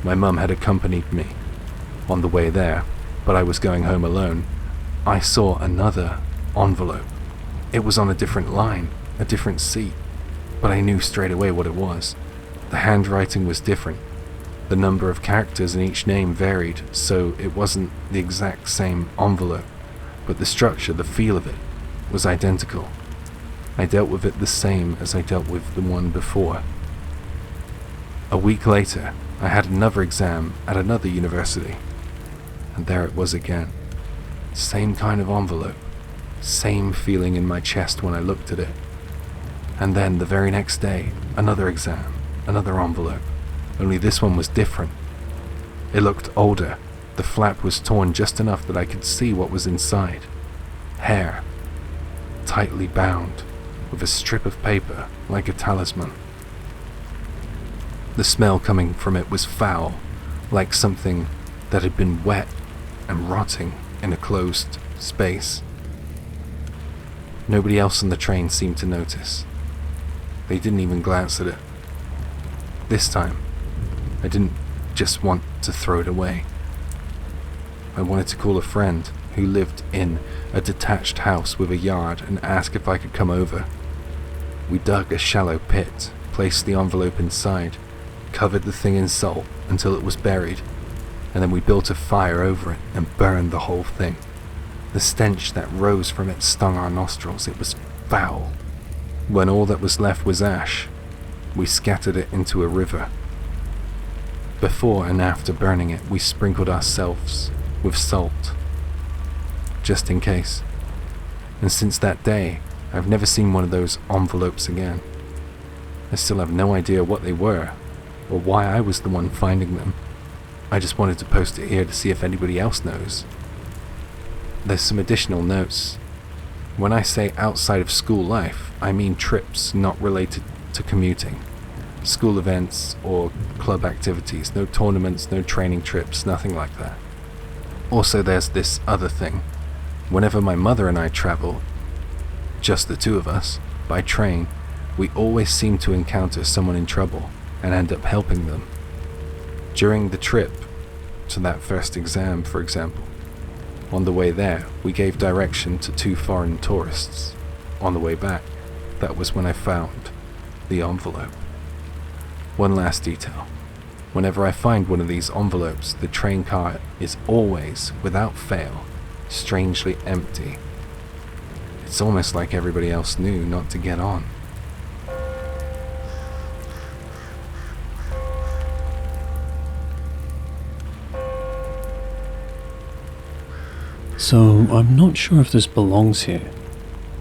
my mum had accompanied me. On the way there, but I was going home alone, I saw another envelope. It was on a different line, a different seat, but I knew straight away what it was. The handwriting was different. The number of characters in each name varied, so it wasn't the exact same envelope, but the structure, the feel of it, was identical. I dealt with it the same as I dealt with the one before. A week later, I had another exam at another university, and there it was again. Same kind of envelope, same feeling in my chest when I looked at it. And then the very next day, another exam, another envelope, only this one was different. It looked older. The flap was torn just enough that I could see what was inside. Hair, tightly bound, with a strip of paper like a talisman. The smell coming from it was foul, like something that had been wet and rotting in a closed space. Nobody else on the train seemed to notice. They didn't even glance at it. This time, I didn't just want to throw it away. I wanted to call a friend who lived in a detached house with a yard and ask if I could come over. We dug a shallow pit, placed the envelope inside, covered the thing in salt until it was buried, and then we built a fire over it and burned the whole thing. The stench that rose from it stung our nostrils. It was foul. When all that was left was ash, we scattered it into a river. Before and after burning it, we sprinkled ourselves with salt, just in case. And since that day, I've never seen one of those envelopes again. I still have no idea what they were, or why I was the one finding them. I just wanted to post it here to see if anybody else knows. There's some additional notes. When I say outside of school life, I mean trips not related to commuting. School events or club activities, no tournaments, no training trips, nothing like that. Also, there's this other thing. Whenever my mother and I travel, just the two of us, by train, we always seem to encounter someone in trouble and end up helping them. During the trip to that first exam, for example, on the way there, we gave direction to 2 foreign tourists. On the way back, that was when I found the envelope. One last detail. Whenever I find one of these envelopes, the train car is always, without fail, strangely empty. It's almost like everybody else knew not to get on. So I'm not sure if this belongs here,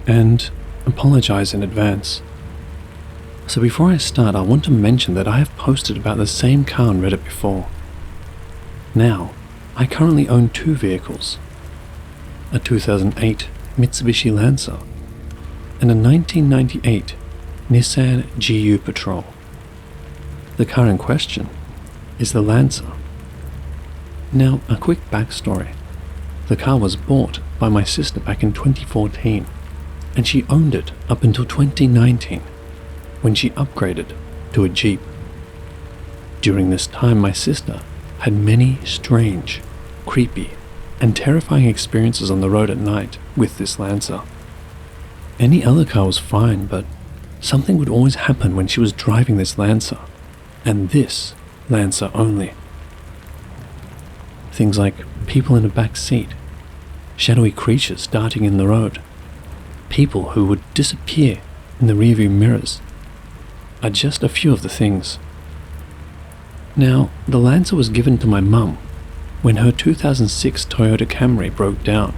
and apologize in advance. So before I start, I want to mention that I have posted about the same car on Reddit before. Now, I currently own two vehicles, a 2008 Mitsubishi Lancer and a 1998 Nissan GU Patrol. The car in question is the Lancer. Now, a quick backstory. The car was bought by my sister back in 2014, and she owned it up until 2019, when she upgraded to a Jeep. During this time, my sister had many strange, creepy, and terrifying experiences on the road at night with this Lancer. Any other car was fine, but something would always happen when she was driving this Lancer, and this Lancer only. Things like people in a back seat, shadowy creatures darting in the road, people who would disappear in the rearview mirrors are just a few of the things. Now, the Lancer was given to my mum when her 2006 Toyota Camry broke down,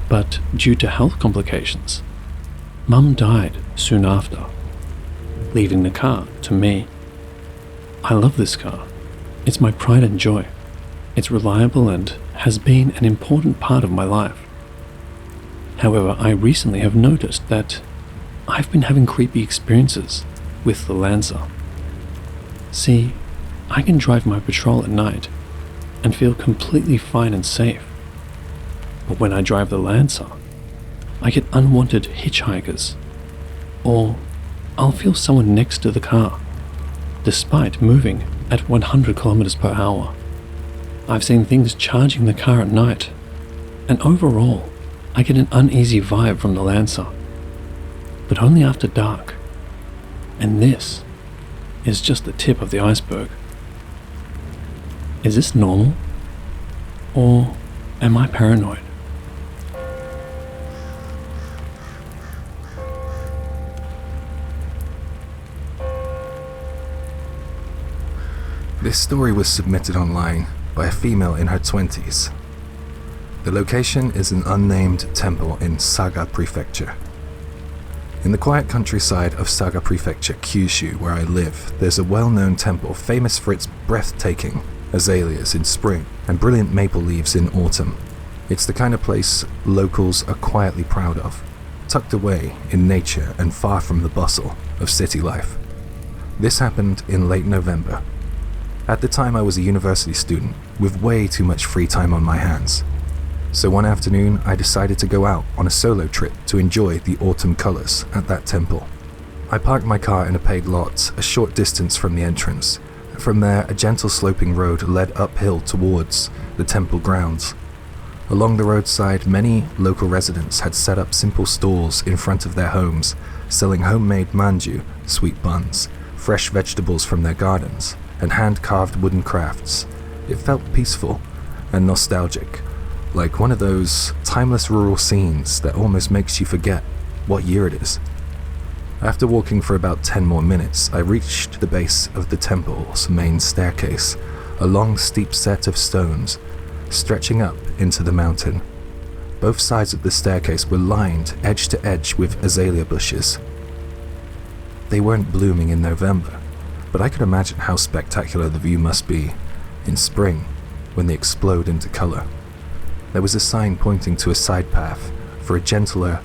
but due to health complications, Mum died soon after, leaving the car to me. I love this car. It's my pride and joy. It's reliable and has been an important part of my life. However, I recently have noticed that I've been having creepy experiences with the Lancer. See, I can drive my patrol at night and feel completely fine and safe. But when I drive the Lancer, I get unwanted hitchhikers, or I'll feel someone next to the car, despite moving at 100 kilometers per hour. I've seen things charging the car at night, and overall, I get an uneasy vibe from the Lancer, but only after dark. And this is just the tip of the iceberg. Is this normal? Or am I paranoid? This story was submitted online by a female in her 20s. The location is an unnamed temple in Saga Prefecture. In the quiet countryside of Saga Prefecture, Kyushu, where I live, there's a well-known temple famous for its breathtaking azaleas in spring and brilliant maple leaves in autumn. It's the kind of place locals are quietly proud of, tucked away in nature and far from the bustle of city life. This happened in late November. At the time, I was a university student with way too much free time on my hands. So one afternoon, I decided to go out on a solo trip to enjoy the autumn colors at that temple. I parked my car in a paid lot a short distance from the entrance. From there, a gentle sloping road led uphill towards the temple grounds. Along the roadside, many local residents had set up simple stalls in front of their homes, selling homemade manju, sweet buns, fresh vegetables from their gardens, and hand-carved wooden crafts. It felt peaceful and nostalgic, like one of those timeless rural scenes that almost makes you forget what year it is. After walking for about 10 more minutes, I reached the base of the temple's main staircase, a long steep set of stones stretching up into the mountain. Both sides of the staircase were lined edge to edge with azalea bushes. They weren't blooming in November, but I could imagine how spectacular the view must be in spring when they explode into color. There was a sign pointing to a side path for a gentler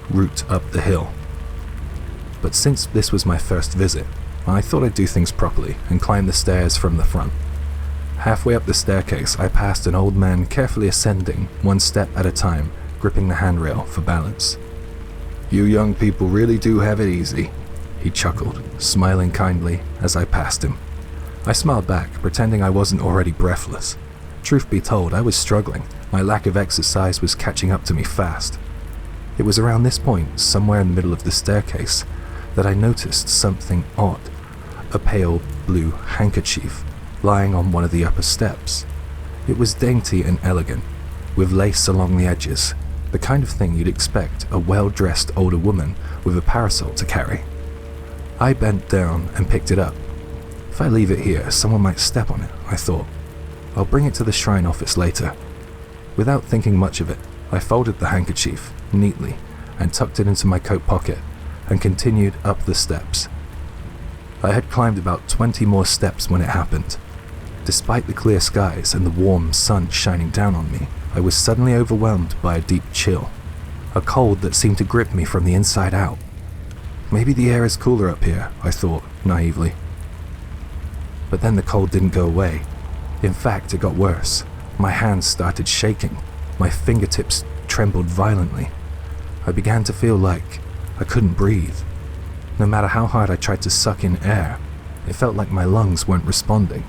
route up the hill. But since this was my first visit, I thought I'd do things properly and climb the stairs from the front. Halfway up the staircase, I passed an old man carefully ascending one step at a time, gripping the handrail for balance. "You young people really do have it easy," he chuckled, smiling kindly as I passed him. I smiled back, pretending I wasn't already breathless. Truth be told, I was struggling. My lack of exercise was catching up to me fast. It was around this point, somewhere in the middle of the staircase, that I noticed something odd. A pale blue handkerchief lying on one of the upper steps. It was dainty and elegant, with lace along the edges, the kind of thing you'd expect a well-dressed older woman with a parasol to carry. I bent down and picked it up. If I leave it here, someone might step on it, I thought. I'll bring it to the shrine office later. Without thinking much of it, I folded the handkerchief neatly and tucked it into my coat pocket and continued up the steps. I had climbed about 20 more steps when it happened. Despite the clear skies and the warm sun shining down on me, I was suddenly overwhelmed by a deep chill, a cold that seemed to grip me from the inside out. Maybe the air is cooler up here, I thought, naively. But then the cold didn't go away. In fact, it got worse. My hands started shaking. My fingertips trembled violently. I began to feel like I couldn't breathe. No matter how hard I tried to suck in air, it felt like my lungs weren't responding.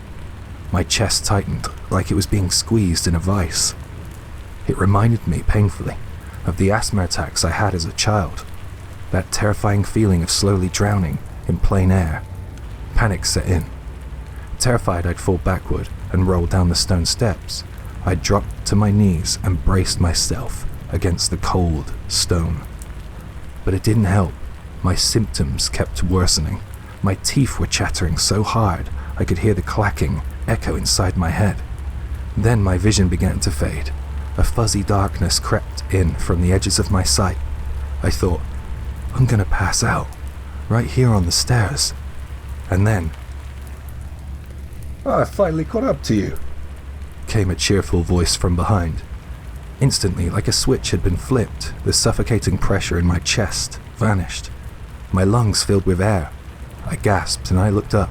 My chest tightened like it was being squeezed in a vice. It reminded me painfully of the asthma attacks I had as a child. That terrifying feeling of slowly drowning in plain air. Panic set in. Terrified I'd fall backward and roll down the stone steps, I dropped to my knees and braced myself against the cold stone. But it didn't help. My symptoms kept worsening. My teeth were chattering so hard I could hear the clacking echo inside my head. Then my vision began to fade. A fuzzy darkness crept in from the edges of my sight. I thought, I'm gonna pass out, right here on the stairs. And then, I finally caught up to you, came a cheerful voice from behind. Instantly, like a switch had been flipped, the suffocating pressure in my chest vanished. My lungs filled with air. I gasped and I looked up.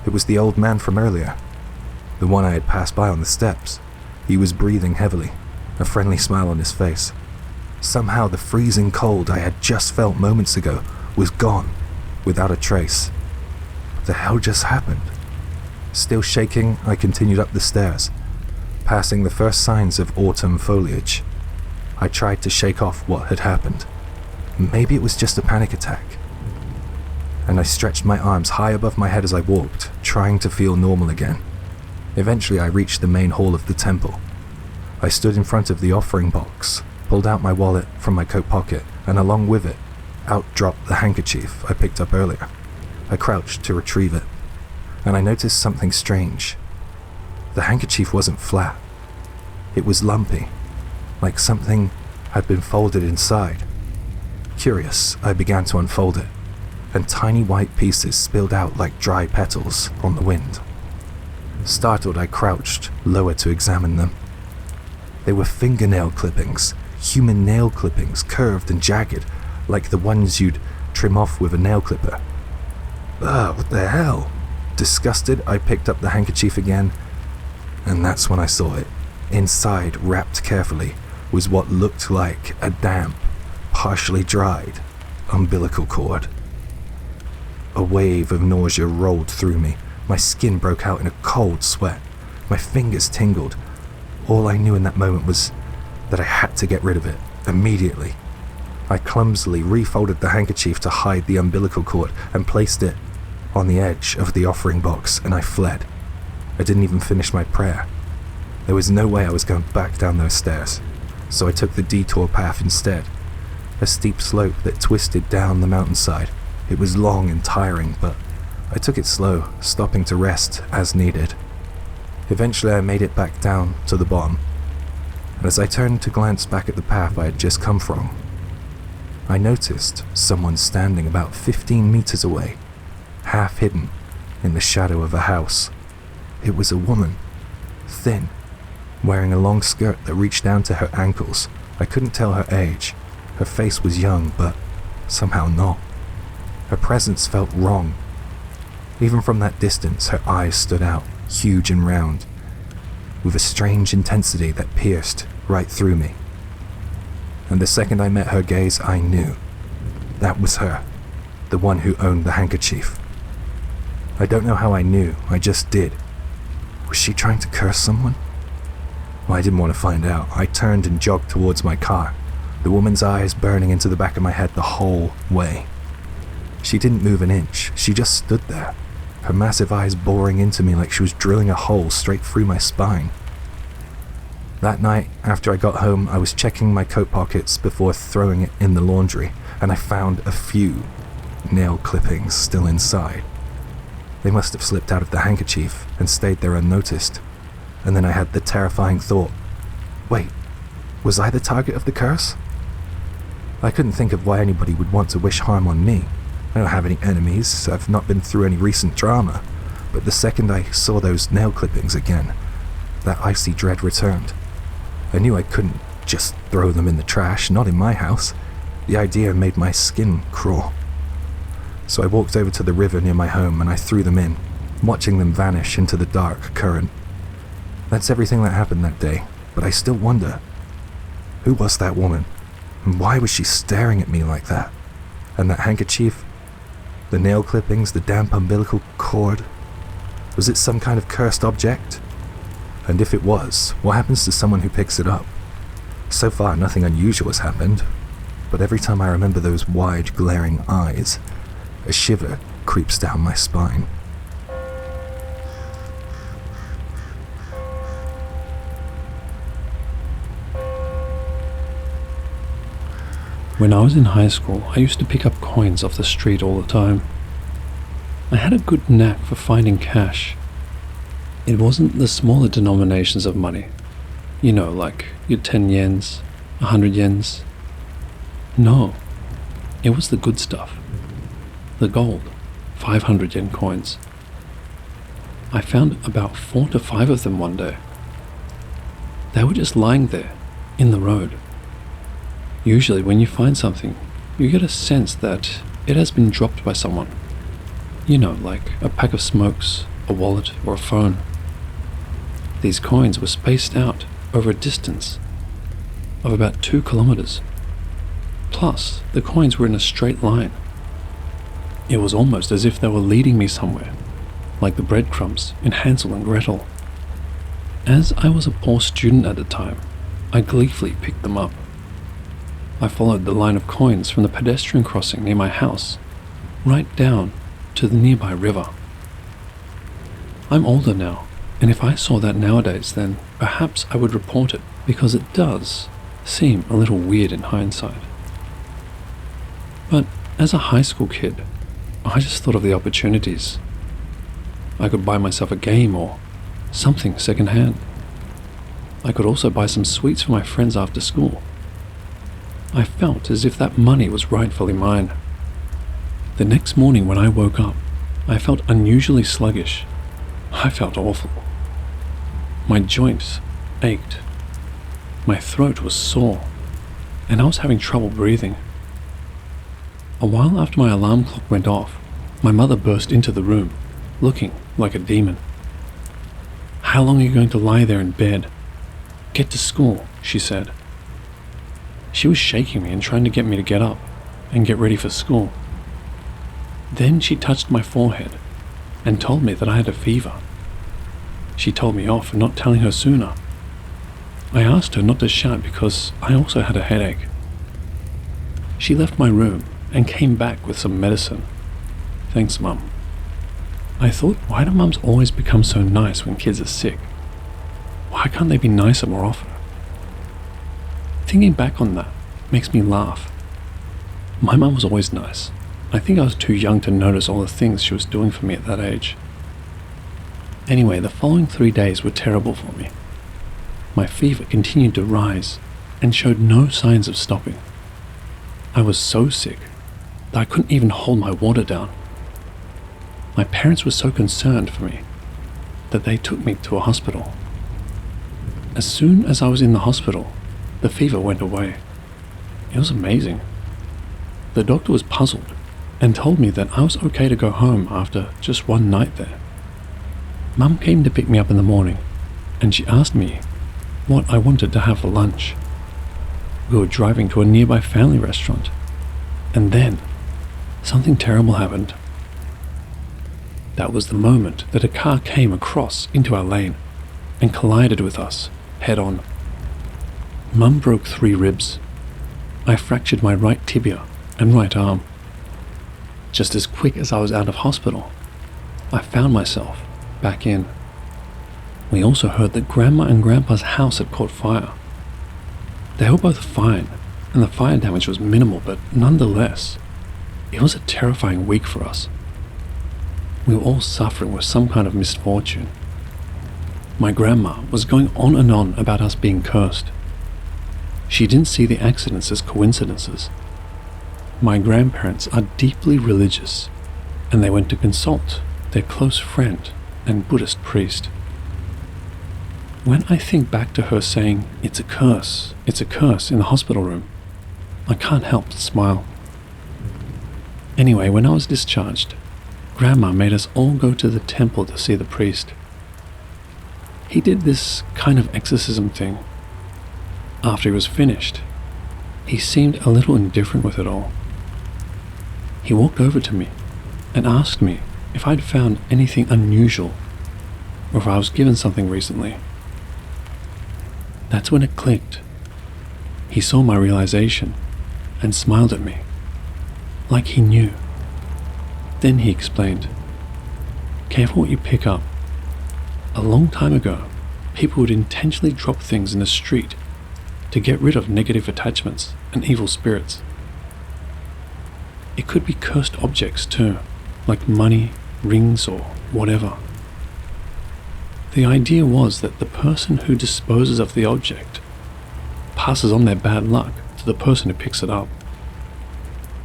It was the old man from earlier, the one I had passed by on the steps. He was breathing heavily, a friendly smile on his face. Somehow the freezing cold I had just felt moments ago was gone, without a trace. What the hell just happened? Still shaking, I continued up the stairs, passing the first signs of autumn foliage. I tried to shake off what had happened. Maybe it was just a panic attack. And I stretched my arms high above my head as I walked, trying to feel normal again. Eventually I reached the main hall of the temple. I stood in front of the offering box, pulled out my wallet from my coat pocket, and along with it, out dropped the handkerchief I picked up earlier. I crouched to retrieve it, and I noticed something strange. The handkerchief wasn't flat. It was lumpy, like something had been folded inside. Curious, I began to unfold it, and tiny white pieces spilled out like dry petals on the wind. Startled, I crouched lower to examine them. They were fingernail clippings, human nail clippings, curved and jagged, like the ones you'd trim off with a nail clipper. What the hell? Disgusted, I picked up the handkerchief again, and that's when I saw it. Inside, wrapped carefully, was what looked like a damp, partially dried umbilical cord. A wave of nausea rolled through me. My skin broke out in a cold sweat. My fingers tingled. All I knew in that moment was that I had to get rid of it, immediately. I clumsily refolded the handkerchief to hide the umbilical cord and placed it on the edge of the offering box, and I fled. I didn't even finish my prayer. There was no way I was going back down those stairs, so I took the detour path instead. A steep slope that twisted down the mountainside. It was long and tiring, but I took it slow, stopping to rest as needed. Eventually I made it back down to the bottom, and as I turned to glance back at the path I had just come from, I noticed someone standing about 15 meters away, half hidden in the shadow of a house. It was a woman, thin, wearing a long skirt that reached down to her ankles. I couldn't tell her age. Her face was young, but somehow not. Her presence felt wrong. Even from that distance, her eyes stood out, huge and round, with a strange intensity that pierced right through me. And the second I met her gaze, I knew. That was her, the one who owned the handkerchief. I don't know how I knew, I just did. Was she trying to curse someone? Well, I didn't want to find out. I turned and jogged towards my car, the woman's eyes burning into the back of my head the whole way. She didn't move an inch, she just stood there, her massive eyes boring into me like she was drilling a hole straight through my spine. That night, after I got home, I was checking my coat pockets before throwing it in the laundry, and I found a few nail clippings still inside. They must have slipped out of the handkerchief and stayed there unnoticed. And then I had the terrifying thought, wait, was I the target of the curse? I couldn't think of why anybody would want to wish harm on me. I don't have any enemies, I've not been through any recent drama, but the second I saw those nail clippings again, that icy dread returned. I knew I couldn't just throw them in the trash, not in my house. The idea made my skin crawl. So I walked over to the river near my home and I threw them in, watching them vanish into the dark current. That's everything that happened that day, but I still wonder, who was that woman? And why was she staring at me like that? And that handkerchief? The nail clippings, the damp umbilical cord? Was it some kind of cursed object? And if it was, what happens to someone who picks it up? So far, nothing unusual has happened, but every time I remember those wide, glaring eyes, a shiver creeps down my spine. When I was in high school, I used to pick up coins off the street all the time. I had a good knack for finding cash. It wasn't the smaller denominations of money, you know, like your 10 yens, 100 yens. No, it was the good stuff. The gold, 500 yen coins. I found about 4 to 5 of them one day. They were just lying there, in the road. Usually when you find something, you get a sense that it has been dropped by someone. You know, like a pack of smokes, a wallet, or a phone. These coins were spaced out over a distance of about 2 kilometers. Plus, the coins were in a straight line. It was almost as if they were leading me somewhere, like the breadcrumbs in Hansel and Gretel. As I was a poor student at the time, I gleefully picked them up. I followed the line of coins from the pedestrian crossing near my house, right down to the nearby river. I'm older now, and if I saw that nowadays, then perhaps I would report it, because it does seem a little weird in hindsight. But as a high school kid, I just thought of the opportunities. I could buy myself a game or something secondhand. I could also buy some sweets for my friends after school. I felt as if that money was rightfully mine. The next morning when I woke up, I felt unusually sluggish. I felt awful. My joints ached. My throat was sore, and I was having trouble breathing. A while after my alarm clock went off, my mother burst into the room, looking like a demon. "How long are you going to lie there in bed? Get to school," she said. She was shaking me and trying to get me to get up and get ready for school. Then she touched my forehead and told me that I had a fever. She told me off for not telling her sooner. I asked her not to shout because I also had a headache. She left my room and came back with some medicine. "Thanks, Mum." I thought, why do mums always become so nice when kids are sick? Why can't they be nicer more often? Thinking back on that makes me laugh. My mum was always nice. I think I was too young to notice all the things she was doing for me at that age. Anyway, the following 3 days were terrible for me. My fever continued to rise and showed no signs of stopping. I was so sick that I couldn't even hold my water down. My parents were so concerned for me that they took me to a hospital. As soon as I was in the hospital, the fever went away. It was amazing. The doctor was puzzled and told me that I was okay to go home after just one night there. Mum came to pick me up in the morning, and she asked me what I wanted to have for lunch. We were driving to a nearby family restaurant, and then something terrible happened. That was the moment that a car came across into our lane and collided with us head on. Mum broke 3 ribs. I fractured my right tibia and right arm. Just as quick as I was out of hospital, I found myself back in. We also heard that Grandma and Grandpa's house had caught fire. They were both fine, and the fire damage was minimal, but nonetheless, it was a terrifying week for us. We were all suffering with some kind of misfortune. My grandma was going on and on about us being cursed. She didn't see the accidents as coincidences. My grandparents are deeply religious, and they went to consult their close friend and Buddhist priest. When I think back to her saying, it's a curse in the hospital room, I can't help but smile. Anyway, when I was discharged, Grandma made us all go to the temple to see the priest. He did this kind of exorcism thing. After he was finished, he seemed a little indifferent with it all. He walked over to me and asked me if I'd found anything unusual or if I was given something recently. That's when it clicked. He saw my realization and smiled at me, like he knew. Then he explained, "Careful what you pick up. A long time ago, people would intentionally drop things in the street to get rid of negative attachments and evil spirits. It could be cursed objects too, like money, rings, or whatever. The idea was that the person who disposes of the object passes on their bad luck to the person who picks it up.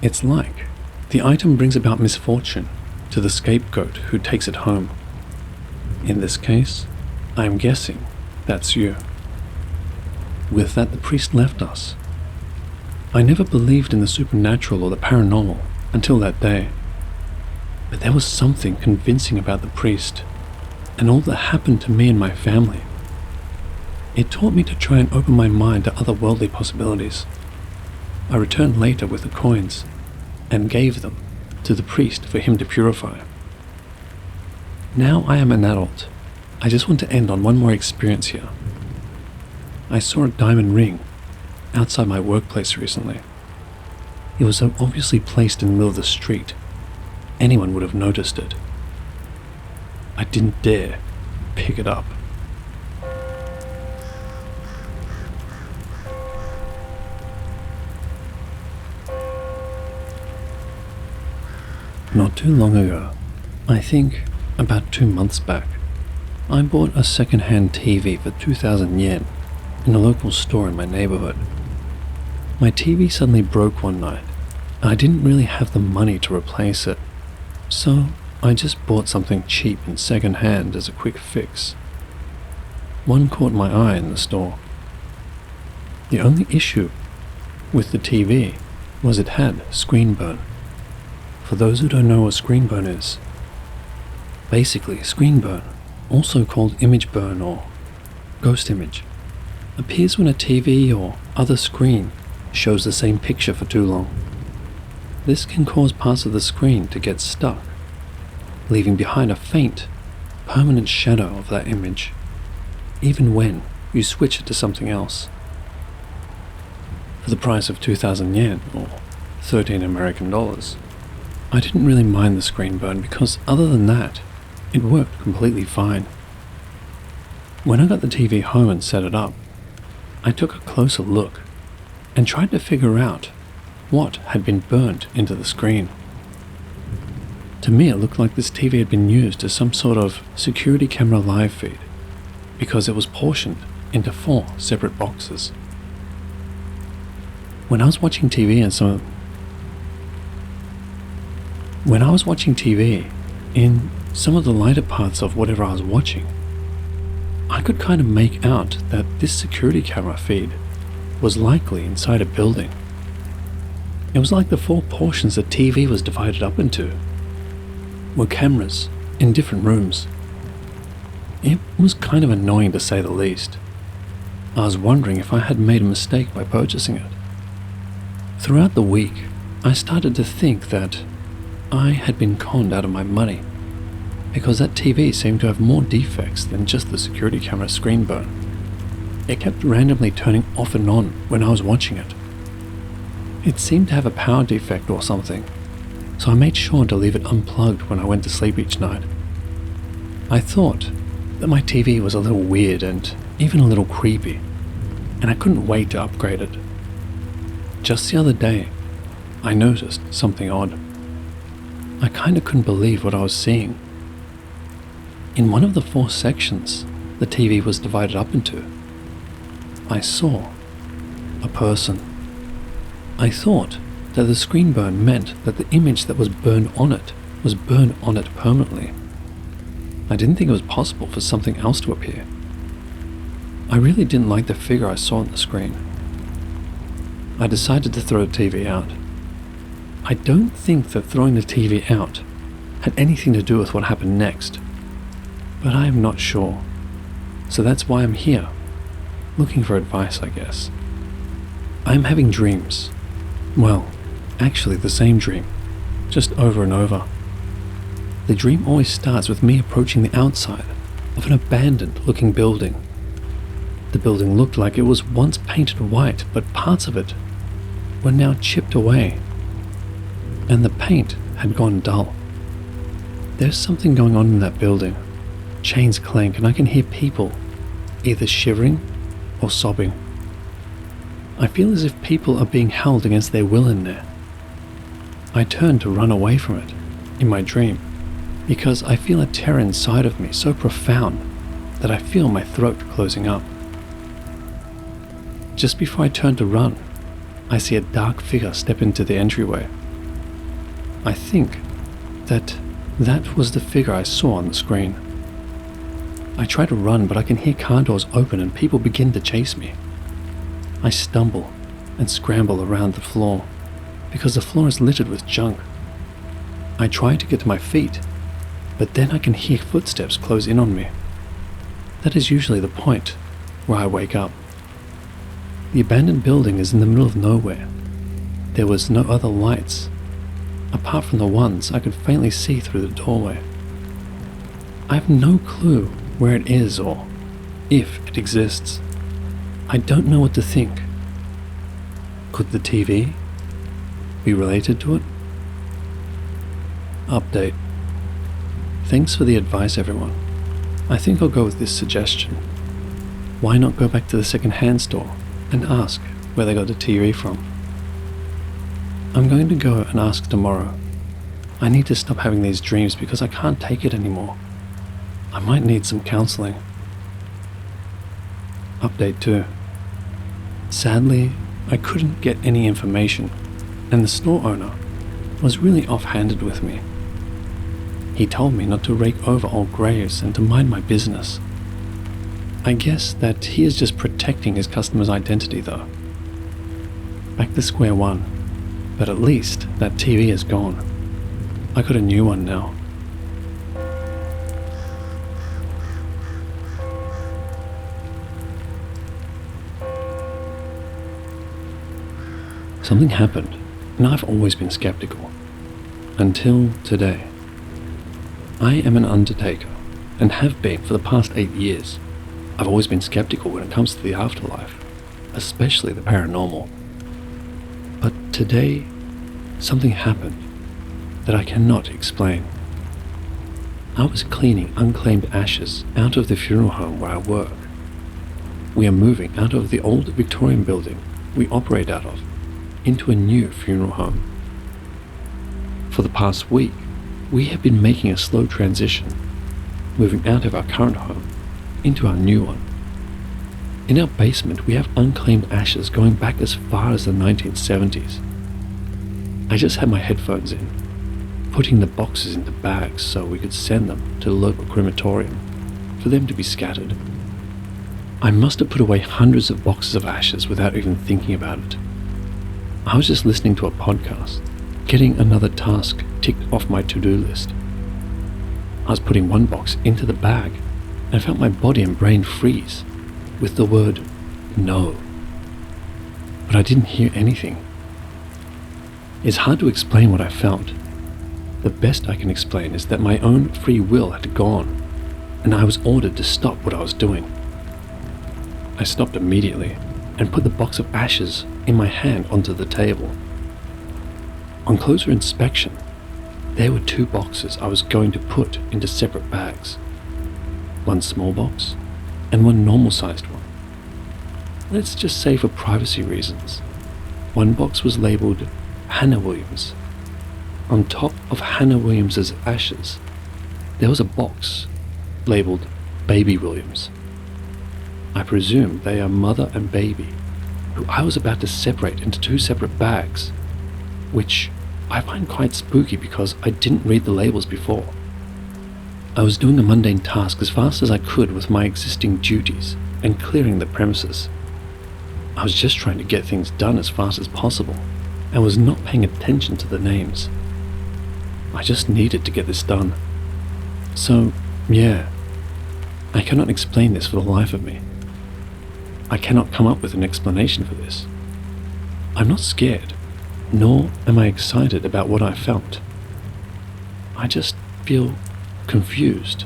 It's like the item brings about misfortune to the scapegoat who takes it home. In this case, I'm guessing that's you." With that, the priest left us. I never believed in the supernatural or the paranormal until that day. But there was something convincing about the priest and all that happened to me and my family. It taught me to try and open my mind to otherworldly possibilities. I returned later with the coins and gave them to the priest for him to purify. Now I am an adult. I just want to end on one more experience here. I saw a diamond ring outside my workplace recently. It was so obviously placed in the middle of the street. Anyone would have noticed it. I didn't dare pick it up. Not too long ago, I think about 2 months back, I bought a second-hand TV for 2,000 yen in a local store in my neighborhood. My TV suddenly broke one night, and I didn't really have the money to replace it, so I just bought something cheap and second-hand as a quick fix. One caught my eye in the store. The only issue with the TV was it had screen burn. For those who don't know what screen burn is, basically screen burn, also called image burn or ghost image, appears when a TV or other screen shows the same picture for too long. This can cause parts of the screen to get stuck, leaving behind a faint, permanent shadow of that image, even when you switch it to something else. For the price of 2,000 yen, or 13 American dollars, I didn't really mind the screen burn because other than that, it worked completely fine. When I got the TV home and set it up, I took a closer look and tried to figure out what had been burnt into the screen. To me, it looked like this TV had been used as some sort of security camera live feed because it was portioned into 4 separate boxes. When I was watching TV in some of the lighter parts of whatever I was watching, I could kind of make out that this security camera feed was likely inside a building. It was like the 4 portions the TV was divided up into were cameras in different rooms. It was kind of annoying to say the least. I was wondering if I had made a mistake by purchasing it. Throughout the week, I started to think that I had been conned out of my money because that TV seemed to have more defects than just the security camera screen burn. It kept randomly turning off and on when I was watching it. It seemed to have a power defect or something, so I made sure to leave it unplugged when I went to sleep each night. I thought that my TV was a little weird and even a little creepy, and I couldn't wait to upgrade it. Just the other day, I noticed something odd. I kinda couldn't believe what I was seeing. In one of the 4 sections the TV was divided up into, I saw a person. I thought that the screen burn meant that the image that was burned on it was burned on it permanently. I didn't think it was possible for something else to appear. I really didn't like the figure I saw on the screen. I decided to throw the TV out. I don't think that throwing the TV out had anything to do with what happened next, but I am not sure. So that's why I'm here, looking for advice, I guess. I'm having dreams. Well, actually the same dream, just over and over. The dream always starts with me approaching the outside of an abandoned-looking building. The building looked like it was once painted white, but parts of it were now chipped away, and the paint had gone dull. There's something going on in that building. Chains clank, and I can hear people either shivering or sobbing. I feel as if people are being held against their will in there. I turn to run away from it in my dream, because I feel a terror inside of me so profound that I feel my throat closing up. Just before I turn to run, I see a dark figure step into the entryway. I think that was the figure I saw on the screen. I try to run, but I can hear car doors open and people begin to chase me. I stumble and scramble around the floor, because the floor is littered with junk. I try to get to my feet, but then I can hear footsteps close in on me. That is usually the point where I wake up. The abandoned building is in the middle of nowhere. There was no other lights, apart from the ones I could faintly see through the doorway. I have no clue where it is or if it exists. I don't know what to think. Could the TV be related to it? Update. Thanks for the advice, everyone. I think I'll go with this suggestion. Why not go back to the second-hand store and ask where they got the TV from? I'm going to go and ask tomorrow. I need to stop having these dreams because I can't take it anymore. I might need some counseling. Update 2. Sadly, I couldn't get any information, and the store owner was really off-handed with me. He told me not to rake over old graves and to mind my business. I guess that he is just protecting his customer's identity though. Back to square one, but at least that TV is gone. I got a new one now. Something happened, and I've always been skeptical. Until today. I am an undertaker, and have been for the past 8 years. I've always been skeptical when it comes to the afterlife, especially the paranormal. But today, something happened that I cannot explain. I was cleaning unclaimed ashes out of the funeral home where I work. We are moving out of the old Victorian building we operate out of into a new funeral home. For the past week, we have been making a slow transition, moving out of our current home into our new one. In our basement, we have unclaimed ashes going back as far as the 1970s. I just had my headphones in, putting the boxes into bags so we could send them to the local crematorium for them to be scattered. I must have put away hundreds of boxes of ashes without even thinking about it. I was just listening to a podcast, getting another task ticked off my to-do list. I was putting one box into the bag and felt my body and brain freeze with the word no. But I didn't hear anything. It's hard to explain what I felt. The best I can explain is that my own free will had gone, and I was ordered to stop what I was doing. I stopped immediately and put the box of ashes in my hand onto the table. On closer inspection, there were 2 boxes I was going to put into separate bags. One small box and one normal-sized one. Let's just say for privacy reasons, one box was labeled Hannah Williams. On top of Hannah Williams's ashes, there was a box labeled Baby Williams. I presume they are mother and baby, who I was about to separate into 2 separate bags, which I find quite spooky because I didn't read the labels before. I was doing a mundane task as fast as I could with my existing duties and clearing the premises. I was just trying to get things done as fast as possible and was not paying attention to the names. I just needed to get this done. So, yeah, I cannot explain this for the life of me. I cannot come up with an explanation for this. I'm not scared, nor am I excited about what I felt. I just feel confused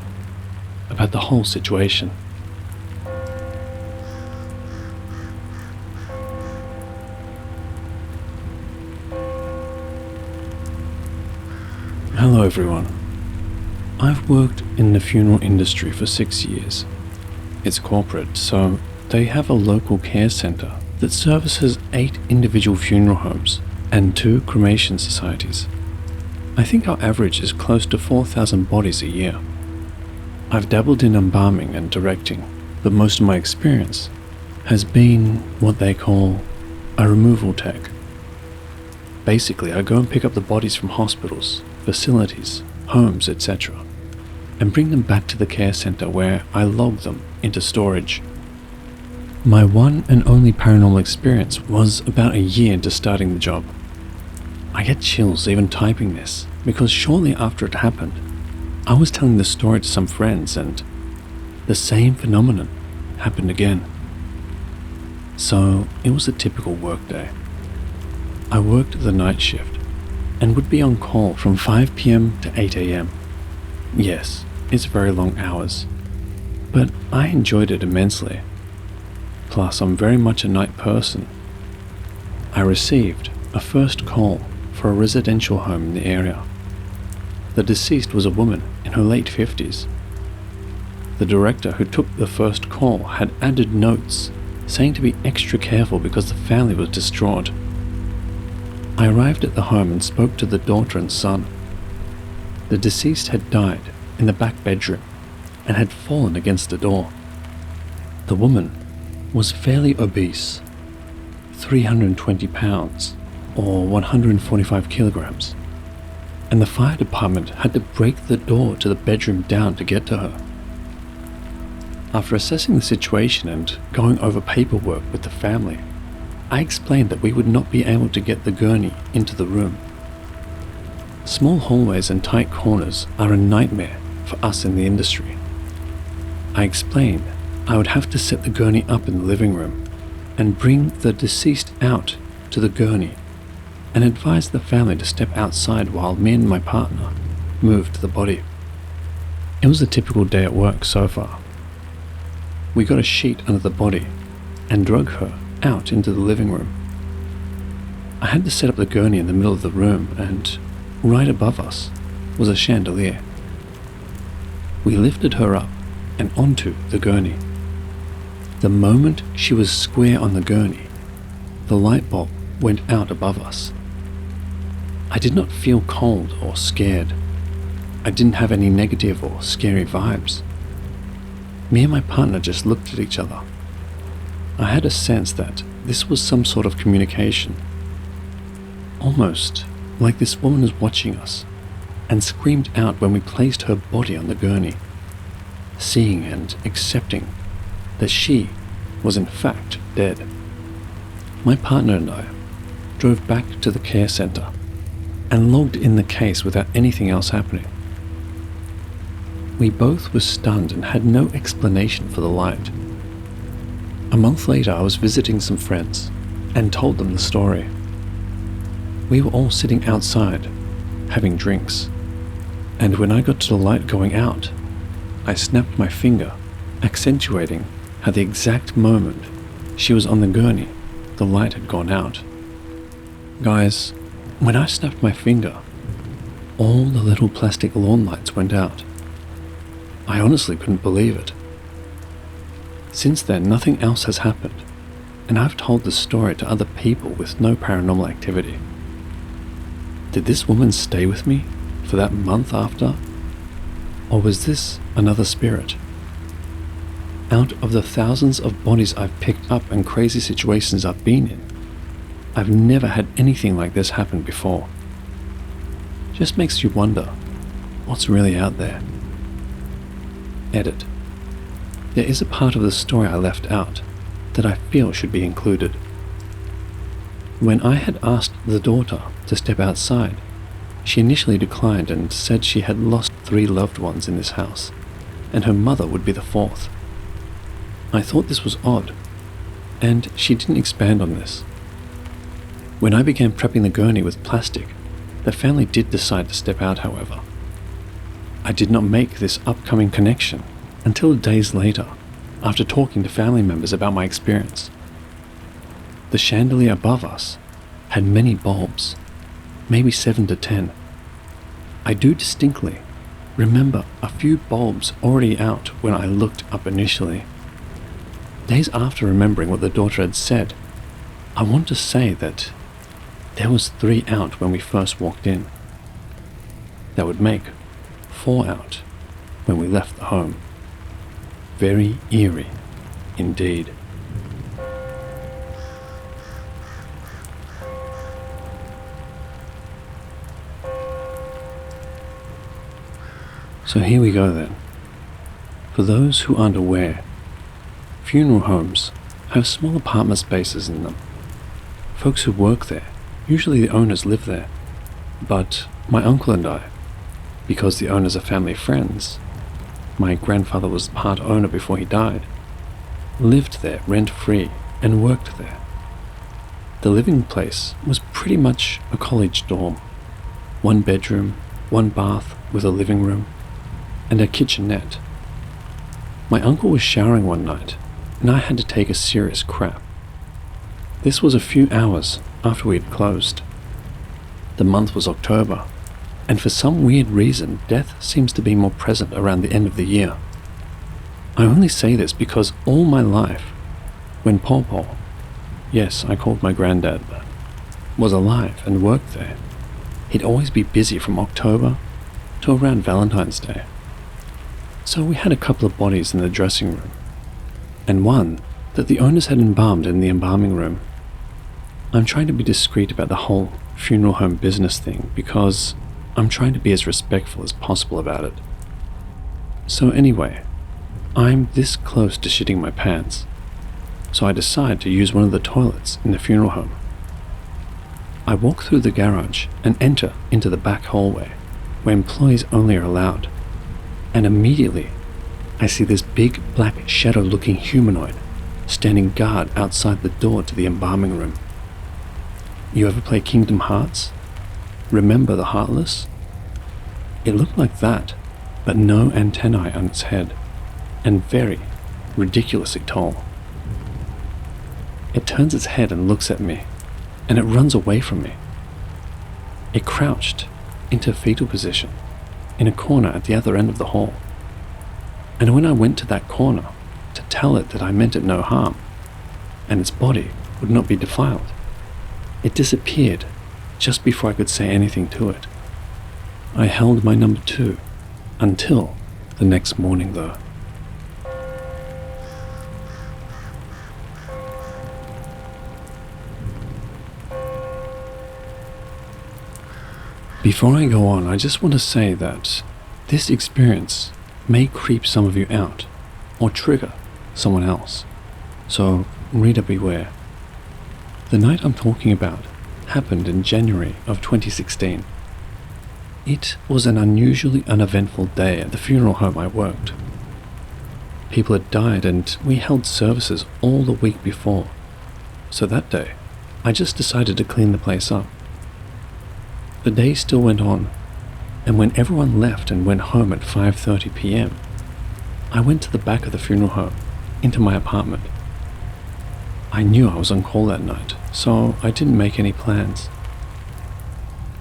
about the whole situation. Hello everyone. I've worked in the funeral industry for 6 years. It's corporate, so they have a local care center that services 8 individual funeral homes and 2 cremation societies. I think our average is close to 4,000 bodies a year. I've dabbled in embalming and directing, but most of my experience has been what they call a removal tech. Basically, I go and pick up the bodies from hospitals, facilities, homes, etc., and bring them back to the care center where I log them into storage. My one and only paranormal experience was about a year into starting the job. I get chills even typing this, because shortly after it happened, I was telling the story to some friends and the same phenomenon happened again. So it was a typical workday. I worked the night shift and would be on call from 5 p.m. to 8 a.m. Yes, it's very long hours, but I enjoyed it immensely. Plus, I'm very much a night person. I received a first call for a residential home in the area. The deceased was a woman in her late 50s. The director who took the first call had added notes saying to be extra careful because the family was distraught. I arrived at the home and spoke to the daughter and son. The deceased had died in the back bedroom and had fallen against the door. The woman was fairly obese, 320 pounds or 145 kilograms, and the fire department had to break the door to the bedroom down to get to her. After assessing the situation and going over paperwork with the family, I explained that we would not be able to get the gurney into the room. Small hallways and tight corners are a nightmare for us in the industry. I explained I would have to set the gurney up in the living room and bring the deceased out to the gurney and advised the family to step outside while me and my partner moved the body. It was a typical day at work so far. We got a sheet under the body and drug her out into the living room. I had to set up the gurney in the middle of the room, and right above us was a chandelier. We lifted her up and onto the gurney. The moment she was square on the gurney, the light bulb went out above us. I did not feel cold or scared. I didn't have any negative or scary vibes. Me and my partner just looked at each other. I had a sense that this was some sort of communication. Almost like this woman was watching us and screamed out when we placed her body on the gurney, seeing and accepting that she was in fact dead. My partner and I drove back to the care center and logged in the case without anything else happening. We both were stunned and had no explanation for the light. A month later, I was visiting some friends and told them the story. We were all sitting outside, having drinks, and when I got to the light going out, I snapped my finger, accentuating how the exact moment she was on the gurney, the light had gone out. Guys, when I snapped my finger, all the little plastic lawn lights went out. I honestly couldn't believe it. Since then, nothing else has happened, and I've told the story to other people with no paranormal activity. Did this woman stay with me for that month after? Or was this another spirit? Out of the thousands of bodies I've picked up and crazy situations I've been in, I've never had anything like this happen before. Just makes you wonder what's really out there. Edit. There is a part of the story I left out that I feel should be included. When I had asked the daughter to step outside, she initially declined and said she had lost 3 loved ones in this house, and her mother would be the 4th. I thought this was odd, and she didn't expand on this. When I began prepping the gurney with plastic, the family did decide to step out, however. I did not make this upcoming connection until days later, after talking to family members about my experience. The chandelier above us had many bulbs, maybe 7 to 10. I do distinctly remember a few bulbs already out when I looked up initially. Days after remembering what the daughter had said, I want to say that there was 3 out when we first walked in. That would make 4 out when we left the home. Very eerie indeed. So here we go then. For those who aren't aware, funeral homes have small apartment spaces in them. Folks who work there, usually the owners, live there. But my uncle and I, because the owners are family friends, my grandfather was part owner before he died, lived there rent-free and worked there. The living place was pretty much a college dorm. 1 bedroom, 1 bath with a living room, and a kitchenette. My uncle was showering one night, and I had to take a serious crap. This was a few hours after we had closed. The month was October, and for some weird reason, death seems to be more present around the end of the year. I only say this because all my life, when Paw, yes, I called my granddad that, was alive and worked there, he'd always be busy from October to around Valentine's Day. So we had a couple of bodies in the dressing room, and one that the owners had embalmed in the embalming room. I'm trying to be discreet about the whole funeral home business thing because I'm trying to be as respectful as possible about it. So anyway, I'm this close to shitting my pants, so I decide to use one of the toilets in the funeral home. I walk through the garage and enter into the back hallway, where employees only are allowed, and immediately I see this big black shadow-looking humanoid standing guard outside the door to the embalming room. You ever play Kingdom Hearts? Remember the Heartless? It looked like that, but no antennae on its head, and very ridiculously tall. It turns its head and looks at me, and it runs away from me. It crouched into fetal position in a corner at the other end of the hall, and when I went to that corner to tell it that I meant it no harm, and its body would not be defiled, it disappeared just before I could say anything to it. I held my number 2 until the next morning though. Before I go on, I just want to say that this experience may creep some of you out or trigger someone else, so reader beware. The night I'm talking about happened in January of 2016. It was an unusually uneventful day at the funeral home I worked. People had died and we held services all the week before, so that day I just decided to clean the place up. The day still went on, and when everyone left and went home at 5:30 p.m, I went to the back of the funeral home, into my apartment. I knew I was on call that night, so I didn't make any plans.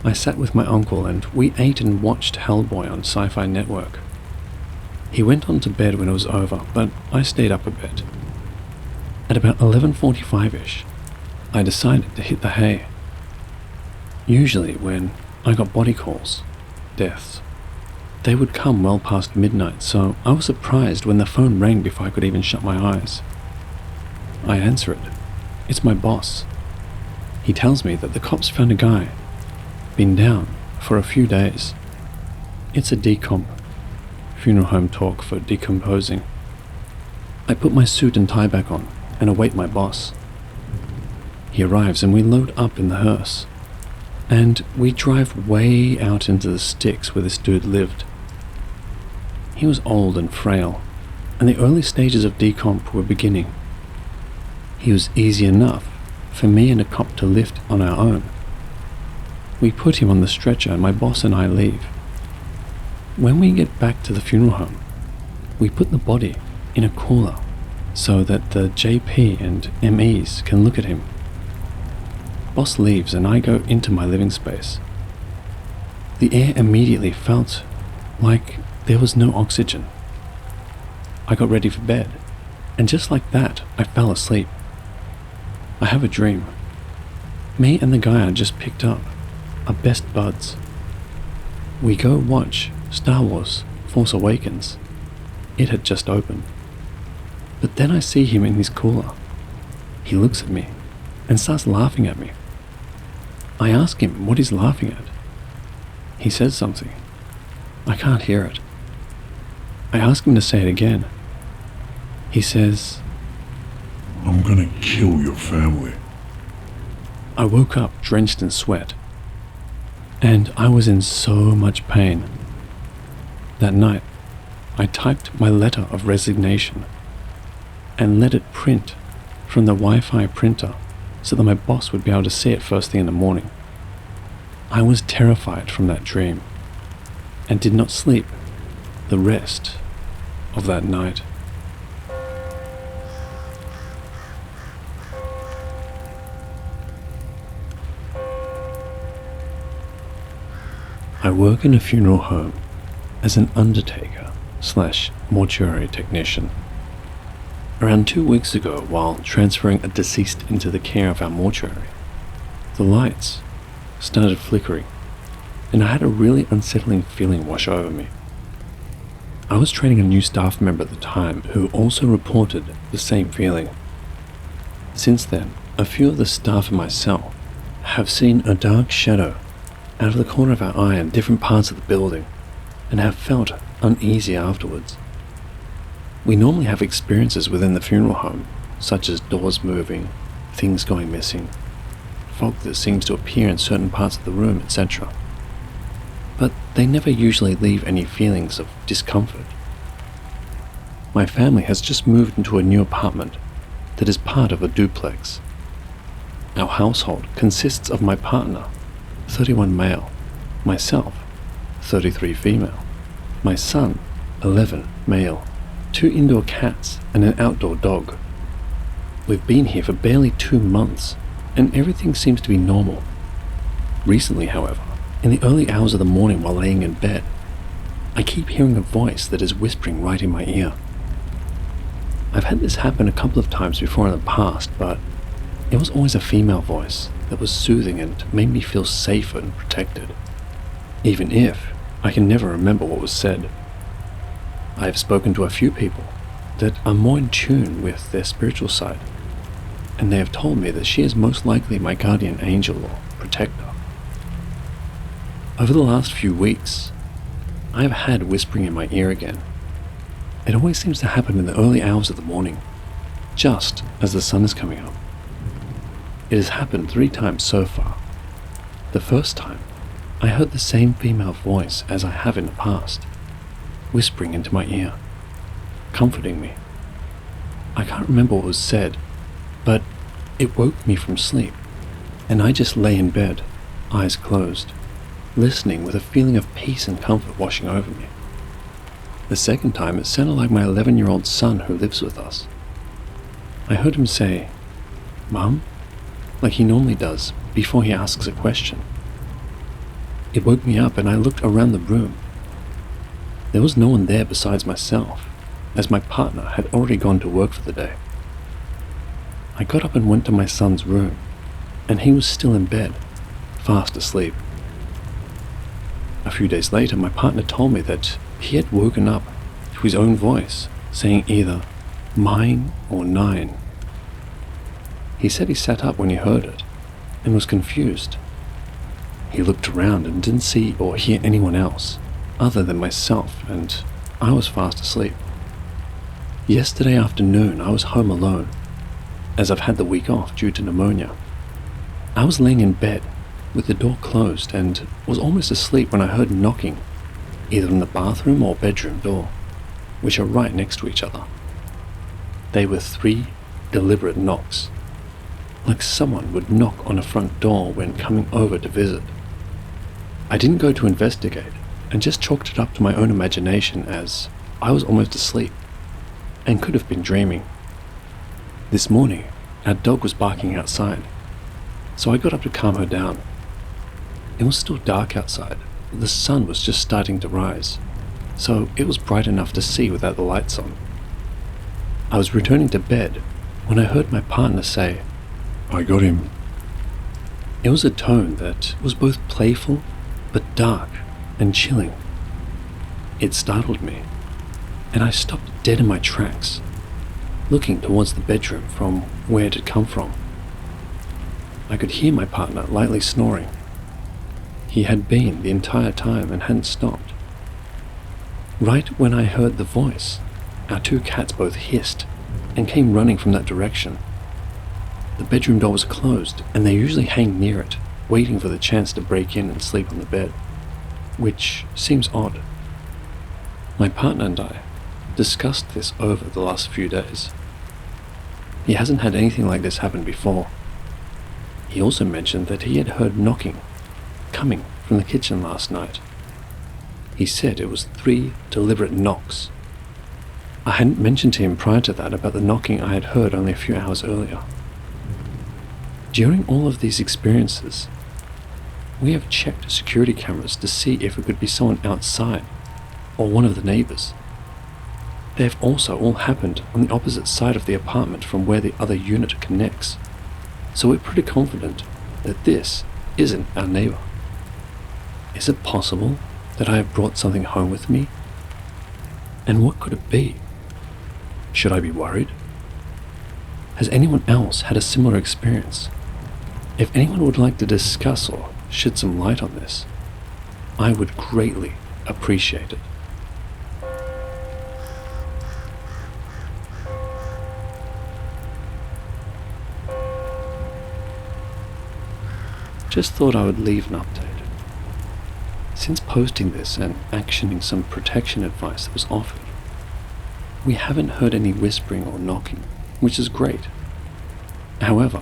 I sat with my uncle and we ate and watched Hellboy on Sci-Fi Network. He went on to bed when it was over, but I stayed up a bit. At about 11:45ish, I decided to hit the hay. Usually when I got body calls, deaths, they would come well past midnight, so I was surprised when the phone rang before I could even shut my eyes. I answer it. It's my boss. He tells me that the cops found a guy, been down for a few days. It's a decomp. funeral home talk for decomposing. I put my suit and tie back on and await my boss. He arrives and we load up in the hearse. And we drive way out into the sticks where this dude lived. He was old and frail, and the early stages of decomp were beginning. He was easy enough for me and a cop to lift on our own. We put him on the stretcher and my boss and I leave. When we get back to the funeral home, we put the body in a cooler so that the JP and MEs can look at him. Boss leaves and I go into my living space. The air immediately felt like there was no oxygen. I got ready for bed, and just like that, I fell asleep. I have a dream. Me and the guy I just picked up are best buds. We go watch Star Wars Force Awakens. It had just opened. But then I see him in his cooler. He looks at me and starts laughing at me. I ask him what he's laughing at. He says something. I can't hear it. I ask him to say it again. He says, "I'm gonna kill your family." I woke up drenched in sweat, and I was in so much pain. That night, I typed my letter of resignation and let it print from the Wi-Fi printer so that my boss would be able to see it first thing in the morning. I was terrified from that dream and did not sleep the rest of that night. I work in a funeral home as an undertaker/mortuary technician. Around 2 weeks ago, while transferring a deceased into the care of our mortuary, the lights started flickering, and I had a really unsettling feeling wash over me. I was training a new staff member at the time who also reported the same feeling. Since then, a few of the staff and myself have seen a dark shadow out of the corner of our eye in different parts of the building and have felt uneasy afterwards. We normally have experiences within the funeral home, such as doors moving, things going missing, fog that seems to appear in certain parts of the room, etc. But they never usually leave any feelings of discomfort. My family has just moved into a new apartment that is part of a duplex. Our household consists of my partner, 31 male, myself, 33 female, my son, 11 male, 2 indoor cats and an outdoor dog. We've been here for barely 2 months, and everything seems to be normal. Recently, however, in the early hours of the morning while laying in bed, I keep hearing a voice that is whispering right in my ear. I've had this happen a couple of times before in the past, but it was always a female voice that was soothing and made me feel safe and protected, even if I can never remember what was said. I have spoken to a few people that are more in tune with their spiritual side, and they have told me that she is most likely my guardian angel or protector. Over the last few weeks, I have had whispering in my ear again. It always seems to happen in the early hours of the morning, just as the sun is coming up. It has happened 3 times so far. The first time, I heard the same female voice as I have in the past, whispering into my ear, comforting me. I can't remember what was said, but it woke me from sleep, and I just lay in bed, eyes closed, listening with a feeling of peace and comfort washing over me. The second time, it sounded like my 11-year-old son who lives with us. I heard him say, "Mom?" like he normally does before he asks a question. It woke me up and I looked around the room. There was no one there besides myself, as my partner had already gone to work for the day. I got up and went to my son's room, and he was still in bed, fast asleep. A few days later, my partner told me that he had woken up to his own voice saying either "mine" or "nine." He said he sat up when he heard it and was confused. He looked around and didn't see or hear anyone else other than myself and I was fast asleep. Yesterday afternoon, I was home alone, as I've had the week off due to pneumonia. I was laying in bed with the door closed and was almost asleep when I heard knocking, either on the bathroom or bedroom door, which are right next to each other. They were 3 deliberate knocks, like someone would knock on a front door when coming over to visit. I didn't go to investigate and just chalked it up to my own imagination, as I was almost asleep and could have been dreaming. This morning, our dog was barking outside, so I got up to calm her down. It was still dark outside, but the sun was just starting to rise, so it was bright enough to see without the lights on. I was returning to bed when I heard my partner say, I got him. It was a tone that was both playful but dark and chilling. It startled me, and I stopped dead in my tracks, looking towards the bedroom from where it had come from. I could hear my partner lightly snoring. He had been the entire time and hadn't stopped. Right when I heard the voice, our 2 cats both hissed and came running from that direction. The bedroom door was closed, and they usually hang near it, waiting for the chance to break in and sleep on the bed, which seems odd. My partner and I discussed this over the last few days. He hasn't had anything like this happen before. He also mentioned that he had heard knocking coming from the kitchen last night. He said it was 3 deliberate knocks. I hadn't mentioned to him prior to that about the knocking I had heard only a few hours earlier. During all of these experiences, we have checked security cameras to see if it could be someone outside or one of the neighbors. They have also all happened on the opposite side of the apartment from where the other unit connects, so we're pretty confident that this isn't our neighbor. Is it possible that I have brought something home with me? And what could it be? Should I be worried? Has anyone else had a similar experience? If anyone would like to discuss or shed some light on this, I would greatly appreciate it. Just thought I would leave an update. Since posting this and actioning some protection advice that was offered, we haven't heard any whispering or knocking, which is great. However,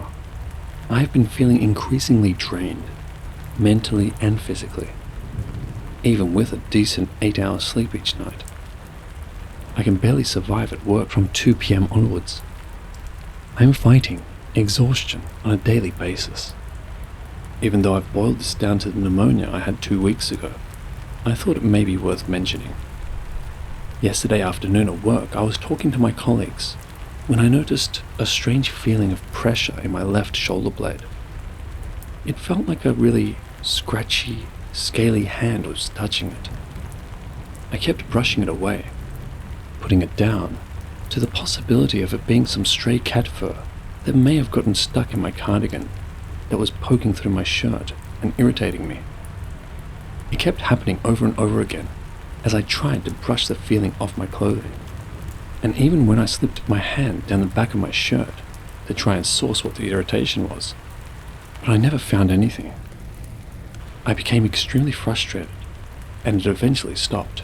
I have been feeling increasingly drained, mentally and physically, even with a decent 8-hour sleep each night. I can barely survive at work from 2 p.m. onwards. I'm fighting exhaustion on a daily basis. Even though I've boiled this down to the pneumonia I had 2 weeks ago, I thought it may be worth mentioning. Yesterday afternoon at work, I was talking to my colleagues when I noticed a strange feeling of pressure in my left shoulder blade. It felt like a really scratchy, scaly hand was touching it. I kept brushing it away, putting it down to the possibility of it being some stray cat fur that may have gotten stuck in my cardigan that was poking through my shirt and irritating me. It kept happening over and over again as I tried to brush the feeling off my clothing, and even when I slipped my hand down the back of my shirt to try and source what the irritation was, but I never found anything. I became extremely frustrated, and it eventually stopped.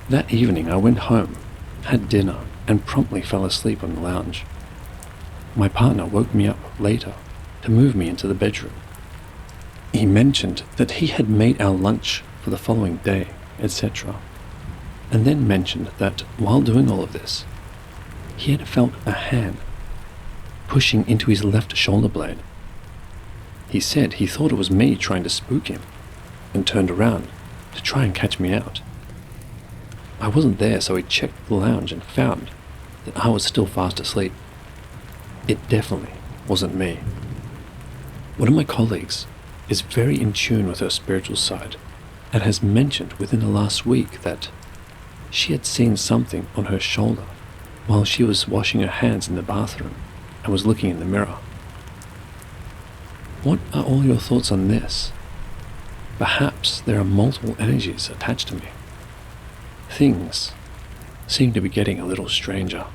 That evening I went home, had dinner, and promptly fell asleep on the lounge. My partner woke me up later to move me into the bedroom. He mentioned that he had made our lunch for the following day, etc., and then mentioned that while doing all of this, he had felt a hand pushing into his left shoulder blade. He said he thought it was me trying to spook him, and turned around to try and catch me out. I wasn't there, so he checked the lounge and found that I was still fast asleep. It definitely wasn't me. One of my colleagues is very in tune with her spiritual side and has mentioned within the last week that she had seen something on her shoulder while she was washing her hands in the bathroom and was looking in the mirror. What are all your thoughts on this? Perhaps there are multiple energies attached to me. Things seemed to be getting a little stranger.